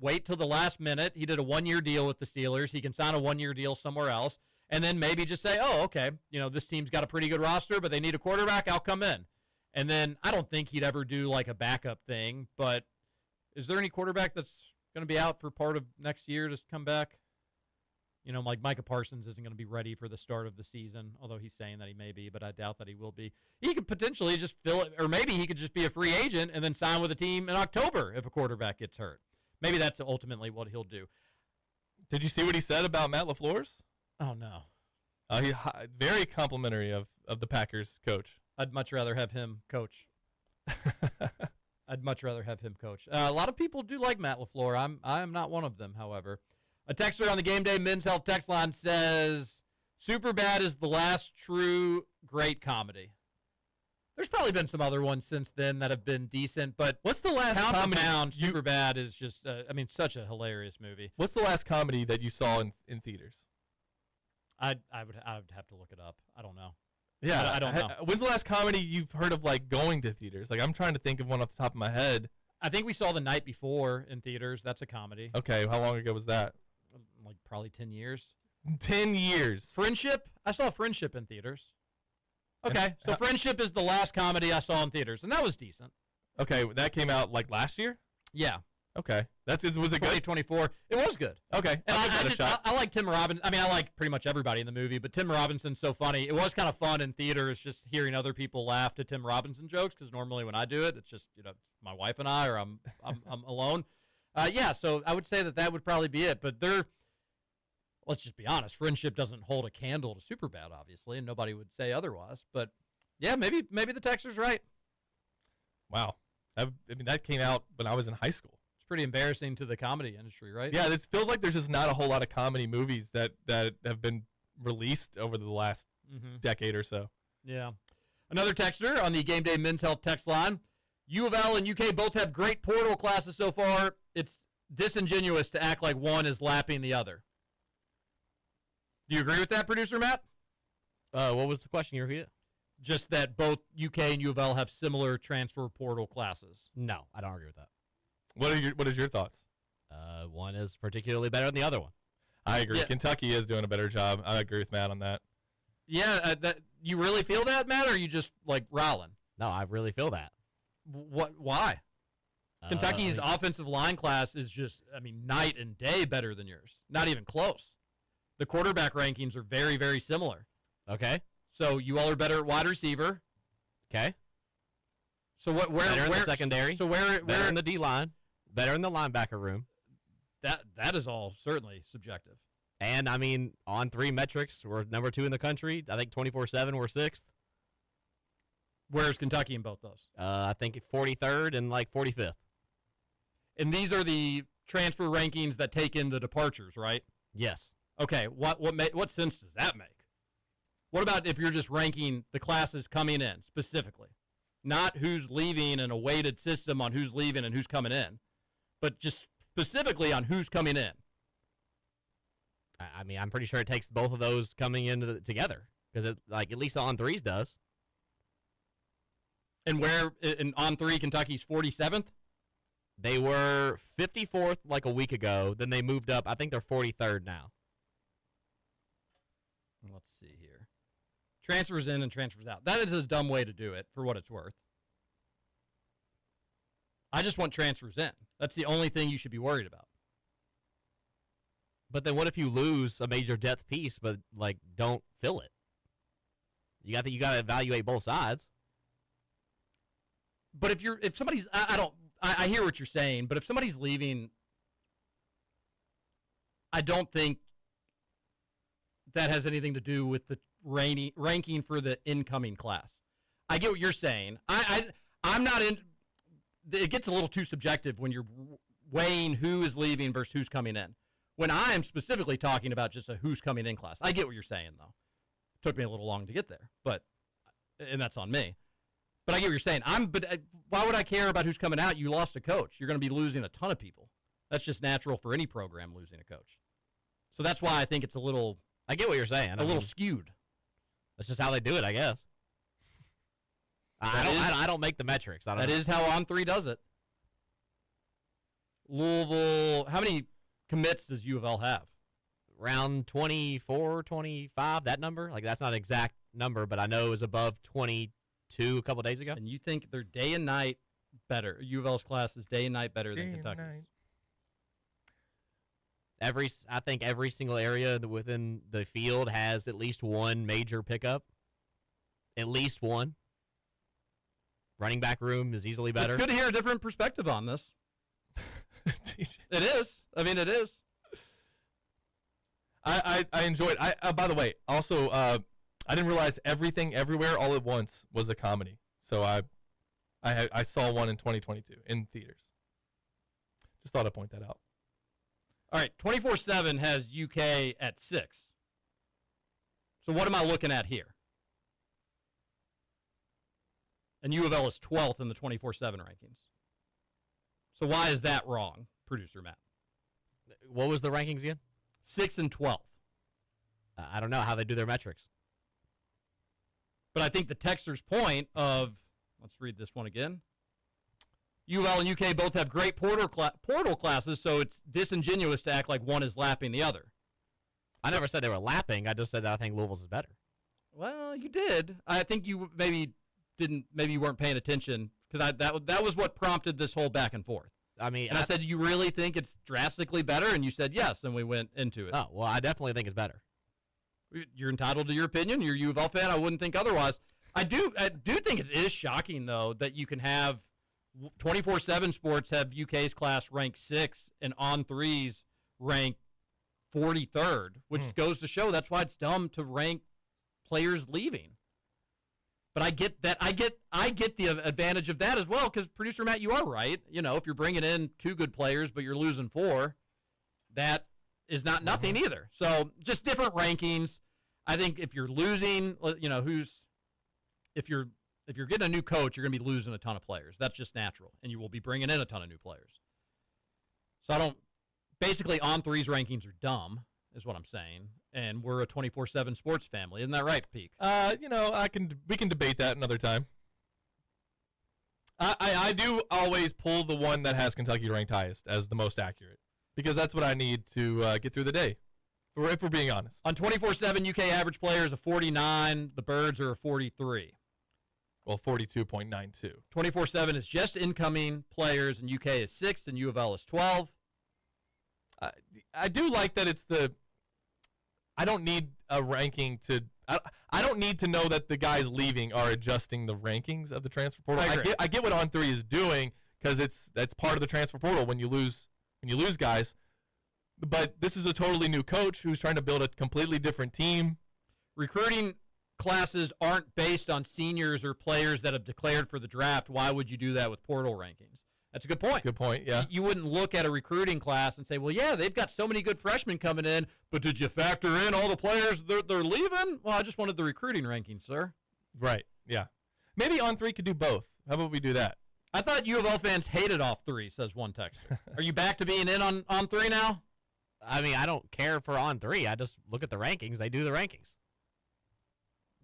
[SPEAKER 1] wait till the last minute. He did a 1-year deal with the Steelers. He can sign a 1-year deal somewhere else. And then maybe just say, oh, okay, this team's got a pretty good roster, but they need a quarterback. I'll come in. And then I don't think he'd ever do like a backup thing. But is there any quarterback that's going to be out for part of next year to come back? Like Micah Parsons isn't going to be ready for the start of the season, although he's saying that he may be, but I doubt that he will be. He could potentially just fill it, or maybe he could just be a free agent and then sign with a team in October if a quarterback gets hurt. Maybe that's ultimately what he'll do.
[SPEAKER 2] Did you see what he said about Matt LaFleur's?
[SPEAKER 1] Oh, no.
[SPEAKER 2] He very complimentary of the Packers coach.
[SPEAKER 1] I'd much rather have him coach. I'd much rather have him coach. A lot of people do like Matt LaFleur. I am not one of them, however. A texter on the Game Day Men's Health text line says, Superbad is the last true great comedy. There's probably been some other ones since then that have been decent, but
[SPEAKER 2] what's the last comedy?
[SPEAKER 1] Superbad is just, such a hilarious movie.
[SPEAKER 2] What's the last comedy that you saw in theaters?
[SPEAKER 1] I would have to look it up. I don't know.
[SPEAKER 2] Yeah,
[SPEAKER 1] I don't know.
[SPEAKER 2] When's the last comedy you've heard of, like, going to theaters? Like, I'm trying to think of one off the top of my head.
[SPEAKER 1] I think we saw The Night Before in theaters. That's a comedy.
[SPEAKER 2] Okay, how long ago was that?
[SPEAKER 1] Like probably 10 years.
[SPEAKER 2] 10 years.
[SPEAKER 1] Friendship? I saw Friendship in theaters. Okay, so Friendship is the last comedy I saw in theaters, and that was decent.
[SPEAKER 2] Okay, that came out like last year?
[SPEAKER 1] Yeah.
[SPEAKER 2] Okay. Was it good?
[SPEAKER 1] 2024. It was good.
[SPEAKER 2] Okay.
[SPEAKER 1] And I like Tim Robinson. I mean, I like pretty much everybody in the movie, but Tim Robinson's so funny. It was kind of fun in theaters just hearing other people laugh at Tim Robinson jokes, because normally when I do it, it's just, my wife and I, or I'm alone. So I would say that would probably be it, but let's just be honest, Friendship doesn't hold a candle to Superbad, obviously, and nobody would say otherwise. But yeah, maybe the texter's right.
[SPEAKER 2] Wow. That came out when I was in high school.
[SPEAKER 1] It's pretty embarrassing to the comedy industry, right?
[SPEAKER 2] Yeah, it feels like there's just not a whole lot of comedy movies that have been released over the last decade or so.
[SPEAKER 1] Yeah. Another texter on the Game Day Men's Health text line. U of L and UK both have great portal classes so far. It's disingenuous to act like one is lapping the other. Do you agree with that, Producer Matt?
[SPEAKER 3] What was the question? You repeat it?
[SPEAKER 1] Just that both UK and U of L have similar transfer portal classes.
[SPEAKER 3] No, I don't agree with that.
[SPEAKER 2] What is your thoughts?
[SPEAKER 3] One is particularly better than the other one.
[SPEAKER 2] I agree.
[SPEAKER 1] Yeah.
[SPEAKER 2] Kentucky is doing a better job. I agree with Matt on that.
[SPEAKER 1] Yeah, you really feel that, Matt, or are you just like Rowland?
[SPEAKER 3] No, I really feel that.
[SPEAKER 1] Why? Kentucky's offensive line class is just, night and day better than yours. Not even close. The quarterback rankings are very, very similar.
[SPEAKER 3] Okay.
[SPEAKER 1] So you all are better at wide receiver.
[SPEAKER 3] Okay.
[SPEAKER 1] So where
[SPEAKER 3] better in the secondary?
[SPEAKER 1] So where
[SPEAKER 3] better in the D line? Better in the linebacker room?
[SPEAKER 1] That is all certainly subjective.
[SPEAKER 3] And on 3 metrics, we're number 2 in the country. I think 24/7 we're 6th.
[SPEAKER 1] Where's Kentucky in both those?
[SPEAKER 3] I think 43rd and 45th.
[SPEAKER 1] And these are the transfer rankings that take in the departures, right?
[SPEAKER 3] Yes.
[SPEAKER 1] Okay. What sense does that make? What about if you're just ranking the classes coming in specifically, not who's leaving and a weighted system on who's leaving and who's coming in, but just specifically on who's coming in?
[SPEAKER 3] I'm pretty sure it takes both of those coming in together, because it at least on threes does.
[SPEAKER 1] And where in on 3 Kentucky's 47th?
[SPEAKER 3] They were 54th like a week ago. Then they moved up. I think they're 43rd now.
[SPEAKER 1] Let's see here. Transfers in and transfers out. That is a dumb way to do it, for what it's worth. I just want transfers in. That's the only thing you should be worried about.
[SPEAKER 3] But then what if you lose a major depth piece but don't fill it? You got to evaluate both sides.
[SPEAKER 1] But if somebody's I hear what you're saying, but if somebody's leaving, I don't think that has anything to do with the ranking for the incoming class. I get what you're saying. I'm not in. It gets a little too subjective when you're weighing who is leaving versus who's coming in. When I am specifically talking about just a who's coming in class, I get what you're saying though. It took me a little long to get there, and that's on me. But I get what you're saying. But why would I care about who's coming out? You lost a coach. You're going to be losing a ton of people. That's just natural for any program losing a coach. So that's why I think it's a little.
[SPEAKER 3] I get what you're saying.
[SPEAKER 1] A little skewed.
[SPEAKER 3] That's just how they do it, I guess. I don't make the metrics.
[SPEAKER 1] That is how On 3 does it. Louisville. How many commits does U of L have?
[SPEAKER 3] Around 24, 25. That number. That's not an exact number, but I know it was above 22 a couple days ago.
[SPEAKER 1] And you think they're day and night better? U of L's class is day and night better than Kentucky's.
[SPEAKER 3] I think every single area within the field has at least one major pickup. At least one. Running back room is easily better.
[SPEAKER 1] It's good to hear a different perspective on this. It is. I mean, it is.
[SPEAKER 2] I enjoyed. By the way, also, I didn't realize Everything Everywhere All at Once was a comedy. So I saw one in 2022 in theaters. Just thought I'd point that out.
[SPEAKER 1] All right, 24/7 has UK at 6. So what am I looking at here? And U of L is 12th in the 24/7 rankings. So why is that wrong, producer Matt?
[SPEAKER 3] What was the rankings again?
[SPEAKER 1] 6th and 12th.
[SPEAKER 3] I don't know how they do their metrics.
[SPEAKER 1] But I think the texter's point of, let's read this one again. U of L and UK both have great portal classes, so it's disingenuous to act like one is lapping the other.
[SPEAKER 3] I never said they were lapping. I just said that I think Louisville's is better.
[SPEAKER 1] Well, you did. I think you maybe you weren't paying attention because that was what prompted this whole back and forth.
[SPEAKER 3] I mean,
[SPEAKER 1] I said, you really think it's drastically better? And you said yes, and we went into it.
[SPEAKER 3] Oh, well, I definitely think it's better.
[SPEAKER 1] You're entitled to your opinion. You're a U of L fan. I wouldn't think otherwise. I do think it is shocking, though, that you can have 24/7 Sports have UK's class ranked 6th and On3's ranked 43rd, which goes to show that's why it's dumb to rank players leaving. But I get that. I get the advantage of that as well because, producer Matt, you are right. You know, if you're bringing in 2 good players but you're losing 4, that is not nothing either. So just different rankings. I think if you're losing, you know, if you're getting a new coach, you're going to be losing a ton of players. That's just natural, and you will be bringing in a ton of new players. So basically On3's rankings are dumb, is what I'm saying, and we're a 24/7 Sports family. Isn't that right, Peak?
[SPEAKER 2] You know, we can debate that another time. I do always pull the one that has Kentucky ranked highest as the most accurate because that's what I need to get through the day, if we're being honest.
[SPEAKER 1] On 24/7, UK average player is a 49. The Birds are a 43.
[SPEAKER 2] Well, 42.92.
[SPEAKER 1] 24/7 is just incoming players, and UK is 6th, and U of L is 12.
[SPEAKER 2] I do like that it's I don't need a ranking to I don't need to know that the guys leaving are adjusting the rankings of the transfer portal. I get what On3 is doing because that's part of the transfer portal when you lose guys. But this is a totally new coach who's trying to build a completely different team.
[SPEAKER 1] Recruiting classes aren't based on seniors or players that have declared for the draft. Why would you do that with portal rankings? That's a good point.
[SPEAKER 2] Good point, yeah.
[SPEAKER 1] You wouldn't look at a recruiting class and say, well, yeah, they've got so many good freshmen coming in, but did you factor in all the players they're leaving? Well, I just wanted the recruiting rankings, sir.
[SPEAKER 2] Right, yeah. Maybe On3 could do both. How about we do that?
[SPEAKER 1] I thought U of L fans hated off-3, says one texter. Are you back to being in on 3 now?
[SPEAKER 3] I mean, I don't care for On3. I just look at the rankings. They do the rankings.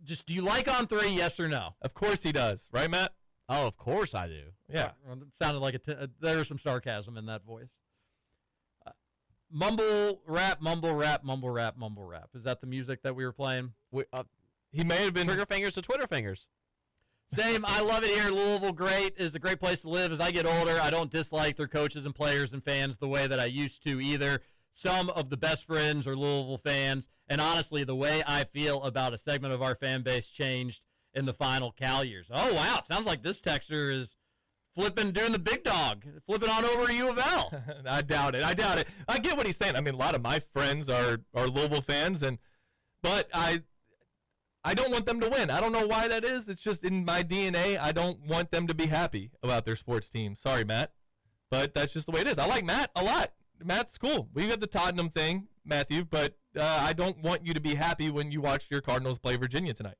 [SPEAKER 1] Just, do you like On3, yes or no?
[SPEAKER 2] Of course he does. Right, Matt?
[SPEAKER 3] Oh, of course I do.
[SPEAKER 2] Yeah.
[SPEAKER 1] Well, it sounded like there was some sarcasm in that voice. Mumble rap, mumble rap, mumble rap, mumble rap. Is that the music that we were playing?
[SPEAKER 2] He may have been
[SPEAKER 3] trigger fingers to Twitter fingers.
[SPEAKER 1] Same. I love it here. Louisville, great. Is a great place to live. As I get older, I don't dislike their coaches and players and fans the way that I used to either. Some of the best friends are Louisville fans, and honestly, the way I feel about a segment of our fan base changed in the final Cal years. Oh, wow. It sounds like this texter is doing the big dog, flipping on over to U of L.
[SPEAKER 2] I doubt it. I get what he's saying. I mean, a lot of my friends are Louisville fans, but I don't want them to win. I don't know why that is. It's just in my DNA. I don't want them to be happy about their sports team. Sorry, Matt, but that's just the way it is. I like Matt a lot. Matt's cool. We got the Tottenham thing, Matthew, but I don't want you to be happy when you watch your Cardinals play Virginia tonight.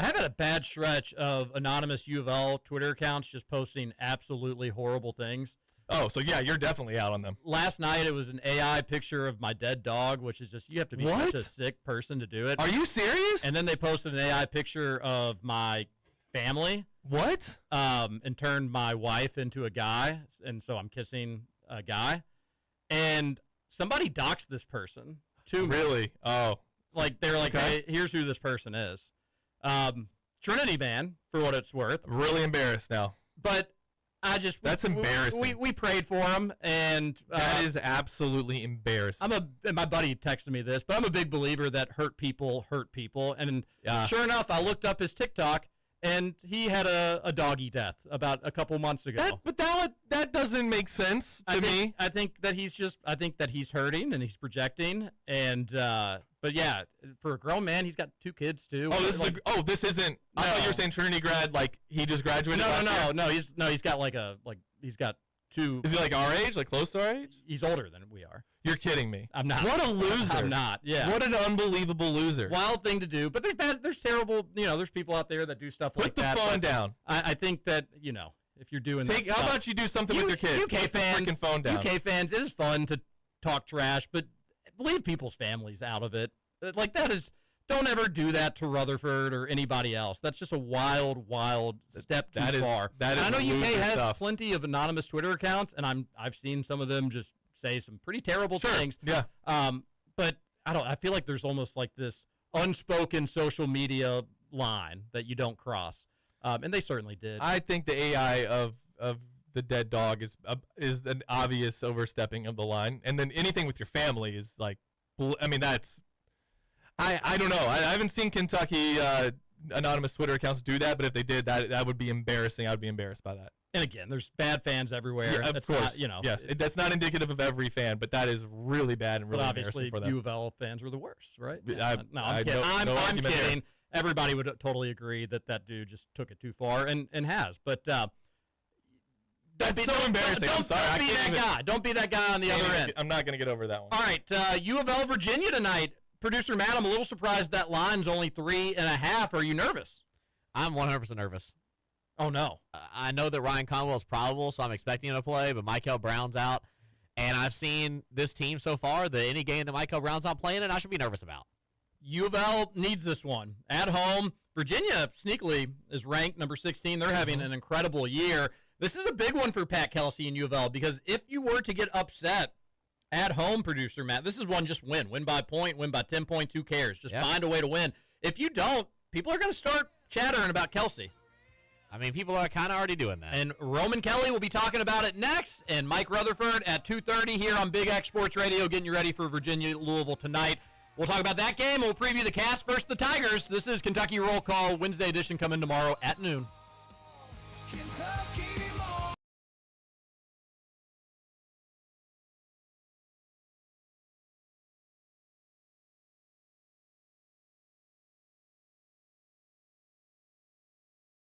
[SPEAKER 1] I have had a bad stretch of anonymous U of L Twitter accounts just posting absolutely horrible things.
[SPEAKER 2] Oh, so yeah, you're definitely out on them.
[SPEAKER 1] Last night it was an AI picture of my dead dog, which is just, you have to be such a sick person to do it.
[SPEAKER 2] Are you serious?
[SPEAKER 1] And then they posted an AI picture of my family.
[SPEAKER 2] What?
[SPEAKER 1] And turned my wife into a guy, and so I'm kissing a guy. And somebody doxed this person to me.
[SPEAKER 2] Really? Oh.
[SPEAKER 1] Like, they were like, hey, here's who this person is. Trinity man, for what it's worth.
[SPEAKER 2] Really embarrassed now.
[SPEAKER 1] But
[SPEAKER 2] That's embarrassing.
[SPEAKER 1] We prayed for him, and
[SPEAKER 2] that is absolutely embarrassing.
[SPEAKER 1] And my buddy texted me this, but I'm a big believer that hurt people, and sure enough, I looked up his TikTok, and he had a doggy death about a couple months ago.
[SPEAKER 2] That doesn't make sense to me.
[SPEAKER 1] I think that he's hurting and he's projecting, and but yeah, for a grown man, he's got 2 kids too.
[SPEAKER 2] Oh, this isn't. No. I thought you were saying Trinity grad, like he just graduated.
[SPEAKER 1] No. He's got he's got 2.
[SPEAKER 2] Is he like our age, like close to our age?
[SPEAKER 1] He's older than we are.
[SPEAKER 2] You're kidding me.
[SPEAKER 1] I'm not.
[SPEAKER 2] What a loser.
[SPEAKER 1] I'm not. Yeah.
[SPEAKER 2] What an unbelievable loser.
[SPEAKER 1] Wild thing to do, but there's terrible. There's people out there that do stuff like that.
[SPEAKER 2] Put the phone down.
[SPEAKER 1] I think that if you're doing that
[SPEAKER 2] how about you do something with your kids?
[SPEAKER 1] UK fans,
[SPEAKER 2] freaking phone down.
[SPEAKER 1] UK fans, it is fun to talk trash, but leave people's families out of it. Like that is. Don't ever do that to Rutherford or anybody else. That's just a wild step too far. I know UK has plenty of anonymous Twitter accounts, and I've seen some of them just say some pretty terrible things.
[SPEAKER 2] Yeah.
[SPEAKER 1] But I feel like there's almost like this unspoken social media line that you don't cross, and they certainly did.
[SPEAKER 2] I think the AI of the dead dog is an obvious overstepping of the line, and then anything with your family is like, I mean that's. I don't know. I haven't seen Kentucky anonymous Twitter accounts do that, but if they did, that would be embarrassing. I would be embarrassed by that.
[SPEAKER 1] And again, there's bad fans everywhere.
[SPEAKER 2] Yeah, of course. Yes, that's not indicative of every fan, but that is really bad and really embarrassing for them.
[SPEAKER 1] U of L fans were the worst, right?
[SPEAKER 2] I'm
[SPEAKER 1] kidding. I'm kidding.
[SPEAKER 2] There.
[SPEAKER 1] Everybody would totally agree that dude just took it too far and has. But
[SPEAKER 2] that's so embarrassing. I'm sorry.
[SPEAKER 1] Don't be that guy. Don't be that guy on the other end.
[SPEAKER 2] I'm not going to get over that one.
[SPEAKER 1] All right, U of L Virginia tonight. Producer Matt, I'm a little surprised that line's only 3.5. Are you nervous?
[SPEAKER 3] I'm 100% nervous.
[SPEAKER 1] Oh, no.
[SPEAKER 3] I know that Ryan Conwell's probable, so I'm expecting him to play, but Michael Brown's out. And I've seen this team so far that any game that Michael Brown's not playing in, I should be nervous about.
[SPEAKER 1] U of L needs this one. At home, Virginia sneakily is ranked number 16. They're having an incredible year. This is a big one for Pat Kelsey and U of L because if you were to get upset at home, producer Matt, this is one just win. Win by a point, win by 10 points, who cares? Just find a way to win. If you don't, people are going to start chattering about Kelsey.
[SPEAKER 3] I mean, people are kind of already doing that.
[SPEAKER 1] And Roman Kelly will be talking about it next, and Mike Rutherford at 2:30 here on Big X Sports Radio, getting you ready for Virginia-Louisville tonight. We'll talk about that game. We'll preview the Cats versus the Tigers. This is Kentucky Roll Call, Wednesday edition, coming tomorrow at noon.
[SPEAKER 7] Kentucky